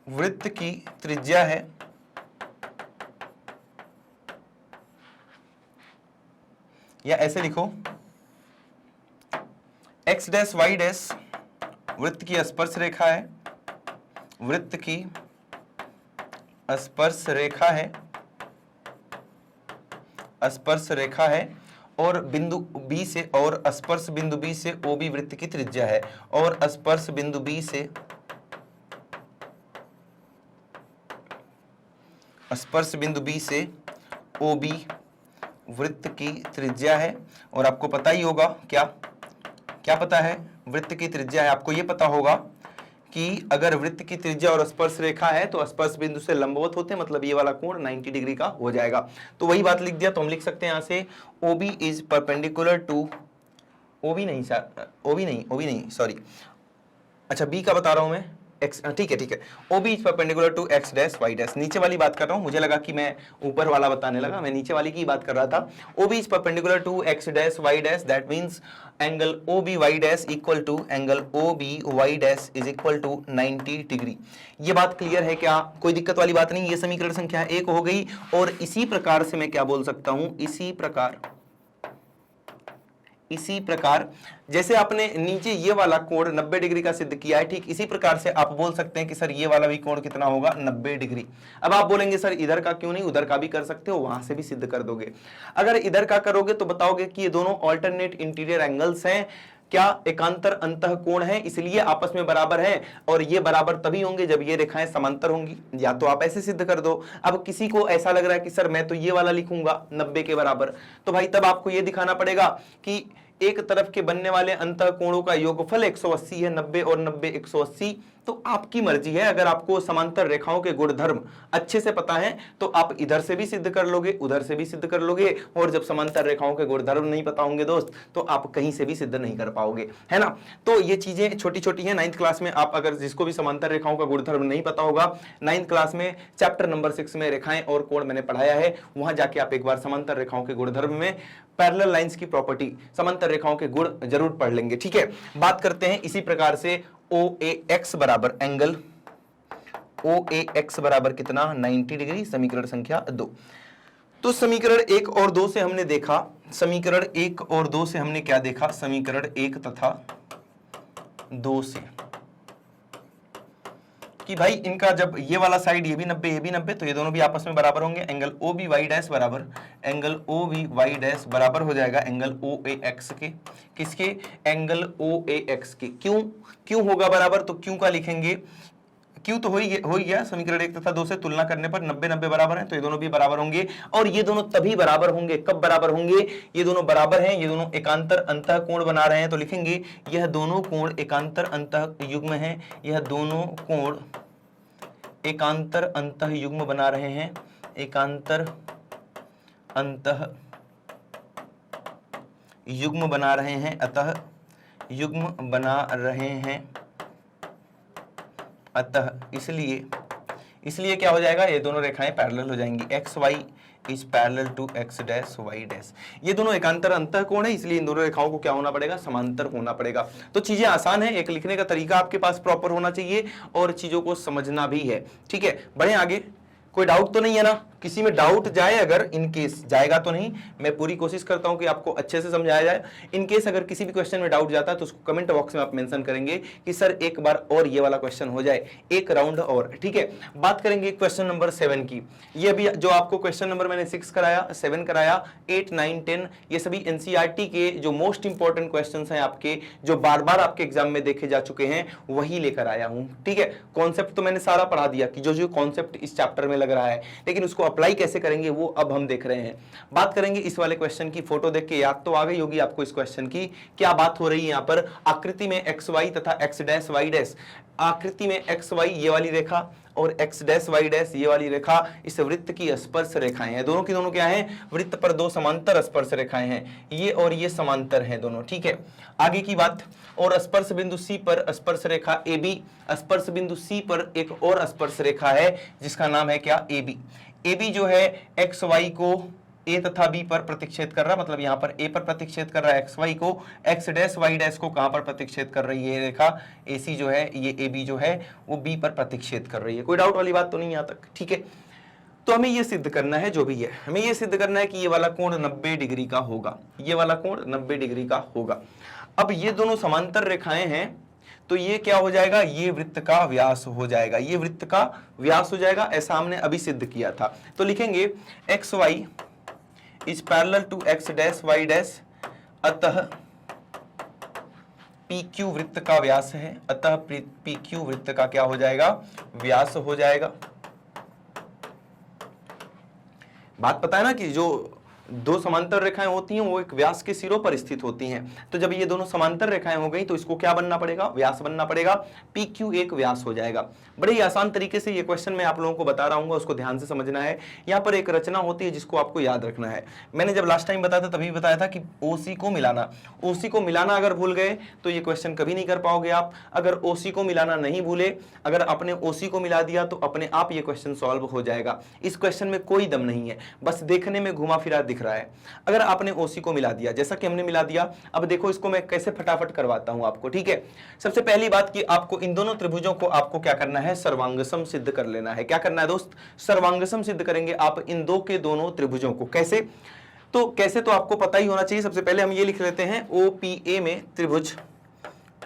वृत्त की त्रिज्या है या ऐसे लिखो एक्स डैश वाई डैश वृत्त की स्पर्श रेखा है, वृत्त की स्पर्श रेखा है, स्पर्श रेखा है और बिंदु B से, और स्पर्श बिंदु B से OB वृत्त की त्रिज्या है, और स्पर्श बिंदु B से, स्पर्श बिंदु B से OB वृत्त की त्रिज्या है। और आपको पता ही होगा क्या क्या पता है, वृत्त की त्रिज्या है, आपको ये पता होगा कि अगर वृत्त की त्रिज्या और स्पर्श रेखा है तो स्पर्श बिंदु से लंबवत होते हैं, मतलब ये वाला कोण 90 डिग्री का हो जाएगा। तो वही बात लिख दिया। तो हम लिख सकते हैं यहां से OB is perpendicular to, OB नहीं सॉरी, अच्छा B का बता रहा हूं मैं, एक्स, ठीक है, OB is perpendicular to x dash y dash. नीचे वाली बात कर रहा हूं, मुझे लगा कि मैं ऊपर वाला बताने लगा, मैं नीचे वाली की बात कर रहा था। OB is perpendicular to x dash y dash, that means angle OB y dash equal to angle OB y dash is equal to 90 degree. ये बात क्लियर है क्या, कोई दिक्कत वाली बात नहीं। ये समीकरण संख्या 1 हो गई। और इसी प्रकार से मैं क्या बोल सकता हूं, इसी प्रकार इसी प्रकार जैसे आपने नीचे ये वाला कोण 90 डिग्री का सिद्ध किया है, ठीक इसी प्रकार से आप बोल सकते हैं कि सर ये वाला भी कोण कितना होगा 90 डिग्री। अब आप बोलेंगे सर इधर का क्यों नहीं, उधर का भी कर सकते हो, वहां से भी सिद्ध कर दोगे। अगर इधर का करोगे तो बताओगे कि ये दोनों ऑल्टरनेट इंटीरियर एंगल्स हैं, क्या एकांतर अंतः कोण है, इसलिए आपस में बराबर है, और ये बराबर तभी होंगे जब ये रेखाएं समांतर होंगी। या तो आप ऐसे सिद्ध कर दो। अब किसी को ऐसा लग रहा है कि सर मैं तो ये वाला लिखूंगा 90 के बराबर, तो भाई तब आपको ये दिखाना पड़ेगा कि एक तरफ के बनने वाले अंतः कोणों का योगफल 180 है, 90 और 90 180। तो आपकी मर्जी है, अगर आपको समांतर रेखाओं के गुणधर्म अच्छे से पता है तो आप इधर से भी सिद्ध कर लोगे, उधर से भी सिद्ध कर लोगे, और जब समांतर रेखाओं के गुणधर्म नहीं पता होंगे दोस्त तो आप कहीं से भी सिद्ध नहीं कर पाओगे, है ना। तो ये चीजें छोटी छोटी हैं। 9th क्लास में आप अगर जिसको भी समांतर रेखाओं का गुणधर्म नहीं पता होगा, 9th क्लास में चैप्टर नंबर 6 में रेखाएं और कोण मैंने पढ़ाया है, वहां जाके आप एक बार समांतर रेखाओं के गुणधर्म में पैरेलल लाइंस की प्रॉपर्टी, समांतर रेखाओं के गुण जरूर पढ़ लेंगे, ठीक है। बात करते हैं इसी प्रकार से OAX बराबर एंगल OAX बराबर कितना 90 डिग्री, समीकरण संख्या 2। तो समीकरण 1 और 2 से हमने देखा, समीकरण 1 और 2 से हमने क्या देखा, समीकरण 1 तथा 2 से कि भाई इनका जब ये वाला साइड ये भी 90 ये भी 90 तो ये दोनों भी आपस में बराबर होंगे। एंगल OBY डैश बराबर एंगल OBY डैश बराबर हो जाएगा एंगल OAX के, किसके, एंगल OAX के। क्यों क्यों होगा बराबर, तो क्यों का लिखेंगे, क्यों तो हो ही गया, समीकरण 1 तथा 2 से तुलना करने पर 90 90 बराबर हैं, तो ये दोनों भी बराबर होंगे। और ये दोनों तभी बराबर होंगे, कब बराबर होंगे, ये दोनों बराबर हैं, ये दोनों एकांतर अंतः कोण बना रहे हैं, तो लिखेंगे यह दोनों कोण एकांतर अंतः युग्म हैं, यह दोनों कोण एकांतर अंतः युग्म बना रहे हैं, एकांतर अंतः युग्म बना रहे हैं, अतः युग्म बना रहे हैं, अतः इसलिए क्या हो जाएगा, ये दोनों रेखाएं पैरेलल हो जाएंगी। X y is parallel to x dash y dash, ये दोनों एकांतर अंतः कोण है, इसलिए इन दोनों रेखाओं को क्या होना पड़ेगा, समांतर होना पड़ेगा। तो चीजें आसान है, एक लिखने का तरीका आपके पास प्रॉपर होना चाहिए और चीजों को समझना भी है, ठीक है। बढ़े आगे, कोई डाउट तो नहीं है ना, किसी में डाउट जाए अगर, इन केस जाएगा तो नहीं, मैं पूरी कोशिश करता हूं कि आपको अच्छे से समझाया जाए। इन केस अगर किसी भी क्वेश्चन में डाउट जाता है तो उसको कमेंट बॉक्स में आप मेंशन करेंगे कि सर एक बार और ये वाला क्वेश्चन हो जाए, एक राउंड और, ठीक है। बात करेंगे क्वेश्चन नंबर 7 की। ये अभी जो आपको क्वेश्चन नंबर मैंने 6 कराया, 7 कराया, 8 9 10 ये सभी एनसीईआरटी के जो मोस्ट इंपॉर्टेंट क्वेश्चन हैं आपके, जो बार बार आपके एग्जाम में देखे जा चुके हैं, वही लेकर आया हूं, ठीक है। कॉन्सेप्ट तो मैंने सारा पढ़ा दिया कि जो जो कॉन्सेप्ट इस चैप्टर में लग रहा है, लेकिन उसको अप्लाई कैसे करेंगे वो अब हम देख रहे हैं। बात करेंगे इस वाले क्वेश्चन की, फोटो देख के याद तो आ गई होगी आपको इस क्वेश्चन की, क्या बात हो रही है यहाँ पर। आकृति में एक्स वाई तथा एक्स डैश वाई डैश, आकृति में एक्स वाई ये वाली रेखा और एक्स डैश वाई डैश ये वाली रेखा इस वृत्त की स्पर्श रेखाएं हैं, दोनों की दोनों क्या हैं, वृत्त पर दो समांतर स्पर्श रेखाएं हैं, ये और ये समांतर हैं दोनों, ठीक है। आगे की बात, और स्पर्श बिंदु सी पर स्पर्श रेखा AB, स्पर्श बिंदु सी पर एक और स्पर्श रेखा है जिसका नाम है क्या, AB जो है एक्स वाई को A तथा B पर प्रतिच्छेद कर रहा, मतलब यहाँ पर A पर प्रतिच्छेद कर रहा है एक्स वाई को, एक्स डैश वाई डैश को कहाँ पर प्रतिच्छेद कर रही है, रेखा AC जो है, ये AB जो है वो B पर प्रतिच्छेद कर रही है। कोई डाउट वाली बात तो नहीं यहाँ तक, ठीक है। तो हमें ये सिद्ध करना है, जो भी है हमें ये सिद्ध करना है कि ये वाला कोण 90 डिग्री का होगा, ये वाला कोण 90 डिग्री का होगा। अब ये दोनों समांतर रेखाएं हैं, तो ये क्या हो जाएगा, ये वृत्त का व्यास हो जाएगा, ये वृत्त का व्यास हो जाएगा, ऐसा हमने अभी सिद्ध किया था। तो लिखेंगे x y is parallel to x dash y dash, अतः PQ वृत्त का व्यास है, अतः PQ वृत्त का क्या हो जाएगा, व्यास हो जाएगा। बात पता है ना कि जो दो समांतर रेखाएं होती हैं वो एक व्यास के सिरों पर स्थित होती हैं, तो जब ये दोनों समांतर रेखाएं हो गई तो इसको क्या बनना पड़ेगा, व्यास बनना पड़ेगा, PQ एक व्यास हो जाएगा। बड़े ही आसान तरीके से ये क्वेश्चन मैं आप लोगों को बता रहा हूँ, उसको ध्यान से समझना है। यहाँ पर एक रचना होती है जिसको आपको याद रखना है। मैंने जब लास्ट टाइम बताया था तभी बताया था कि OC को मिलाना, OC को मिलाना अगर भूल गए तो ये क्वेश्चन कभी नहीं कर पाओगे आप। अगर OC को मिलाना नहीं भूले, अगर आपने OC को मिला दिया तो अपने आप ये क्वेश्चन सॉल्व हो जाएगा। इस क्वेश्चन में कोई दम नहीं है, बस देखने में घुमा फिरा दिख रहा है। अगर आपने OC को मिला दिया, जैसा कि हमने मिला दिया, अब देखो इसको मैं कैसे फटाफट करवाता हूं आपको, ठीक है। सबसे पहली बात कि आपको इन दोनों त्रिभुजों को आपको क्या करना है, सर्वांगसम सिद्ध कर लेना है। क्या करना है दोस्त, सर्वांगसम सिद्ध करेंगे आप इन दो के दोनों त्रिभुजों को। कैसे, तो कैसे, तो आपको पता ही होना चाहिए। सबसे पहले हम ये लिख लेते हैं OPA में त्रिभुज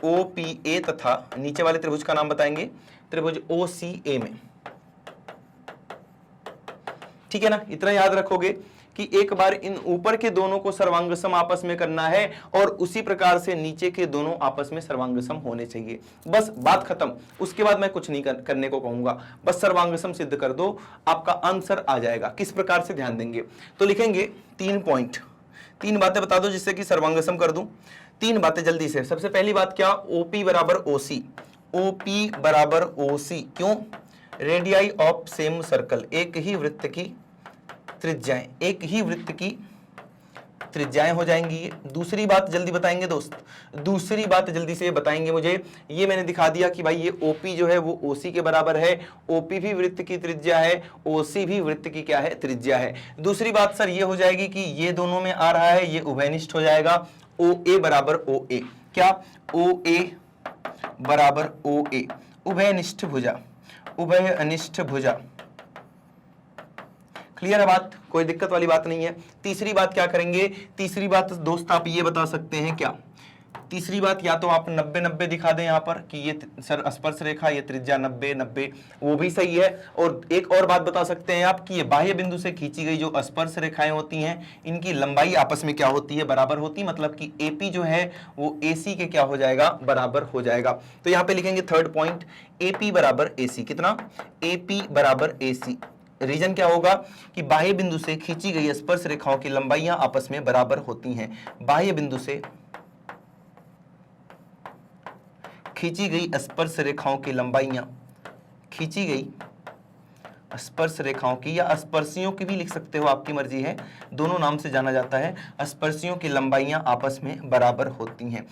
OPA तथा नीचे वाले त्रिभुज का नाम बताएंगे त्रिभुज OCA में, ठीक है ना। इतना याद रखोगे कि एक बार इन ऊपर के दोनों को सर्वांगसम आपस में करना है और उसी प्रकार से नीचे के दोनों आपस में सर्वांगसम होने चाहिए। बस बात खत्म, उसके बाद मैं कुछ नहीं करने को कहूंगा, बस सर्वांगसम सिद्ध कर दो, आपका आंसर आ जाएगा। किस प्रकार से ध्यान देंगे, तो लिखेंगे 3 पॉइंट, 3 बातें बता दो जिससे कि सर्वांगसम कर दूं। 3 बातें जल्दी से। सबसे पहली बात क्या, OP बराबर OC, OP बराबर OC क्यों, रेडियाई ऑफ सेम सर्कल, एक ही वृत्त की त्रिज्याएं, एक ही वृत्त की त्रिज्याएं हो जाएंगी ये। दूसरी बात जल्दी बताएंगे दोस्त, दूसरी बात जल्दी से बताएंगे मुझे, ये मैंने दिखा दिया कि भाई ये OP जो है वो OC के बराबर है, OP भी वृत्त की त्रिज्या है, OC भी वृत्त की क्या है, त्रिज्या है। दूसरी बात सर ये हो जाएगी कि ये दोनों में आ रहा है, ये उभयनिष्ठ हो जाएगा, OA बराबर OA, क्या OA बराबर OA, उभयनिष्ठ भुजा, उभयनिष्ठ भुजा। क्लियर है बात, कोई दिक्कत वाली बात नहीं है। तीसरी बात क्या करेंगे, तीसरी बात दोस्त आप ये बता सकते हैं क्या, तीसरी बात या तो आप 90-90 दिखा दें यहाँ पर कि ये सर स्पर्श रेखा, ये त्रिज्या 90-90, वो भी सही है। और एक और बात बता सकते हैं आप कि ये बाह्य बिंदु से खींची गई जो स्पर्श रेखाएं होती हैं, इनकी लंबाई आपस में क्या होती है, बराबर होती है, मतलब कि AP जो है वो AC के क्या हो जाएगा, बराबर हो जाएगा। तो यहाँ पे लिखेंगे 3rd पॉइंट, AP बराबर AC, कितना, AP बराबर AC। रीजन क्या होगा कि बाह्य बिंदु से खींची गई स्पर्श रेखाओं की लंबाइयां आपस में बराबर होती हैं। बाह्य बिंदु से खींची गई स्पर्श रेखाओं की लंबाइयां, खींची गई स्पर्श रेखाओं की या स्पर्शियों की भी लिख सकते हो, आपकी मर्जी है, दोनों नाम से जाना जाता है। स्पर्शियों की लंबाइयां आपस में बराबर होती हैं,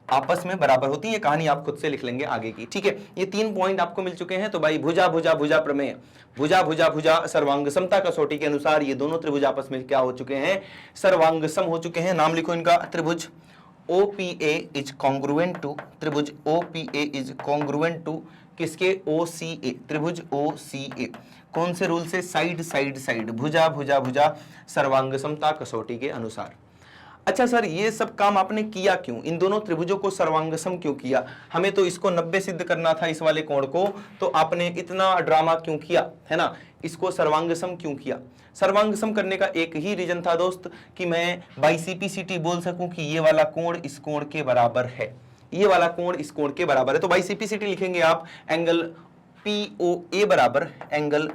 आपस में बराबर होती है। ये कहानी आप खुद से लिख लेंगे आगे की, ठीक है। ये 3 पॉइंट आपको मिल चुके हैं। तो भाई भुजा भुजा भुजा प्रमेय, भुजा भुजा भुजा सर्वांगसमता कसौटी के अनुसार ये दोनों त्रिभुज आपस में क्या हो चुके हैं, सर्वांगसम हो चुके हैं। नाम लिखो इनका, त्रिभुज OPA इज कॉन्ग्रुएंट टू, त्रिभुज OPA इज कॉन्ग्रुएंट टू किसके, OCA, त्रिभुज OCA। कौन से रूल से, साइड साइड साइड, भुजा भुजा भुजा सर्वांगसमता कसौटी के अनुसार। अच्छा सर ये सब काम आपने किया क्यों, इन दोनों त्रिभुजों को सर्वांगसम क्यों किया, हमें तो इसको 90 सिद्ध करना था इस वाले कोण को, तो आपने इतना ड्रामा क्यों किया, है ना, इसको सर्वांगसम क्यों किया। सर्वांगसम करने का एक ही रीजन था दोस्त कि मैं बाई CPCT बोल सकूं कि ये वाला कोण इस कोण के बराबर है, ये वाला कोण इस कोण के बराबर है। तो बाई CPCT लिखेंगे आप, एंगल POA बराबर एंगल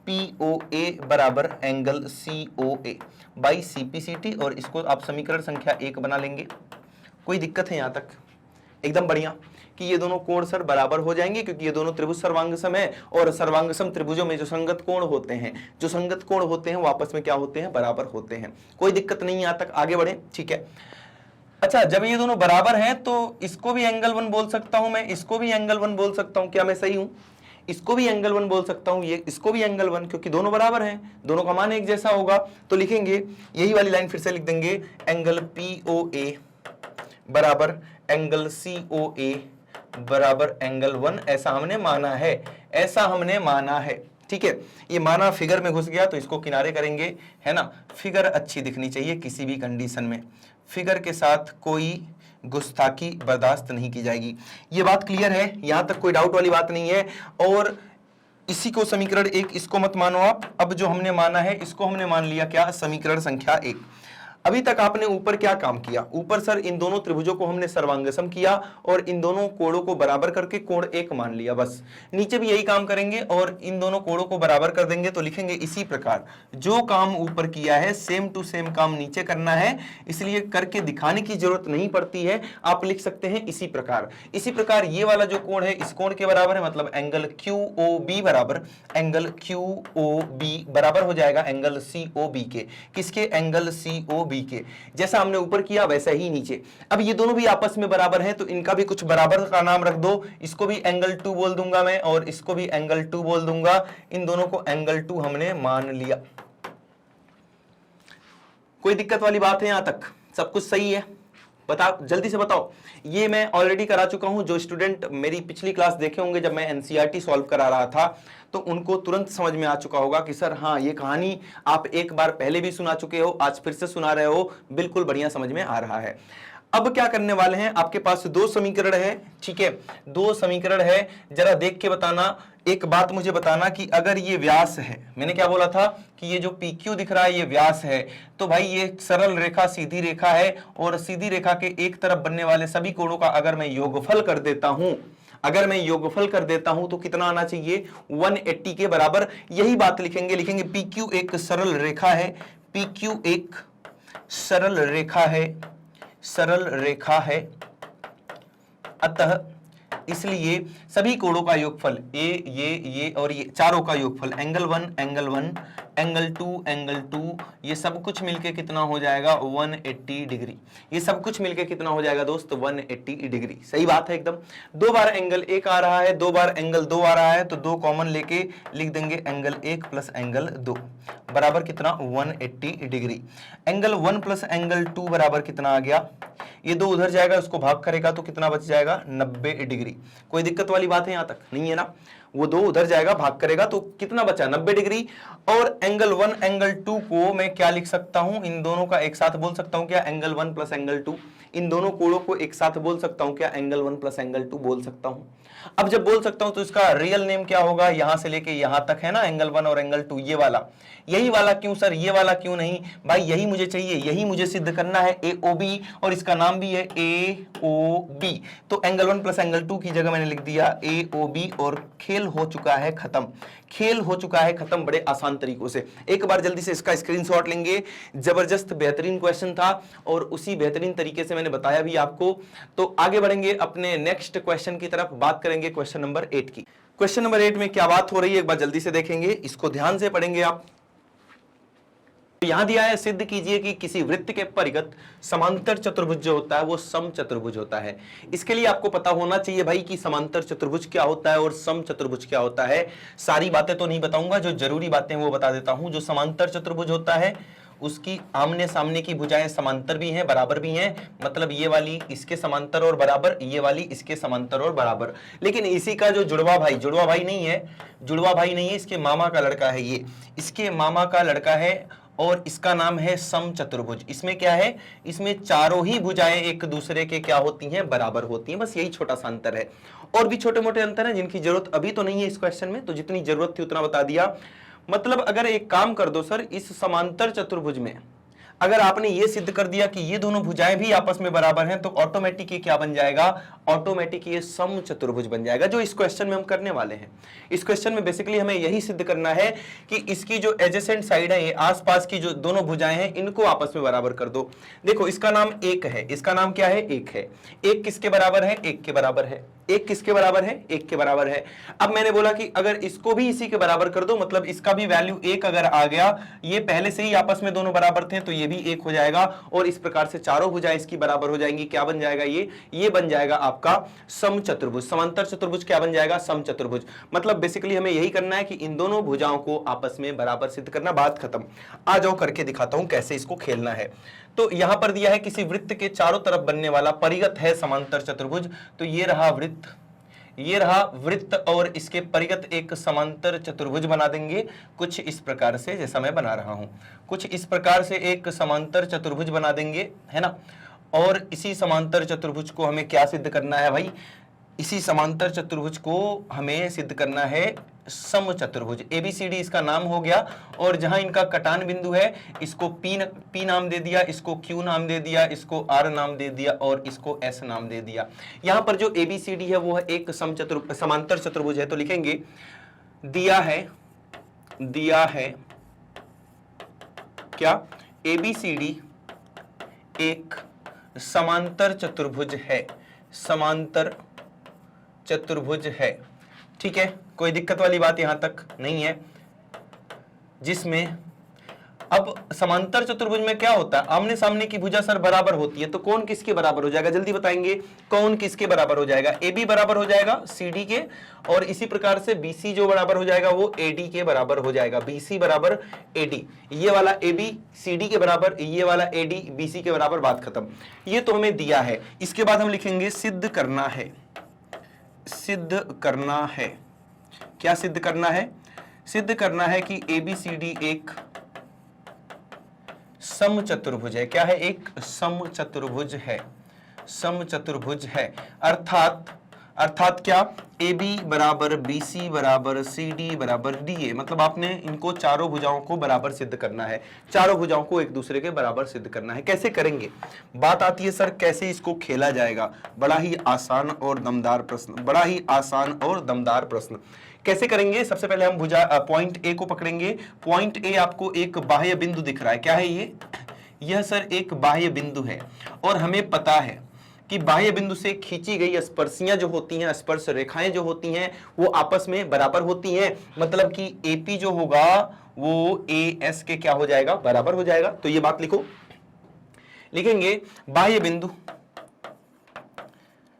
POA बराबर एंगल COA बाई CPCT, और इसको आप समीकरण संख्या 1 बना लेंगे। कोई दिक्कत है यहाँ तक, एकदम बढ़िया कि ये दोनों कोण सर बराबर हो जाएंगे क्योंकि ये दोनों त्रिभुज सर्वांगसम है, और सर्वांगसम त्रिभुजों में जो संगत कोण होते हैं, जो संगत कोण होते हैं वो आपस में क्या होते हैं, बराबर होते हैं। कोई दिक्कत नहीं यहाँ तक, आगे बढ़े, ठीक है। अच्छा जब ये दोनों बराबर हैं तो इसको भी एंगल 1 बोल सकता हूं मैं, इसको भी एंगल 1 बोल सकता हूं, क्या मैं सही हूं, इसको भी एंगल 1 बोल सकता हूं, ये इसको भी एंगल 1, क्योंकि दोनों बराबर हैं, दोनों का मान एक जैसा होगा। तो लिखेंगे यही वाली लाइन फिर से लिख देंगे, एंगल POA बराबर एंगल COA बराबर एंगल 1, ऐसा हमने माना है, ऐसा हमने माना है, ठीक है। ये माना फिगर में घुस गया तो इसको किनारे करेंगे, है ना। फिगर अच्छी दिखनी चाहिए किसी भी कंडीशन में, फिगर के साथ कोई गुस्ताखी बर्दाश्त नहीं की जाएगी। ये बात क्लियर है, यहां तक कोई डाउट वाली बात नहीं है। और इसी को समीकरण 1, इसको मत मानो आप, अब जो हमने माना है इसको हमने मान लिया क्या, समीकरण संख्या 1। अभी तक आपने ऊपर क्या काम किया, ऊपर सर इन दोनों त्रिभुजों को हमने सर्वांगसम किया और इन दोनों कोणों को बराबर करके कोण 1 मान लिया, बस। नीचे भी यही काम करेंगे और इन दोनों कोणों को बराबर कर देंगे। तो लिखेंगे इसी प्रकार जो काम ऊपर किया है सेम टू सेम काम नीचे करना है, इसलिए करके दिखाने की जरूरत नहीं पड़ती है, आप लिख सकते हैं इसी प्रकार। इसी प्रकार ये वाला जो कोण है इस कोण के बराबर है, मतलब एंगल QOB बराबर एंगल QOB बराबर हो जाएगा एंगल COB के, किसके, एंगल COB के। जैसा हमने ऊपर किया वैसा ही नीचे। अब ये दोनों भी आपस में बराबर हैं तो इनका भी कुछ बराबर का नाम रख दो, इसको भी एंगल 2 बोल दूंगा मैं और इसको भी एंगल 2 बोल दूंगा, इन दोनों को एंगल 2 हमने मान लिया। कोई दिक्कत वाली बात है, यहां तक सब कुछ सही है, बता, जल्दी से बताओ। ये मैं ऑलरेडी करा चुका हूं। जो स्टूडेंट मेरी पिछली क्लास देखे होंगे जब मैं एनसीईआरटी सॉल्व करा रहा था, तो उनको तुरंत समझ में आ चुका होगा कि सर हाँ, ये कहानी आप एक बार पहले भी सुना चुके हो, आज फिर से सुना रहे हो, बिल्कुल बढ़िया समझ में आ रहा है। अब क्या करने वाले हैं, आपके पास दो समीकरण है, ठीक है, दो समीकरण है, जरा देख के बताना। एक बात मुझे बताना कि अगर ये व्यास है, मैंने क्या बोला था कि ये जो PQ दिख रहा है ये व्यास है, तो भाई ये सरल रेखा सीधी रेखा है, और सीधी रेखा के एक तरफ बनने वाले सभी कोणों का अगर मैं योगफल कर देता हूं, अगर मैं योगफल कर देता हूं तो कितना आना चाहिए, 180 के बराबर। यही बात लिखेंगे PQ एक सरल रेखा है, PQ एक सरल रेखा है, सरल रेखा है, अतः इसलिए सभी कोणों का योगफल ये और ये चारों का योगफल एंगल 1 एंगल 1 एंगल 2 एंगल 2 ये सब कुछ मिलके कितना हो जाएगा 180 डिग्री। ये सब कुछ मिलके कितना हो जाएगा दोस्त 180 डिग्री। सही बात है एकदम। दो बार एंगल 1 आ रहा है, दो बार एंगल 2 आ रहा है, तो दो कॉमन लेके लिख देंगे एंगल 1 प्लस एंगल 2 बराबर कितना 180 डिग्री। एंगल 1 प्लस एंगल 2 बराबर कितना आ गया, ये दो उधर जाएगा, उसको भाग करेगा तो कितना बच जाएगा 90 डिग्री। कोई दिक्कत वाली बात है यहां तक नहीं है ना, वो दो उधर जाएगा भाग करेगा तो कितना बचा 90 डिग्री। और एंगल 1 एंगल 2 को मैं क्या लिख सकता हूं, इन दोनों का एक साथ बोल सकता हूं क्या, एंगल 1 प्लस एंगल 2, इन दोनों कोणों को एक साथ बोल सकता हूं क्या, एंगल 1 प्लस एंगल 2 बोल सकता हूं। अब जब बोल सकता हूं तो इसका रियल नेम क्या होगा, यहां से लेके यहां तक है ना एंगल 1 और एंगल 2, ये वाला, यही वाला क्यों सर, ये वाला क्यों नहीं भाई, यही मुझे चाहिए, यही मुझे सिद्ध करना है AOB, और इसका नाम भी है AOB। तो एंगल 1 प्लस एंगल 2 की जगह मैंने लिख दिया AOB, और खेल हो चुका है खत्म, खेल हो चुका है खत्म बड़े आसान तरीकों से। एक बार जल्दी से इसका स्क्रीनशॉट लेंगे, जबरदस्त बेहतरीन क्वेश्चन था और उसी बेहतरीन तरीके से मैंने बताया भी आपको। तो आगे बढ़ेंगे अपने नेक्स्ट क्वेश्चन की तरफ, बात करेंगे क्वेश्चन नंबर 8 की। क्वेश्चन नंबर 8 में क्या बात हो रही है एक बार जल्दी से देखेंगे, इसको ध्यान से पढ़ेंगे आप। यहां दिया है सिद्ध कीजिए कि किसी वृत्त के परिगत समांतर चतुर्भुज जो होता है वो सम चतुर्भुज होता है। इसके लिए आपको पता होना चाहिए भाई कि समांतर चतुर्भुज क्या होता है और सम चतुर्भुज क्या होता है। सारी बातें तो नहीं बताऊंगा, जो जरूरी बातें वो बता देता हूं। जो समांतर चतुर्भुज होता है उसकी आमने सामने की भुजाएं समांतर भी हैं, बराबर भी हैं, मतलब ये वाली इसके समांतर और बराबर, ये वाली इसके समांतर और बराबर। लेकिन इसी का जो जुड़वा भाई, जुड़वा भाई नहीं है, जुड़वा भाई नहीं है, इसके मामा का लड़का है, ये इसके मामा का लड़का है और इसका नाम है सम चतुर्भुज। इसमें क्या है, इसमें चारों ही भुजाएं एक दूसरे के क्या होती हैं, बराबर होती हैं। बस यही छोटा सा अंतर है, और भी छोटे मोटे अंतर हैं जिनकी जरूरत अभी तो नहीं है इस क्वेश्चन में, तो जितनी जरूरत थी उतना बता दिया। मतलब अगर एक काम कर दो सर, इस समांतर चतुर्भुज में अगर आपने ये सिद्ध कर दिया कि ये दोनों भुजाएं भी आपस में बराबर हैं, तो ऑटोमेटिक ये क्या बन जाएगा, ऑटोमेटिक ये सम चतुर्भुज बन जाएगा, जो इस क्वेश्चन में हम करने वाले हैं। इस क्वेश्चन में बेसिकली हमें यही सिद्ध करना है कि इसकी जो एडजेसेंट साइड है, ये आसपास की जो दोनों भुजाएं हैं, इनको आपस में बराबर कर दो। देखो इसका नाम 1 है, इसका नाम क्या है, 1 है। 1 किसके बराबर है, 1 के बराबर है। 1 किसके बराबर है, 1 के बराबर है। अब मैंने बोला कि अगर इसको भी इसी के बराबर कर दो, मतलब इसका भी वैल्यू 1 अगर आ गया, ये पहले से ही आपस में दोनों बराबर थे, तो ये भी 1 हो जाएगा, और इस प्रकार से चारों भुजाएं इसकी बराबर हो जाएंगी। क्या बन जाएगा ये बन जाएगा आपका सम चतुर्भुज। समांतर चतुर्भुज क्या बन जाएगा, सम चतुर्भुज। मतलब बेसिकली हमें यही करना है कि इन दोनों भुजाओं को आपस में बराबर सिद्ध करना, बात खत्म। आ जाओ करके दिखाता हूं कैसे इसको खेलना है। तो यहां पर दिया है किसी वृत्त के चारों तरफ बनने वाला परिगत है समांतर चतुर्भुज। तो ये रहा वृत्त, ये रहा वृत्त, और इसके परिगत एक समांतर चतुर्भुज बना देंगे कुछ इस प्रकार से, जैसा मैं बना रहा हूं। कुछ इस प्रकार से एक समांतर चतुर्भुज बना देंगे, है ना। और इसी समांतर चतुर्भुज को हमें क्या सिद्ध करना है भाई, इसी समांतर चतुर्भुज को हमें सिद्ध करना है सम चतुर्भुज। ABCD इसका नाम हो गया, और जहां इनका कटान बिंदु है इसको P नाम दे दिया, इसको Q नाम दे दिया, इसको R नाम दे दिया, और इसको S नाम दे दिया। यहां पर जो ABCD है वो है एक समांतर चतुर्भुज है, तो लिखेंगे दिया है क्या, ABCD एक समांतर चतुर्भुज है, समांतर चतुर्भुज है, ठीक है। कोई दिक्कत वाली बात यहां तक नहीं है, जिसमें अब समांतर चतुर्भुज में क्या होता है, आमने सामने की भुजा सर बराबर होती है, तो कौन किसके बराबर हो जाएगा, जल्दी बताएंगे कौन किसके बराबर हो जाएगा, ए बी बराबर हो जाएगा सी डी के, और इसी प्रकार से बी सी जो बराबर हो जाएगा वो ए डी के बराबर हो जाएगा, बी सी बराबर ए डी, ये वाला ए बी सी डी के बराबर, ये वाला ए डी बी सी के बराबर, बात खत्म। ये तो हमें दिया है। इसके बाद हम लिखेंगे सिद्ध करना है, सिद्ध करना है, क्या सिद्ध करना है, सिद्ध करना है कि ए बी सी डी एक समचतुर्भुज है। क्या है, एक समचतुर्भुज है, समचतुर्भुज है। अर्थात क्या, ए बी बराबर बी सी बराबर सी डी बराबर डी ए, मतलब आपने इनको चारों भुजाओं को बराबर सिद्ध करना है, चारों भुजाओं को एक दूसरे के बराबर सिद्ध करना है। कैसे करेंगे, बात आती है सर कैसे इसको खेला जाएगा, बड़ा ही आसान और दमदार प्रश्न, बड़ा ही आसान और दमदार प्रश्न। कैसे करेंगे, सबसे पहले हम भुजा पॉइंट ए को पकड़ेंगे। पॉइंट ए आपको एक बाह्य बिंदु दिख रहा है, क्या है ये, यह सर एक बाह्य बिंदु है, और हमें पता है कि बाह्य बिंदु से खींची गई स्पर्शियां जो होती हैं, स्पर्श रेखाएं जो होती हैं वो आपस में बराबर होती हैं, मतलब कि एपी जो होगा वो ए एस के क्या हो जाएगा, बराबर हो जाएगा। तो ये बात लिखो, लिखेंगे बाह्य बिंदु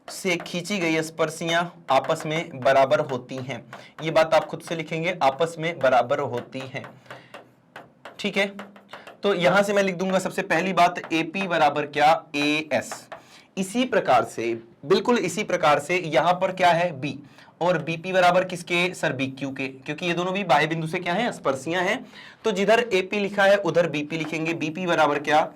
से खींची गई स्पर्शियां आपस में बराबर होती हैं, ये बात आप खुद से लिखेंगे, आपस में बराबर होती हैं, ठीक है। तो यहां से मैं लिख दूंगा सबसे पहली बात AP बराबर क्या, AS। इसी प्रकार से, बिल्कुल इसी प्रकार से यहां पर क्या है B, और BP बराबर किसके सर, BQ के, क्योंकि ये दोनों भी बाह्य बिंदु से क्या है, स्पर्शियां हैं। तो जिधर AP लिखा है उधर BP लिखेंगे, BP बराबर क्या,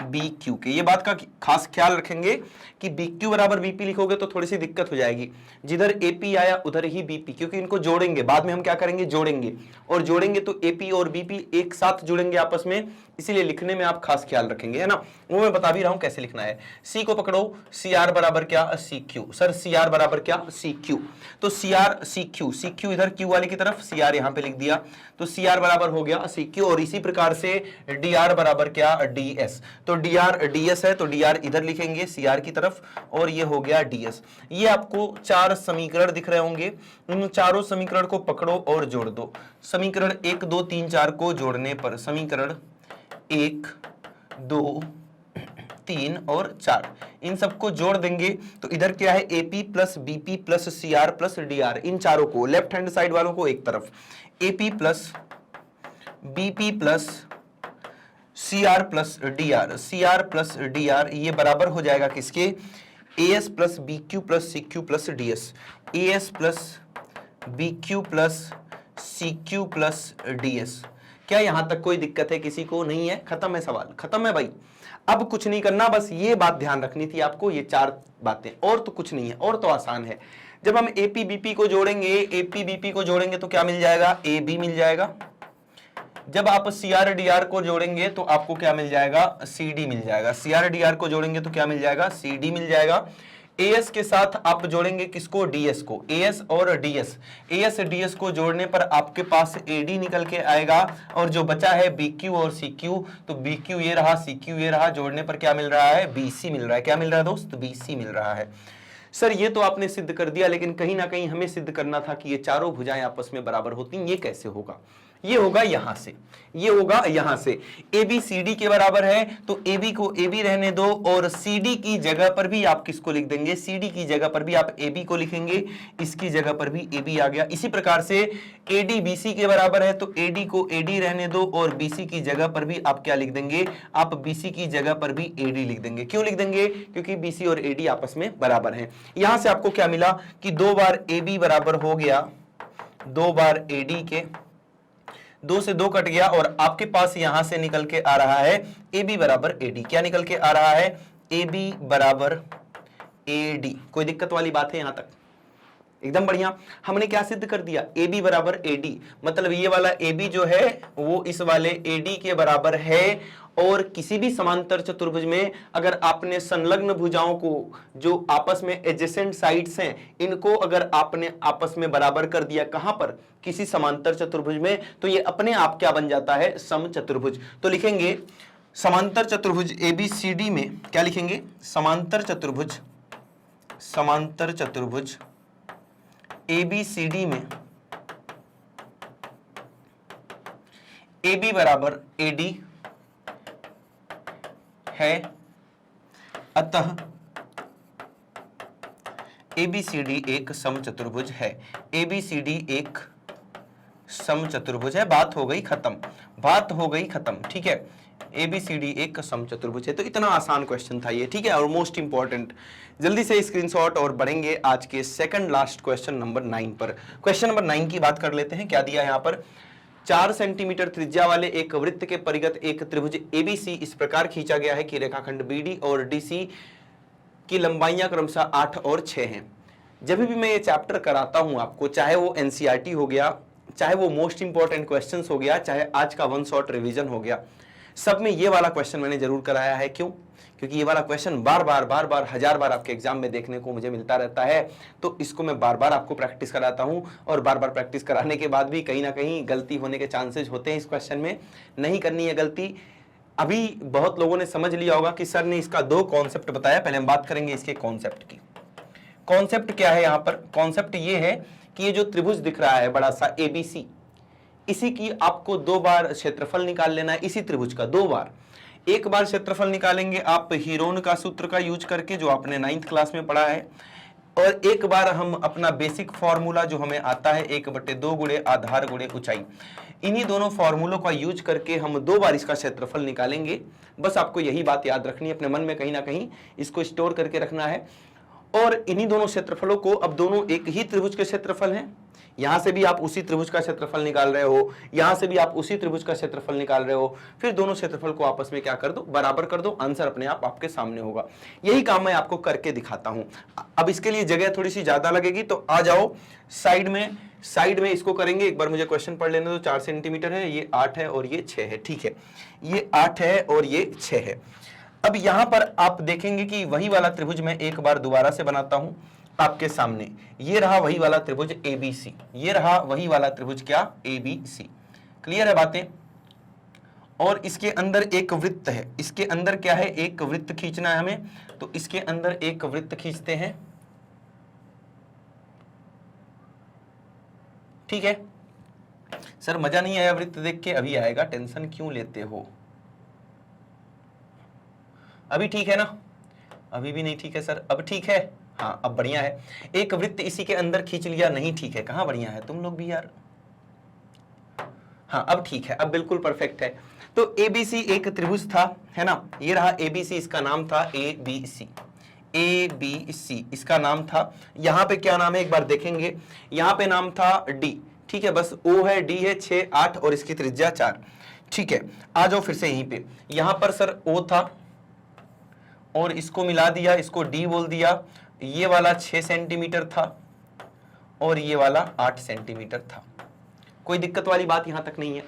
BQ के। ये बात का खास ख्याल रखेंगे कि BQ बराबर BP लिखोगे तो थोड़ी सी दिक्कत हो जाएगी, जिधर AP आया उधर ही BP, क्योंकि इनको जोड़ेंगे, बाद में हम क्या करेंगे, जोड़ेंगे, और जोड़ेंगे तो AP और BP एक साथ जुड़ेंगे आपस में, इसीलिए लिखने में आप खास ख्याल रखेंगे, है ना। वो मैं बता भी रहा हूं कैसे लिखना है। C को पकड़ो, CR बराबर क्या, CQ, सर CR बराबर क्या, CQ। तो CR CQ, CQ इधर Q वाले की तरफ, CR यहां पे लिख दिया, तो CR बराबर हो गया CQ, और इसी प्रकार से DR बराबर क्या, DS। तो DR DS है, तो DR इधर लिखेंगे CR की तरफ, और ये हो गया DS। ये आपको चार समीकरण दिख रहे होंगे, इन चारों समीकरण को पकड़ो और जोड़ दो। समीकरण 1 2 3 4 को जोड़ने पर, समीकरण 1 2 3 और 4, इन सबको जोड़ देंगे तो इधर क्या है, AP plus BP plus CR plus DR, इन चारों को, लेफ्ट हैंड साइड वालों को एक तरफ, AP plus BP plus CR plus DR, CR plus DR, ये बराबर हो जाएगा किसके, AS plus BQ plus CQ plus DS, AS plus BQ plus CQ plus DS। क्या यहां तक कोई दिक्कत है किसी को, नहीं है, खत्म है सवाल, खत्म है भाई। अब कुछ नहीं करना, बस ये बात ध्यान रखनी थी आपको, ये चार बातें, और तो कुछ नहीं है, और तो आसान है। जब हम AP BP को जोड़ेंगे, AP BP को जोड़ेंगे तो क्या मिल जाएगा, AB मिल जाएगा। जब आप CR DR को जोड़ेंगे तो आपको क्या मिल जाएगा, CD मिल जाएगा। CR DR को जोड़ेंगे तो क्या मिल जाएगा, CD मिल जाएगा। AS के साथ आप जोड़ेंगे किसको, DS को, AS और DS, AS DS को जोड़ने पर आपके पास AD निकल के आएगा, और जो बचा है BQ और CQ, तो BQ ये रहा, CQ ये रहा, जोड़ने पर क्या मिल रहा है, BC मिल रहा है। क्या मिल रहा है दोस्त, BC मिल रहा है। सर ये तो आपने सिद्ध कर दिया, लेकिन कहीं ना कहीं हमें सिद्ध करना था कि ये चारों भुजाएं आपस में बराबर होती हैं। ये कैसे होगा, ये होगा यहां से, ये होगा यहां से। AB CD के बराबर है तो AB को AB रहने दो, और CD की जगह पर भी आप किसको लिख देंगे, CD की जगह पर भी आप AB को लिखेंगे, इसकी जगह पर भी AB आ गया। इसी प्रकार से AD BC के बराबर है तो AD को AD रहने दो, और BC की जगह पर भी आप क्या लिख देंगे, आप BC की जगह पर भी AD लिख देंगे। क्यों लिख देंगे, क्योंकि BC और AD आपस में बराबर हैं। यहां से आपको क्या मिला कि 2 बार AB बराबर हो गया 2 बार AD के, 2 से 2 कट गया, और आपके पास यहां से निकल के आ रहा है AB बराबर AD। क्या निकल के आ रहा है, AB बराबर AD। कोई दिक्कत वाली बात है यहां तक, एकदम बढ़िया। हमने क्या सिद्ध कर दिया, AB बराबर AD, मतलब ये वाला AB जो है वो इस वाले AD के बराबर है, और किसी भी समांतर चतुर्भुज में अगर आपने संलग्न भुजाओं को जो आपस में एडजेसेंट साइड्स हैं, इनको अगर आपने आपस में बराबर कर दिया, कहां पर, किसी समांतर चतुर्भुज में, तो ये अपने आप क्या बन जाता है, समचतुर्भुज। तो लिखेंगे समांतर चतुर्भुज ABCD में, क्या लिखेंगे, समांतर चतुर्भुज, समांतर चतुर्भुज ABCD में ए बी बराबर ए डी है, अतः ABCD एक समचतुर्भुज है। ABCD एक समचतुर्भुज है। बात हो गई खत्म, बात हो गई खत्म, ठीक है। ABCD एक समचतुर्भुज है। तो इतना आसान क्वेश्चन था ये, ठीक है, और मोस्ट इंपॉर्टेंट। जल्दी से स्क्रीनशॉट और बढ़ेंगे आज के सेकंड लास्ट क्वेश्चन नंबर 9 पर। क्वेश्चन नंबर 9 की बात कर लेते हैं। क्या दिया है यहाँ पर, 4 सेंटीमीटर त्रिज्या वाले एक वृत्त के परिगत एक त्रिभुज ABC इस प्रकार खींचा गया है कि रेखाखंड BD और DC की लंबाइयां क्रमशः 8 और 6 हैं। जब भी मैं ये चैप्टर कराता हूं आपको, चाहे वो NCERT हो गया, चाहे वो मोस्ट इंपॉर्टेंट क्वेश्चंस हो गया, चाहे आज का 1 शॉट रिवीजन हो गया, सब में ये वाला क्वेश्चन मैंने जरूर कराया है। क्यों? क्योंकि ये वाला क्वेश्चन बार बार 1000 बार आपके एग्जाम में देखने को मुझे मिलता रहता है। तो इसको मैं बार बार आपको प्रैक्टिस कराता हूं, और बार बार प्रैक्टिस कराने के बाद भी कहीं ना कहीं गलती होने के चांसेस होते हैं इस क्वेश्चन में। नहीं करनी है गलती। अभी बहुत लोगों ने समझ लिया होगा कि सर ने इसका 2 कॉन्सेप्ट बताया। पहले हम बात करेंगे इसके कॉन्सेप्ट की। कॉन्सेप्ट क्या है यहाँ पर? कॉन्सेप्ट ये है कि ये जो त्रिभुज दिख रहा है बड़ा सा ABC, इसी की आपको 2 बार क्षेत्रफल निकाल लेना है। इसी त्रिभुज का 2 बार। एक बार क्षेत्रफल निकालेंगे आप हीरोन का सूत्र का यूज करके, जो आपने 9th क्लास में पढ़ा है, और एक बार हम अपना बेसिक फॉर्मूला जो हमें आता है 1/2 गुणे आधार गुणे ऊंचाई, इन्हीं दोनों फॉर्मूलों का यूज करके हम 2 बार इसका क्षेत्रफल निकालेंगे। बस आपको यही बात याद रखनी है, अपने मन में कहीं ना कहीं इसको स्टोर करके रखना है। और इन्हीं दोनों क्षेत्रफलों को, अब दोनों एक ही त्रिभुज के क्षेत्रफल हैं, यहां से भी आप उसी त्रिभुज का क्षेत्रफल निकाल रहे हो, यहां से भी आप उसी त्रिभुज का क्षेत्रफल निकाल रहे हो, फिर दोनों क्षेत्रफल को आपस में क्या कर दो, बराबर कर दो, आंसर अपने आप आपके सामने होगा। यही काम मैं आपको करके दिखाता हूं। अब इसके लिए जगह थोड़ी सी ज्यादा लगेगी, तो आ जाओ साइड में इसको करेंगे। एक बार मुझे क्वेश्चन पढ़ लेने दो। 4 सेंटीमीटर है, ये 8 है और ये 6 है, ठीक है। ये 8 है और ये 6 है। अब यहां पर आप देखेंगे कि वही वाला त्रिभुज मैं एक बार दोबारा से बनाता हूं आपके सामने। ये रहा वही वाला त्रिभुज ABC, ये रहा वही वाला त्रिभुज क्या, ABC। क्लियर है बातें? और इसके अंदर एक वृत्त है। इसके अंदर क्या है, एक वृत्त खींचना है हमें। तो इसके अंदर एक वृत्त खींचते हैं, ठीक है। सर मजा नहीं आया वृत्त देख के? अभी आएगा, टेंशन क्यों लेते हो? अभी ठीक है ना? अभी भी नहीं ठीक है सर? अब ठीक है? हाँ अब बढ़िया है। एक वृत्त इसी के अंदर खींच लिया, नहीं ठीक है? कहां बढ़िया है तुम लोग भी यार। हाँ अब ठीक है, अब बिल्कुल परफेक्ट है। तो ABC एक त्रिभुज था, है ना। ये रहा ABC, इसका नाम था ABC। ABC इसका नाम था। यहां पे क्या नाम है एक बार देखेंगे। यहां पे नाम था D, ठीक है। बस O है, D है, 6, 8 और इसकी त्रिज्या 4, ठीक है। आ जाओ फिर से यहीं पे। यहां पर सर O था और इसको मिला दिया, इसको D बोल दिया। ये वाला 6 सेंटीमीटर था और ये वाला 8 सेंटीमीटर था। कोई दिक्कत वाली बात यहां तक नहीं है।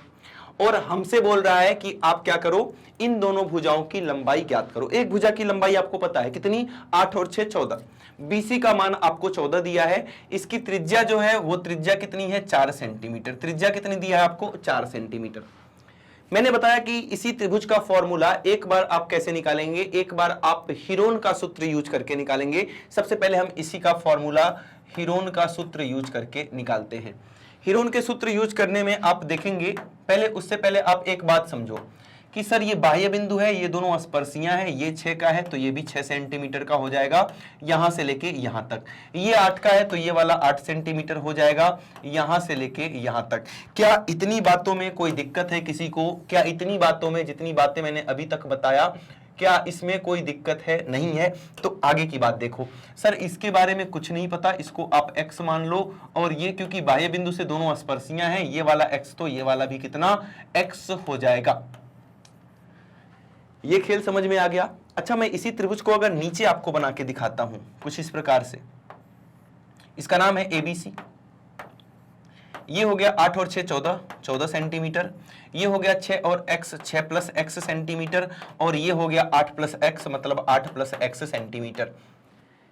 और हमसे बोल रहा है कि आप क्या करो, इन दोनों भुजाओं की लंबाई ज्ञात करो। एक भुजा की लंबाई आपको पता है कितनी, 8 और 6 14। BC का मान आपको 14 दिया है। इसकी त्रिज्या जो है वो त्रिज्या कितनी है, 4 सेंटीमीटर। त्रिज्या कितनी दिया है आपको, 4 सेंटीमीटर। मैंने बताया कि इसी त्रिभुज का फॉर्मूला एक बार आप कैसे निकालेंगे, एक बार आप हीरोन का सूत्र यूज करके निकालेंगे। सबसे पहले हम इसी का फॉर्मूला हीरोन का सूत्र यूज करके निकालते हैं। हीरोन के सूत्र यूज करने में आप देखेंगे, पहले उससे पहले आप एक बात समझो कि सर ये बाह्य बिंदु है, ये दोनों स्पर्शियां हैं, ये 6 का है तो ये भी 6 सेंटीमीटर का हो जाएगा यहां से लेके यहां तक। ये 8 का है तो ये वाला 8 सेंटीमीटर हो जाएगा यहां से लेके यहां तक। क्या इतनी बातों में कोई दिक्कत है किसी को? क्या इतनी बातों में, जितनी बातें मैंने अभी तक बताया, क्या इसमें कोई दिक्कत है? नहीं है। तो आगे की बात देखो। सर इसके बारे में कुछ नहीं पता, इसको आप x मान लो। और ये क्योंकि बाह्य बिंदु से दोनों स्पर्शियां हैं, ये वाला x तो ये वाला भी कितना, x हो जाएगा। ये खेल समझ में आ गया? अच्छा मैं इसी त्रिभुज को अगर नीचे आपको बना के दिखाता हूं कुछ इस प्रकार से, इसका नाम है ABC। ये हो गया 8 और 6 14 सेंटीमीटर। ये हो गया 6 और x 6 प्लस x सेंटीमीटर। और ये हो गया 8 प्लस x मतलब 8 प्लस x सेंटीमीटर।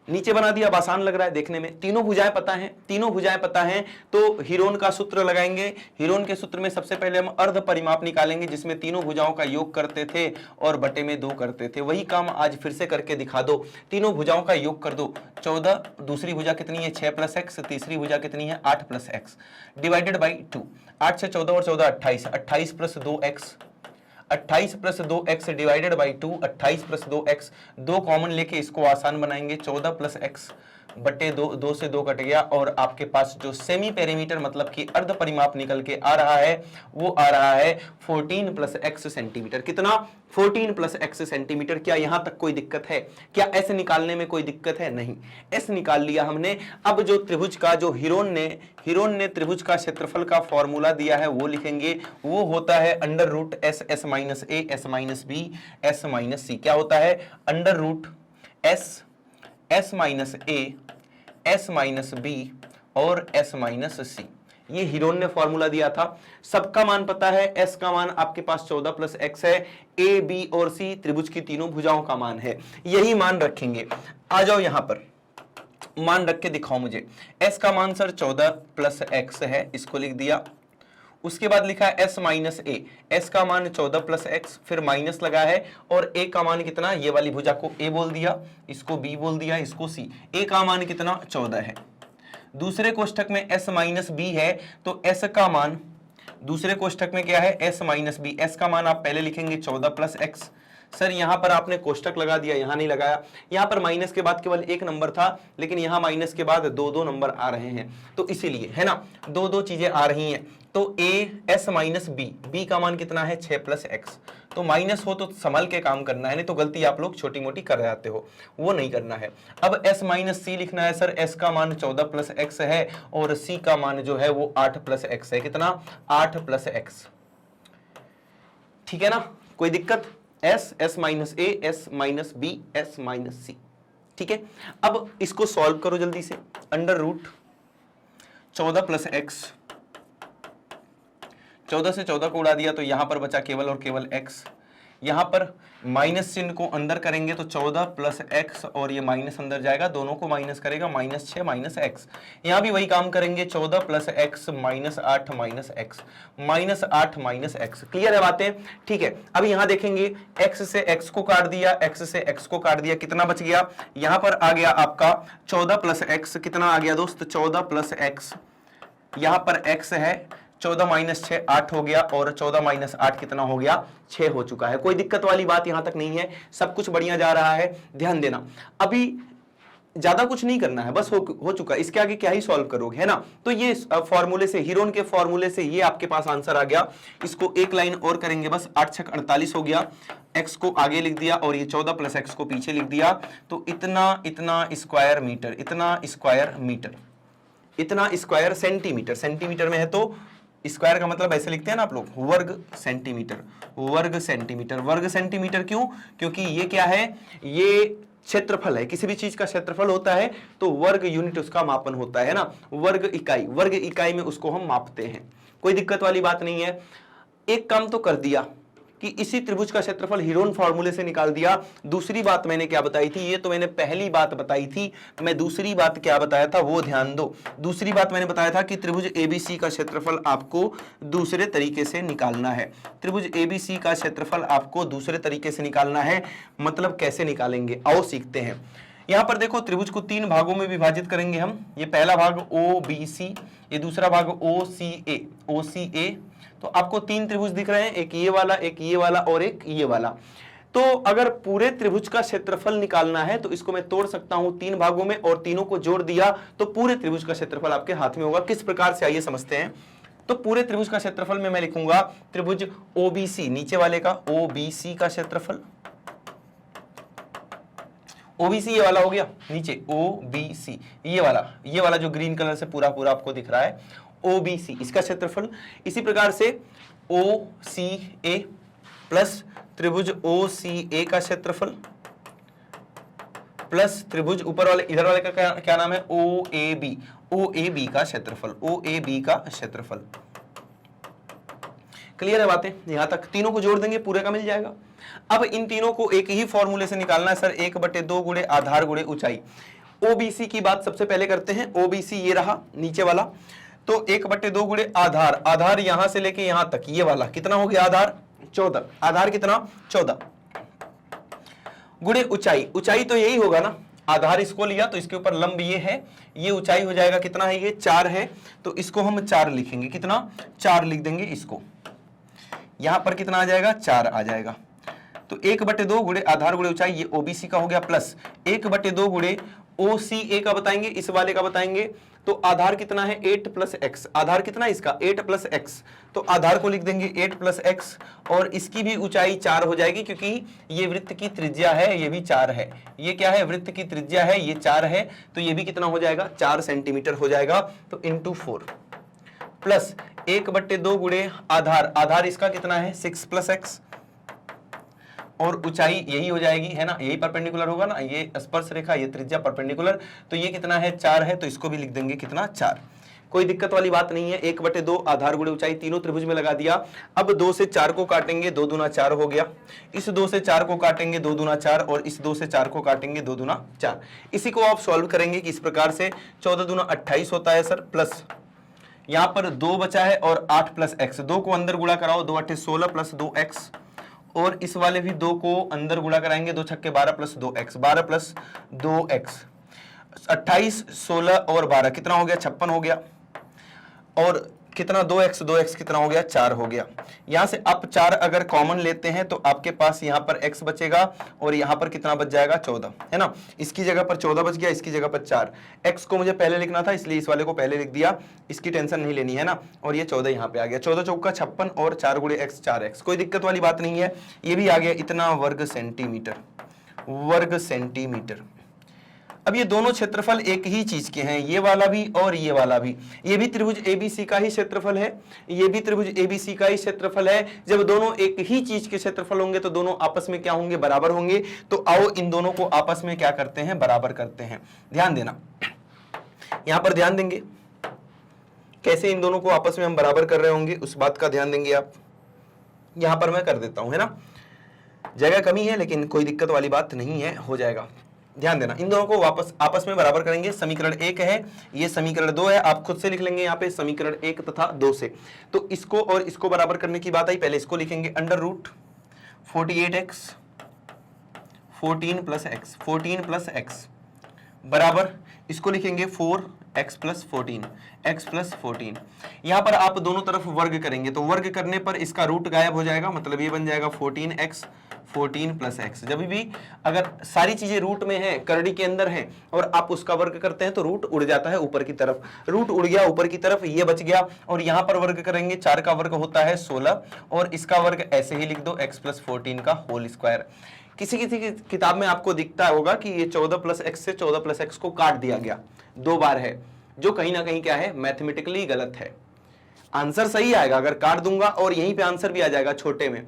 नीचे बना दिया, अब आसान लग रहा है देखने में। तीनों भुजाएं पता हैं, तीनों भुजाएं पता हैं, तो हीरोन का सूत्र लगाएंगे। हीरोन के सूत्र में सबसे पहले हम अर्ध परिमाप निकालेंगे, जिसमें तीनों भुजाओं का योग करते थे और बटे में 2 करते थे। वही काम आज फिर से करके दिखा दो। तीनों भुजाओं का योग कर दो, 14, दूसरी भुजा कितनी है 6 + x, तीसरी भुजा कितनी है 8 + x, डिवाइडेड बाई 2। 8 से 14 और 14 28, 28 + 2x, 28 + 2x divided by 2, 28 + 2x, 2 common लेके इसको आसान बनाएंगे, 14 + x बटे 2, 2 से 2 कट गया, और आपके पास जो सेमी पेरीमीटर मतलब कि अर्ध परिमाप निकल के आ रहा है वो आ रहा है 14 + x सेंटीमीटर। कितना? 14 + x सेंटीमीटर। क्या यहां तक कोई दिक्कत है? क्या s निकालने में कोई दिक्कत है? नहीं, s निकाल लिया हमने। अब जो त्रिभुज का, जो हीरोन ने त्रिभुज का क्षेत्रफल का फॉर्मूला दिया है वो लिखेंगे। वो होता है √s, s - a, s - b, s - c। क्या होता है? √s, s - a, s - b और s - c। ये हीरोन ने फॉर्मूला दिया था। सबका मान पता है, s का मान आपके पास 14 + x है, a, b और c त्रिभुज की तीनों भुजाओं का मान है। यही मान रखेंगे। आ जाओ यहां पर, मान रख के दिखाओ मुझे। s का मान सर 14 + x है, इसको लिख दिया। उसके बाद लिखा है s - a, s का मान 14 + x, फिर माइनस लगा है, और a का मान कितना? ये वाली भुजा को a बोल दिया, इसको b बोल दिया, इसको c। a का मान कितना? 14 है। दूसरे कोष्ठक में s - b है, तो s का मान दूसरे कोष्ठक में क्या है? s - b। s का मान आप पहले लिखेंगे 14 + x। सर यहां पर आपने कोष्ठक लगा दिया, यहां नहीं लगाया। यहां पर माइनस के बाद केवल 1 नंबर था, लेकिन यहां माइनस के बाद 2 नंबर आ रहे हैं, तो इसीलिए है ना, 2 चीजें आ रही हैं। तो s - b, b का मान कितना है? 6 + x। तो माइनस हो तो संभल के काम करना है, नहीं तो गलती आप लोग छोटी मोटी कर जाते हो, वो नहीं करना है। अब s - c लिखना है। सर s का मान 14 + x है, और c का मान जो है वो 8 + x है। कितना? 8 + x। ठीक है ना, कोई दिक्कत? s, s - a, s - b, s - c। ठीक है, अब इसको सॉल्व करो जल्दी से। √14 + x, 14 से 14 को उड़ा दिया तो यहां पर बचा केवल और केवल x। यहां पर माइनस चिन्ह को अंदर करेंगे तो 14 + x, और ये माइनस अंदर जाएगा, दोनों को माइनस करेगा, -6 - x। यहां भी वही काम करेंगे, 14 + x -8 - x, -8 - x। क्लियर है बातें? ठीक है, अब यहां देखेंगे, x से x को काट दिया, x से x को काट दिया, कितना बच गया? यहां पर आ गया आपका 14 + x। कितना आ गया दोस्त? 14 + x, यहां पर x है, 14 - 6 8 हो गया, और 14 - 8 कितना हो गया? 6 हो चुका है। कोई दिक्कत वाली बात यहां तक नहीं है, सब कुछ बढ़िया जा रहा है। ध्यान देना, अभी ज्यादा कुछ नहीं करना है, बस हो चुका। इसके आगे क्या ही सॉल्व करोगे, है ना। तो ये फॉर्मूले से, हीरोन के फॉर्मूले से ये आपके पास आंसर आ गया। इसको एक लाइन और करेंगे बस, 8 × 48 हो गया। x को आगे लिख दिया, और ये 14 + x को पीछे लिख दिया, तो इतना स्क्वायर मीटर, इतना स्क्वायर मीटर, इतना स्क्वायर सेंटीमीटर। सेंटीमीटर में है तो स्क्वायर का मतलब ऐसे लिखते हैं ना आप लोग, वर्ग सेंटीमीटर, वर्ग सेंटीमीटर। वर्ग सेंटीमीटर क्यों? क्योंकि ये क्या है? ये क्षेत्रफल है। किसी भी चीज का क्षेत्रफल होता है तो वर्ग यूनिट उसका मापन होता है ना, वर्ग इकाई, वर्ग इकाई में उसको हम मापते हैं। कोई दिक्कत वाली बात नहीं है। एक काम तो कर दिया कि इसी त्रिभुज का क्षेत्रफल हीरोन फॉर्मूले से निकाल दिया। दूसरी बात मैंने क्या बताई थी? ये तो मैंने पहली बात बताई थी, मैं दूसरी बात क्या बताया था वो ध्यान दो। दूसरी बात मैंने बताया था कि त्रिभुज ABC का क्षेत्रफल आपको दूसरे तरीके से निकालना है। त्रिभुज ABC का क्षेत्रफल आपको दूसरे तरीके से निकालना है। मतलब कैसे निकालेंगे, आओ सीखते हैं। यहां पर देखो, त्रिभुज को 3 भागों में विभाजित करेंगे हम। ये पहला भाग OBC, ये दूसरा भाग OCA। तो आपको 3 त्रिभुज दिख रहे हैं, एक ये वाला, एक ये वाला और एक ये वाला। तो अगर पूरे त्रिभुज का क्षेत्रफल निकालना है तो इसको मैं तोड़ सकता हूं 3 भागों में, और तीनों को जोड़ दिया तो पूरे त्रिभुज का क्षेत्रफल आपके हाथ में होगा। किस प्रकार से, आइए समझते हैं। तो पूरे त्रिभुज का क्षेत्रफल में मैं लिखूंगा त्रिभुज OBC, नीचे वाले का OBC का क्षेत्रफल, OBC ये वाला हो गया, नीचे OBC ये वाला जो ग्रीन कलर से पूरा आपको दिख रहा है, OBC इसका क्षेत्रफल। इसी प्रकार से OCA प्लस त्रिभुज OCA का क्षेत्रफल, प्लस त्रिभुज ऊपर वाले, इधर वाले का क्या नाम है? OAB का क्षेत्रफल, OAB का क्षेत्रफल। क्लियर है बातें यहां तक? तीनों को जोड़ देंगे, पूरे का मिल जाएगा। अब इन तीनों को एक ही फॉर्मूले से निकालना है सर, 1/2 गुणे आधार गुणे ऊंचाई। ओबीसी की बात सबसे पहले करते हैं। ओबीसी ये रहा नीचे वाला, तो 1/2 गुणे आधार, आधार यहां से लेके यहां तक ये वाला कितना हो गया आधार 14, आधार कितना 14 गुणे ऊंचाई, ऊंचाई तो यही होगा ना, आधार इसको लिया तो इसके ऊपर लंब ये है, ये ऊंचाई हो जाएगा कितना है ये 4 है, तो इसको हम 4 लिखेंगे, कितना 4 लिख देंगे इसको, यहां पर कितना आ जाएगा 4 आ जाएगा। तो 1/2 गुणे आधार गुणे ऊंचाई ये ओबीसी का हो गया, प्लस 1/2 गुणे ओसीए का बताएंगे, इस वाले का बताएंगे, तो आधार कितना है 8 + x, आधार कितना है इसका 8 + x, तो आधार को लिख देंगे 8 + x, और इसकी भी ऊंचाई 4 हो जाएगी क्योंकि ये वृत्त की त्रिज्या है, ये भी 4 है, ये क्या है वृत्त की त्रिज्या है, ये 4 है, तो ये भी कितना हो जाएगा 4 सेंटीमीटर हो जाएगा, तो × 4 प्लस 1/2 गुणे आधार, आधार इसका कितना है 6 + x, और ऊंचाई यही हो जाएगी है ना, यही परपेंडिकुलर होगा ना, ये स्पर्श रेखा ये त्रिज्या परपेंडिकुलर, तो ये कितना है 4 है, तो इसको भी लिख देंगे कितना 4, कोई दिक्कत वाली बात नहीं है। 1/2 आधार गुणे ऊंचाई तीनों त्रिभुज में लगा दिया। अब 2 से 4 को काटेंगे, 2 दूना 4 हो गया, इस 2 से 4 को काटेंगे 2 दूना 4, और इस 2 से 4 को काटेंगे 2 दूना 4। इसी को आप सॉल्व करेंगे कि इस प्रकार से 14 दूना 28 होता है सर, प्लस यहाँ पर 2 बचा है और 8 + x, 2 को अंदर गुणा कराओ, 2 8 16 + 2x, और इस वाले भी 2 को अंदर गुणा कराएंगे, 2 छक्के 12 + 2x, 12 + 2x, 28 16 और 12 कितना हो गया 56 हो गया, और कितना 2x कितना हो गया 4 हो गया। यहां से आप 4 अगर कॉमन लेते हैं तो आपके पास यहां पर x बचेगा, और यहां पर कितना बच जाएगा 14 है ना, इसकी जगह पर 14 बच गया, इसकी जगह पर 4, x को मुझे पहले लिखना था इसलिए इस वाले को पहले लिख दिया, इसकी टेंशन नहीं लेनी है ना, और ये 14 यहां पे आ गया, 14 चौका 56 और 4 गुणे x 4x, कोई दिक्कत वाली बात नहीं है, ये भी आ गया इतना वर्ग सेंटीमीटर। अब ये दोनों क्षेत्रफल एक ही चीज के हैं, ये वाला भी और ये वाला भी, ये भी त्रिभुज एबीसी का ही क्षेत्रफल है, ये भी त्रिभुज एबीसी का ही क्षेत्रफल है। जब दोनों एक ही चीज के क्षेत्रफल होंगे तो दोनों आपस में क्या होंगे बराबर होंगे, तो आओ इन दोनों को आपस में क्या करते हैं बराबर करते हैं। ध्यान देना, यहां पर ध्यान देंगे कैसे इन दोनों को आपस में हम बराबर कर रहे होंगे, उस बात का ध्यान देंगे आप। यहां पर मैं कर देता हूं है ना, जगह कमी है लेकिन कोई दिक्कत वाली बात नहीं है, हो जाएगा। ध्यान देना, इन दोनों को वापस आपस में बराबर करेंगे। समीकरण 1 है, ये समीकरण 2 है, आप खुद से लिख लेंगे यहाँ पे समीकरण 1 तथा 2 से। तो इसको और इसको बराबर करने की बात आई, पहले इसको लिखेंगे √48x 14 + x बराबर, इसको लिखेंगे 4x + 14 यहाँ पर आप दोनों तरफ वर्ग करेंगे तो वर्ग करने पर इसका रूट गायब हो जाएगा, मतलब ये बन जाएगा 14x 14 + x। जब भी अगर सारी चीजें रूट में है, करड़ी के अंदर है, और आप उसका वर्ग करते हैं तो रूट उड़ जाता है ऊपर की तरफ, रूट उड़ गया ऊपर की तरफ, ये बच गया, और यहाँ पर वर्ग करेंगे 4 का वर्ग होता है 16, और इसका वर्ग ऐसे ही लिख दो x + 14 का होल स्क्वायर। किसी किताब में आपको दिखता होगा कि ये 14 + x से 14 + x को काट दिया गया, 2 बार है, जो कहीं ना कहीं क्या है मैथमेटिकली गलत है। आंसर सही आएगा अगर काट दूंगा, और यहीं पे आंसर भी आ जाएगा छोटे में,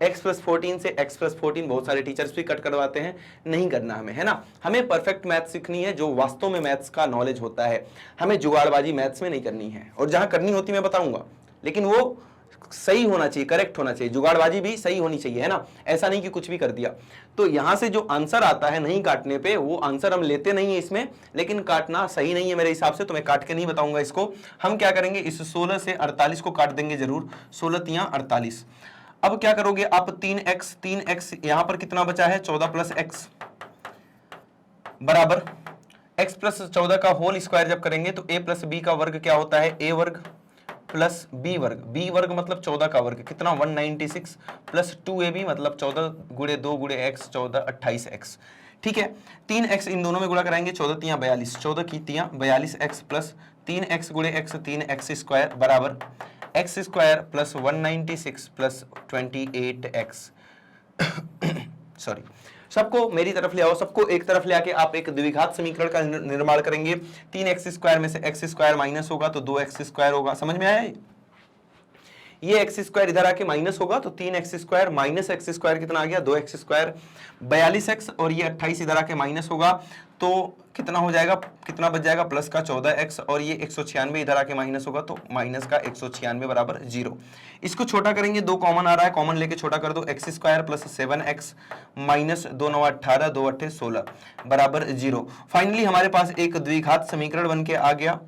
x + 14 से x + 14, बहुत सारे टीचर्स भी कट करवाते हैं, नहीं करना हमें है ना। हमें परफेक्ट मैथ सीखनी है, जो वास्तव में मैथ्स का नॉलेज होता है, हमें जुगाड़बाजी मैथ्स में नहीं करनी है, और जहां करनी होती मैं बताऊंगा, लेकिन वो सही होना चाहिए, करेक्ट होना चाहिए, जुगाड़बाजी भी सही होनी चाहिए है ना, ऐसा नहीं कि कुछ भी कर दिया। तो यहां से जो आंसर आता है नहीं काटने पे, वो आंसर हम लेते नहीं है इसमें, लेकिन काटना सही नहीं है मेरे हिसाब से, तो मैं काट के नहीं बताऊंगा इसको। हम क्या करेंगे, इस 16 से 48 को काट देंगे जरूर, 16 × 48। अब क्या करोगे आप, 3x यहां पर कितना बचा है 14 + x बराबर x + 14 का होल स्क्वायर जब करेंगे तो a + b का वर्ग क्या होता है, a वर्ग प्लस b वर्ग मतलब 14 का वर्ग कितना 196 प्लस 2ab मतलब 14 × 2 × x 14 28x। ठीक है, 3x इन दोनों में गुणा कराएंगे, 14 × 42, 14 की 42x plus 3x × x 3x² बराबर x² plus 196 plus 28x। Sorry, सबको मेरी तरफ ले आओ, सबको एक तरफ ले आके आप एक द्विघात समीकरण का निर्माण करेंगे। 3x² में से x² माइनस होगा तो 2x² होगा, समझ में आया? ये एक्स स्क्वायर इधर आके माइनस होगा तो 3x² माइनस एक्स स्क्वायर कितना आ गया 2x², 42x, और ये 28 इधर आके माइनस होगा तो कितना हो जाएगा, कितना बच जाएगा प्लस का 14x, और ये 196 इधर आके माइनस होगा तो माइनस का 196 बराबर 0। इसको छोटा करेंगे, 2 कॉमन आ रहा है, कॉमन लेके छोटा कर दो, x² प्लस 7x माइनस 2 9 18 2 8 16 बराबर 0। फाइनली हमारे पास एक द्विघात समीकरण बन के आ गया।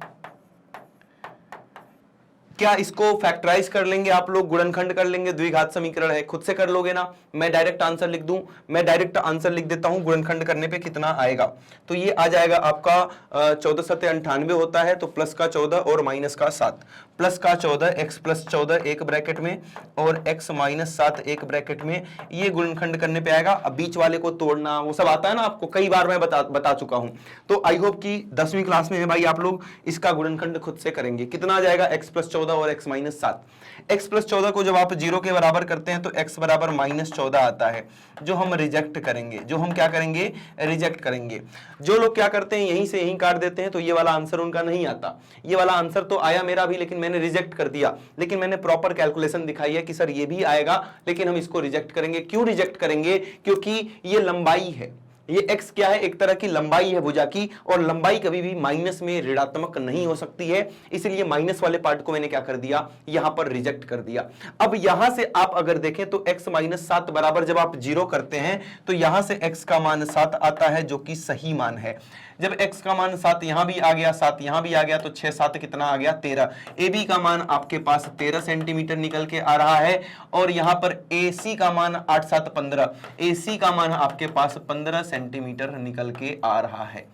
क्या इसको फैक्टराइज कर लेंगे आप लोग, गुणनखंड कर लेंगे, द्विघात समीकरण है, खुद से कर लोगे ना, मैं डायरेक्ट आंसर लिख दूं, मैं डायरेक्ट आंसर लिख देता हूं, गुणनखंड करने पे कितना आएगा, तो ये आ जाएगा आपका 14 सत्ते 98 होता है, तो प्लस का 14 और माइनस का 7, प्लस का 14 x प्लस 14 एक ब्रैकेट में और x माइनस 7 एक ब्रैकेट में, ये गुणनखंड करने पे आएगा। अब बीच वाले को तोड़ना वो सब आता है ना आपको, कई बार मैं बता चुका हूं, तो आई होप कि 10वीं क्लास में है भाई आप लोग इसका गुणनखंड खुद से करेंगे। कितना आ जाएगा x प्लस 14 और x माइनस 7, x प्लस 14 को जब आप 0 के बराबर करते हैं तो x बराबर माइनस 14 आता है, जो हम रिजेक्ट करेंगे, जो हम क्या करेंगे, रिजेक्ट करेंगे। जो लोग क्या करते हैं यहीं से यहीं काट देते हैं तो ये वाला आंसर उनका नहीं आता, ये वाला आंसर तो आया मेरा भी लेकिन मैंने रिजेक्ट कर दिया, लेकिन मैंने प्रॉपर कैलकुलेशन दिखाई है कि सर ये भी आएगा लेकिन हम इसको रिजेक्ट करेंगे। क्यों रिजेक्ट करेंगे, क्योंकि ये लंबाई है, ये x क्या है, एक तरह की लंबाई है भुजा की, और लंबाई कभी भी माइनस में ऋणात्मक नहीं हो सकती है, इसलिए माइनस वाले पार्ट को मैंने क्या कर दिया, यहां पर रिजेक्ट कर दिया। अब यहां से आप अगर देखें तो x माइनस 7 बराबर जब आप 0 करते हैं तो यहां से x का मान 7 आता है, जो कि सही मान है। जब x का मान 7 यहां भी आ गया, 7 यहां भी आ गया, तो 6 7 कितना आ गया 13। AB का मान आपके पास 13 सेंटीमीटर निकल के आ रहा है, और यहां पर AC का मान 8 7 15, AC का मान आपके पास 15 सेंटीमीटर निकल के आ रहा है।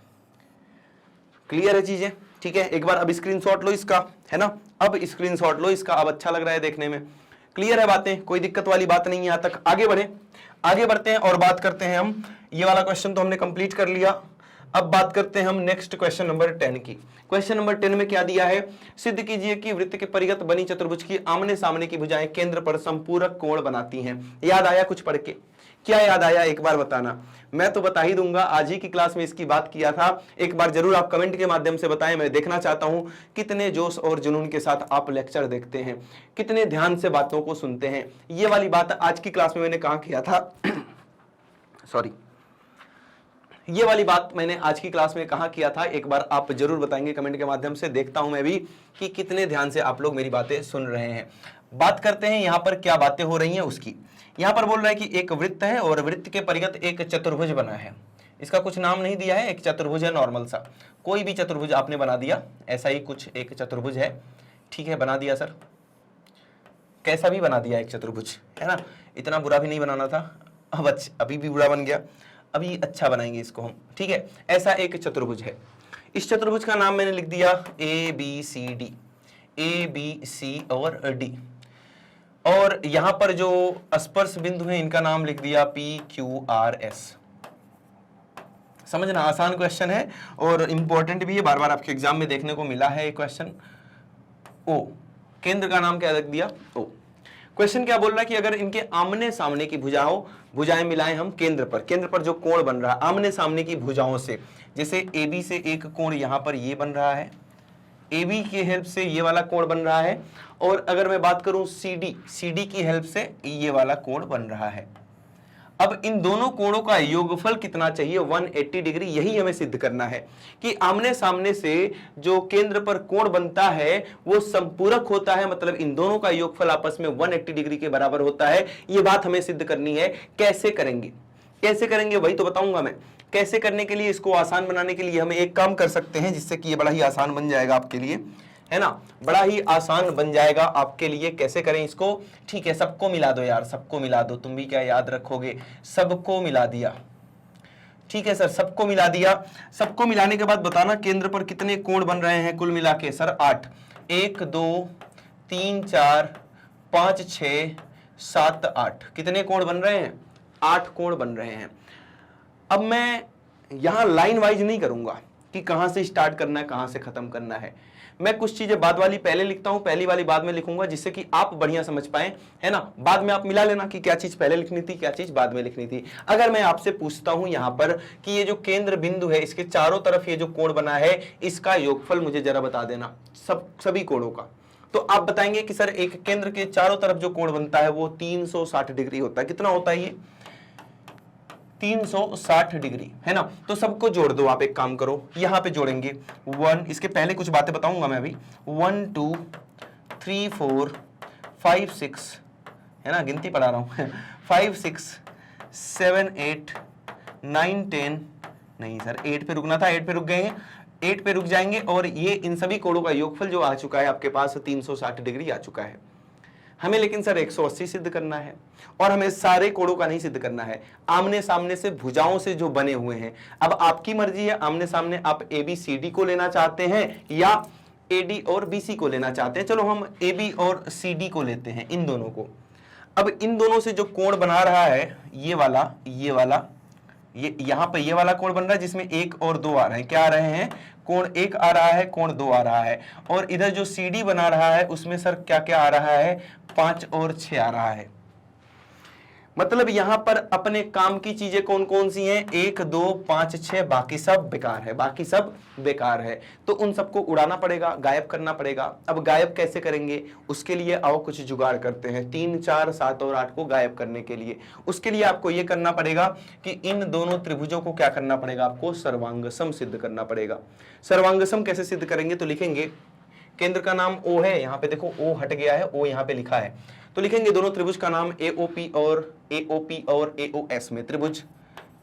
क्लियर है चीजें, ठीक है। एक बार अब स्क्रीनशॉट लो इसका, है ना, अब स्क्रीनशॉट लो इसका, अब अच्छा लग रहा है देखने में, क्लियर है बातें, कोई दिक्कत वाली बात नहीं है। यहां तक आगे बढ़े, आगे बढ़ते हैं और बात करते हैं हम, ये वाला क्वेश्चन तो हमने कंप्लीट कर लिया। अब बात करते हैं हम नेक्स्ट क्वेश्चन नंबर 10 की। क्वेश्चन नंबर 10 में क्या दिया है, सिद्ध कीजिए कि वृत्त के परिगत बनी चतुर्भुज की आमने सामने की भुजाएं केंद्र पर संपूरक कोण बनाती हैं। याद आया कुछ पढ़ के, क्या याद आया एक बार बताना, मैं तो बता ही दूंगा, आज ही की क्लास में इसकी बात किया था, एक बार जरूर आप कमेंट के माध्यम से बताएं, मैं देखना चाहता हूं कितने जोश और जुनून के साथ आप लेक्चर देखते हैं, कितने ध्यान से बातों को सुनते हैं। ये वाली बात आज की क्लास में मैंने कहा किया था सॉरी, ये वाली बात मैंने आज की क्लास में कहा किया था, एक बार आप जरूर बताएंगे कमेंट के माध्यम से, देखता हूं मैं भी कि कितने ध्यान से आप लोग मेरी बातें सुन रहे हैं। बात करते हैं यहां पर क्या बातें हो रही हैं उसकी। यहां पर बोल रहा है कि एक वृत्त है और वृत्त के परिगत एक चतुर्भुज बना है, इसका कुछ नाम नहीं दिया है, एक चतुर्भुज है नॉर्मल सा, कोई भी चतुर्भुज आपने बना दिया, ऐसा ही कुछ एक चतुर्भुज है, ठीक है, बना दिया सर, कैसा भी बना दिया एक चतुर्भुज, है ना, इतना बुरा भी नहीं बनाना था, अब अभी भी बुरा बन गया, अभी अच्छा बनाएंगे इसको हम, ठीक है। ऐसा एक चतुर्भुज है, इस चतुर्भुज का नाम मैंने लिख दिया ABCD, ABC और D, और यहां पर जो स्पर्श बिंदु हैं इनका नाम लिख दिया PQRS। समझना, आसान क्वेश्चन है और इंपॉर्टेंट भी है, बार बार आपके एग्जाम में देखने को मिला है ये क्वेश्चन। O, केंद्र का नाम क्या रख दिया, O। क्वेश्चन क्या बोल रहा है कि अगर इनके आमने सामने की भुजाएं मिलाएं हम केंद्र पर जो कोण बन रहा है आमने सामने की भुजाओं से, जैसे AB से एक कोण यहां पर ये बन रहा है, AB की हेल्प से ये वाला कोण बन रहा है, और अगर मैं बात करूं CD की हेल्प से ये वाला कोण बन रहा है। अब इन दोनों कोणों का योगफल कितना चाहिए, 180 डिग्री, यही हमें सिद्ध करना है कि आमने सामने से जो केंद्र पर कोण बनता है वो संपूरक होता है, मतलब इन दोनों का योगफल आपस में 180 डिग्री के बराबर होता है। ये बात हमें सिद्ध करनी है, कैसे करेंगे वही तो बताऊंगा मैं। कैसे करने के लिए, इसको आसान बनाने के लिए हम एक काम कर सकते हैं जिससे कि ये बड़ा ही आसान बन जाएगा आपके लिए, है ना, बड़ा ही आसान बन जाएगा आपके लिए। कैसे करें इसको, ठीक है, सबको मिला दो यार, सबको मिला दो, तुम भी क्या याद रखोगे, सबको मिला दिया, ठीक है सर, सबको मिला दिया। सबको मिलाने के बाद बताना केंद्र पर कितने कोण बन रहे हैं कुल मिला के, सर 8, 1 2 3 4 5 6 7 8, कितने कोण बन रहे हैं, 8 कोण बन रहे हैं। अब मैं यहां लाइन वाइज नहीं करूंगा कि कहां से स्टार्ट करना है कहां से खत्म करना है, मैं कुछ चीजें बाद वाली पहले लिखता हूं, पहली वाली बाद में लिखूंगा, जिससे कि आप बढ़िया समझ पाए, है ना। बाद में आप मिला लेना कि क्या चीज पहले लिखनी थी क्या चीज बाद में लिखनी थी। अगर मैं आपसे पूछता हूं यहां पर कि ये जो केंद्र बिंदु है इसके चारों तरफ ये जो कोण बना है इसका योगफल मुझे जरा बता देना, सभी कोणों का, तो आप बताएंगे कि सर एक केंद्र के चारों तरफ जो कोण बनता है वो 360 डिग्री होता है। कितना होता है ये? 360 डिग्री, है ना। तो सबको जोड़ दो, आप एक काम करो, यहां पे जोड़ेंगे 1, इसके पहले कुछ बातें बताऊंगा मैं अभी। 1 2 3 4 5 6, है ना, गिनती पढ़ा रहा हूं 5 6 7 8 9 10, नहीं सर 8 पे रुकना था, 8 पे रुक गए हैं, 8 पे रुक जाएंगे। और ये इन सभी कोणों का योगफल जो आ चुका है आपके पास 360 डिग्री आ चुका है। हमें लेकिन सर 180 सिद्ध करना है, और हमें सारे कोणों का नहीं सिद्ध करना है, आमने सामने से भुजाओं से जो बने हुए हैं। अब आपकी मर्जी है, आमने सामने आप ABCD को लेना चाहते हैं या AD और BC को लेना चाहते हैं। चलो हम AB और CD को लेते हैं, इन दोनों को। अब इन दोनों से जो कोण बना रहा है, ये वाला, ये यहां पे ये वाला कोण बन रहा है जिसमें 1 और 2 आ रहे हैं। क्या आ रहे हैं? कोण 1 आ रहा है, कोण 2 आ रहा है। और इधर जो CD बना रहा है उसमें सर क्या क्या आ रहा है? 5 और 6 आ रहा है। मतलब यहां पर अपने काम की चीजें कौन कौन सी हैं? 1 2 5 6, बाकी सब बेकार है, बाकी सब बेकार है। तो उन सबको उड़ाना पड़ेगा, गायब करना पड़ेगा। अब गायब कैसे करेंगे? उसके लिए आओ कुछ जुगाड़ करते हैं। 3 4 7 और 8 को गायब करने के लिए उसके लिए आपको यह करना पड़ेगा कि इन दोनों त्रिभुजों को क्या करना पड़ेगा? आपको सर्वांगसम सिद्ध करना पड़ेगा। सर्वांगसम कैसे सिद्ध करेंगे? तो लिखेंगे, केंद्र का नाम O है, यहां पे देखो O हट गया है, O यहां पे लिखा है, तो लिखेंगे दोनों त्रिभुज का नाम AOP और AOS में, त्रिभुज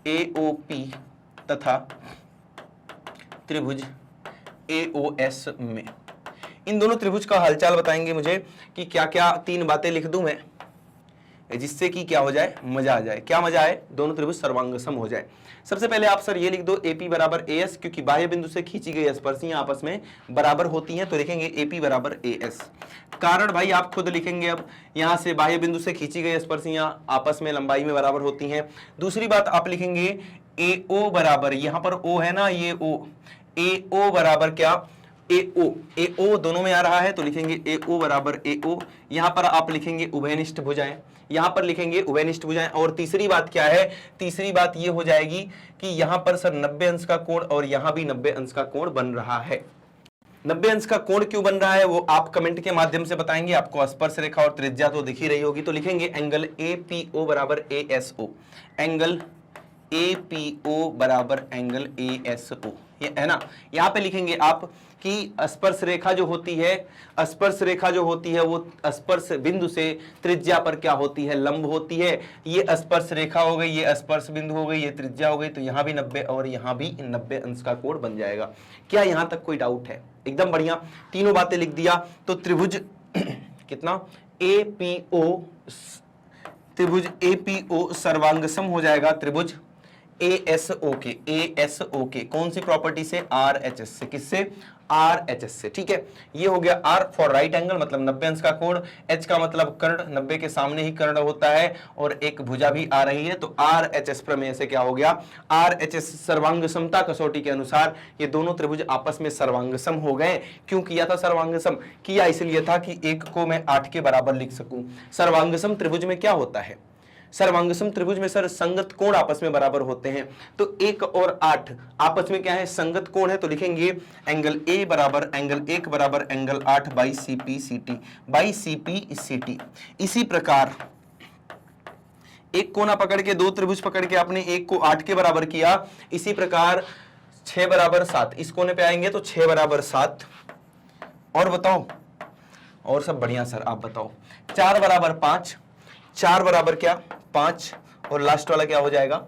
AOP तथा त्रिभुज AOS में। इन दोनों त्रिभुज का हालचाल बताएंगे मुझे कि क्या क्या 3 बातें लिख दूं मैं जिससे कि क्या हो जाए? मजा आ जाए। क्या मजा आए? दोनों त्रिभुज सर्वांगसम हो जाए। सबसे पहले आप सर ये लिख दो AP बराबर AS, क्योंकि बाह्य बिंदु से खींची गई स्पर्शियां आपस में बराबर होती हैं, तो लिखेंगे AP बराबर AS। कारण भाई आप खुद लिखेंगे, अब यहां से बाह्य बिंदु से खींची गई स्पर्शियां आपस में लंबाई में बराबर होती हैं। दूसरी बात आप लिखेंगे AO बराबर, यहां पर O है ना, ये O, AO बराबर क्या? AO दोनों में आ रहा है, तो लिखेंगे AO बराबर AO। यहां पर आप लिखेंगे उभयनिष्ठ भुजाएं, यहां पर लिखेंगे उभयनिष्ठ भुजाएं। और तीसरी बात क्या है? तीसरी बात ये हो जाएगी कि यहां पर सर 90 अंश का कोण और यहां भी 90 अंश का कोण बन रहा है। 90 अंश का कोण क्यों बन रहा है वो आप कमेंट के माध्यम से बताएंगे। आपको स्पर्श रेखा और त्रिज्या तो दिख ही रही होगी, तो लिखेंगे एंगल APO बराबर ASO, एंगल APO बराबर एंगल ASO, ये है ना। यहां पे लिखेंगे आप कि स्पर्श रेखा जो होती है, स्पर्श रेखा जो होती है वो स्पर्श बिंदु से त्रिज्या पर क्या होती है? लंब होती है। ये स्पर्श रेखा हो गई, ये स्पर्श बिंदु हो गई, ये त्रिज्या हो गई, तो यहां भी 90 और यहां भी 90 अंश का कोण बन जाएगा। क्या यहां तक कोई डाउट है? एकदम बढ़िया, तीनों बातें लिख दिया। तो त्रिभुज कितना? APO, त्रिभुज APO सर्वांगसम हो जाएगा त्रिभुज ASO के। कौन सी प्रॉपर्टी से? RHS से। किससे? RHS से। ठीक है, ये हो गया R फॉर राइट एंगल, मतलब 90 अंश का कोण। H का मतलब कर्ण, 90 के सामने ही कर्ण होता है, और एक भुजा भी आ रही है, तो RHS प्रमेय से क्या हो गया? RHS सर्वांगसमता कसौटी के अनुसार ये दोनों त्रिभुज आपस में सर्वांगसम हो गए। क्यों किया था सर्वांगसम? किया इसलिए था कि एक को मैं 8 के बराबर लिख सकूं। सर्वांगसम त्रिभुज में क्या होता है? सर्वांगसम त्रिभुज में सर संगत कोण आपस में बराबर होते हैं, तो 1 और 8 आपस में क्या है? संगत कोण है, तो लिखेंगे एंगल A बराबर एंगल 1 बराबर एंगल 8 बाई CP/CT। इसी प्रकार एक कोना पकड़ के, दो त्रिभुज पकड़ के आपने एक को 8 के बराबर किया, इसी प्रकार 6 बराबर 7 इस कोने पे आएंगे, तो 6 बराबर 7। और बताओ, और सब बढ़िया सर, आप बताओ। 4 बराबर 5, 4 बराबर क्या? 5, और लास्ट वाला क्या हो जाएगा?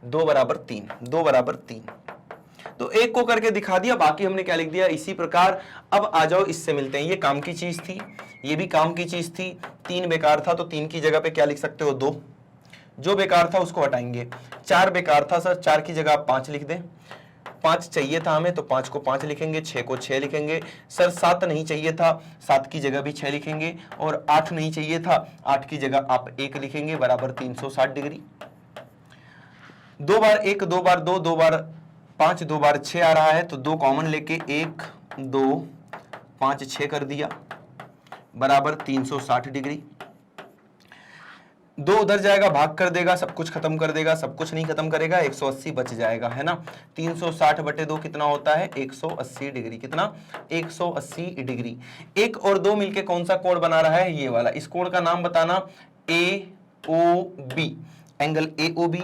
2 बराबर 3, 2 बराबर 3। तो एक को करके दिखा दिया, बाकी हमने क्या लिख दिया? इसी प्रकार। अब आ जाओ, इससे मिलते हैं। ये काम की चीज थी, ये भी काम की चीज थी। 3 बेकार था, तो 3 की जगह पे क्या लिख सकते हो? 2। जो बेकार था उसको हटाएंगे। 4 बेकार था सर, 4 की जगह आप 5 लिख दें। 5 चाहिए था हमें, तो 5 को 5 लिखेंगे, 6 को 6 लिखेंगे। सर 7 नहीं चाहिए था, 7 की जगह भी 6 लिखेंगे। और 8 नहीं चाहिए था, 8 की जगह आप 1 लिखेंगे, बराबर 360 डिग्री। 2 बार 1, 2 बार 2, 2 बार 5, 2 बार 6 आ रहा है, तो 2 कॉमन लेके 1 2 5 6 कर दिया, बराबर 360 डिग्री। 2 उधर जाएगा, भाग कर देगा, सब कुछ खत्म कर देगा, सब कुछ नहीं खत्म करेगा, 180 बच जाएगा, है ना। 360 बटे 2 कितना होता है, 180 डिग्री। कितना, 180 डिग्री। 1 और 2 मिलके कौन सा कोण बना रहा है, ये वाला। इस कोण का नाम बताना, AOB, एंगल AOB।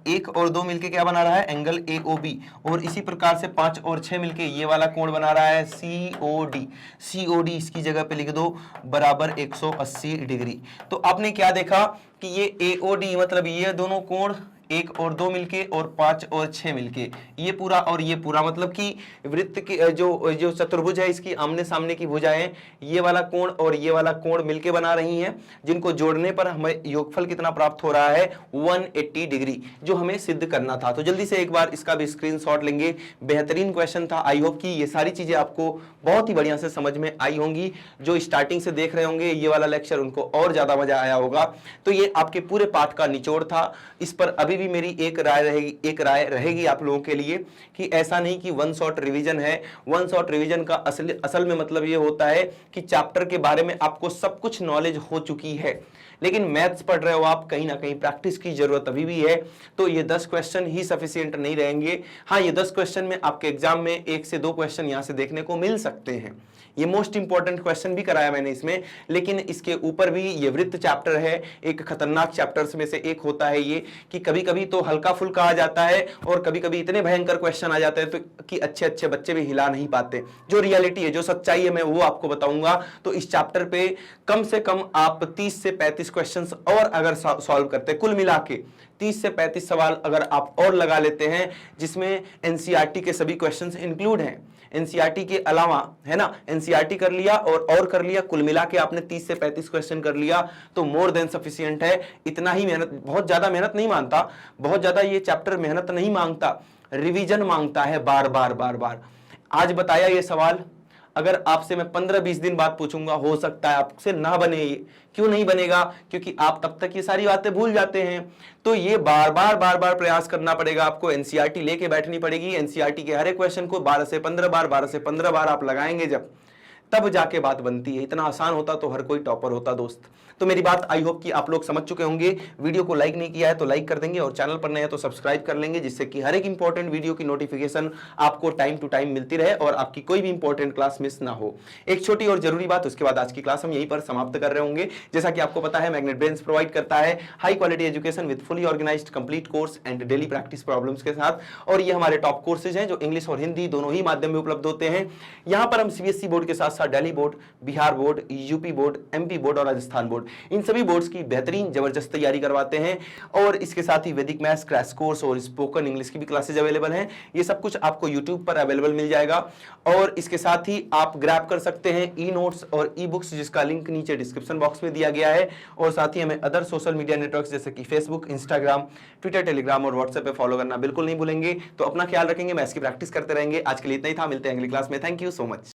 1 और 2 मिलके क्या बना रहा है, एंगल AOB। और इसी प्रकार से 5 और 6 मिलके ये वाला कोण बना रहा है COD। COD इसकी जगह पे लिख दो, बराबर 180 डिग्री। तो आपने क्या देखा कि ये AOD मतलब ये दोनों कोण, 1 और 2 मिलके और 5 और 6 मिलके, ये पूरा और ये पूरा, मतलब कि वृत्त की जो चतुर्भुज है, इसकी आमने सामने की भुजाएं ये वाला कोण और ये वाला कोण मिलके बना रही हैं, जिनको जोड़ने पर हमें योगफल कितना प्राप्त हो रहा है, 180 डिग्री, जो हमें सिद्ध करना था। तो जल्दी से एक बार इसका भी स्क्रीनशॉट लेंगे। बेहतरीन क्वेश्चन था। आई होप कि ये सारी चीजें आपको बहुत ही बढ़िया से समझ में आई होंगी। जो स्टार्टिंग से देख रहे होंगे ये वाला लेक्चर, उनको और ज्यादा मजा आया होगा। तो ये आपके पूरे पाठ का निचोड़ था। इस पर अभी भी मेरी एक राय रहेगी आप लोगों के लिए कि ऐसा नहीं कि वन शॉट रिवीजन है। वन शॉट रिवीजन का असल में मतलब ये होता है कि चैप्टर के बारे में आपको सब कुछ नॉलेज हो चुकी है, लेकिन मैथ्स पढ़ रहे हो आप, कहीं ना कहीं प्रैक्टिस की जरूरत अभी भी है। तो ये 10 क्वेश्चन ही सफिशिएंट नहीं रहेंगे। हाँ, ये 10 क्वेश्चन में आपके एग्जाम में 1 से 2 क्वेश्चन यहां से देखने को मिल सकते हैं। ये मोस्ट इंपॉर्टेंट क्वेश्चन भी कराया मैंने इसमें, लेकिन इसके ऊपर भी ये वृत्त चैप्टर है, एक खतरनाक चैप्टर्स में से एक होता है ये, कि कभी कभी तो हल्का फुल्का आ जाता है और कभी कभी इतने भयंकर क्वेश्चन आ जाते हैं तो कि अच्छे अच्छे बच्चे भी हिला नहीं पाते। जो रियलिटी है, जो सच्चाई है, मैं वो आपको बताऊंगा। तो इस चैप्टर पे कम से कम आप 30 से 35 क्वेश्चन और अगर सॉल्व करते, कुल मिला के 30 से 35 सवाल अगर आप और लगा लेते हैं, जिसमें एनसीईआरटी के सभी क्वेश्चंस इंक्लूड हैं, एनसीईआरटी के अलावा, है ना, एनसीईआरटी कर लिया और कर लिया, कुल मिला के आपने 30 से 35 क्वेश्चन कर लिया तो मोर देन सफिशिएंट है। इतना ही मेहनत, बहुत ज्यादा मेहनत नहीं मांगता, बहुत ज्यादा ये चैप्टर मेहनत नहीं मांगता, रिवीजन मांगता है, बार बार बार बार। आज बताया ये सवाल, अगर आपसे मैं 15-20 दिन बाद पूछूंगा, हो सकता है आपसे ना बने। ये क्यों नहीं बनेगा, क्योंकि आप तब तक ये सारी बातें भूल जाते हैं। तो ये बार बार प्रयास करना पड़ेगा आपको। एनसीईआरटी लेके बैठनी पड़ेगी। एनसीईआरटी के हर एक क्वेश्चन को 12 से 15 बार आप लगाएंगे, जब तब जाके बात बनती है। इतना आसान होता तो हर कोई टॉपर होता दोस्त। तो मेरी बात आई होप कि आप लोग समझ चुके होंगे। वीडियो को लाइक नहीं किया है तो लाइक कर देंगे, और चैनल पर नए हैं तो सब्सक्राइब कर लेंगे, जिससे कि हर एक इंपॉर्टेंट वीडियो की नोटिफिकेशन आपको टाइम टू टाइम मिलती रहे और आपकी कोई भी इंपॉर्टेंट क्लास मिस ना हो। एक छोटी और जरूरी बात, उसके बाद आज की क्लास हम यहीं पर समाप्त कर रहे होंगे। जैसा कि आपको पता है, मैग्नेट ब्रेन्स प्रोवाइड करता है high quality education with fully organised complete course and daily practice problems के साथ। और ये हमारे टॉप कोर्सेज हैं जो इंग्लिश और हिंदी दोनों ही माध्यम में उपलब्ध होते हैं। यहाँ पर हम सीबीएसई बोर्ड के साथ साथ Delhi board, Bihar board, UP board, MP board और राजस्थान बोर्ड, इन सभी बोर्ड्स की बेहतरीन जबरदस्त तैयारी करवाते हैं। और इसके साथ ही वैदिक मैथ्स क्रैश कोर्स और स्पोकन इंग्लिश की भी क्लासेज अवेलेबल हैं। ये सब कुछ आपको यूट्यूब पर अवेलेबल मिल जाएगा। और इसके साथ ही आप ग्रैब कर सकते हैं ई नोट्स और ई बुक्स, जिसका लिंक नीचे डिस्क्रिप्शन बॉक्स में दिया गया है। और साथ ही हमें अदर सोशल मीडिया नेटवर्क्स जैसे कि फेसबुक, इंस्टाग्राम, ट्विटर, टेलीग्राम और व्हाट्सएप पे फॉलो करना बिल्कुल नहीं भूलेंगे। तो अपना ख्याल रखेंगे, मैथ्स की प्रैक्टिस करते रहेंगे। आज के लिए इतना ही था, मिलते हैं अगली क्लास में। Thank you so much.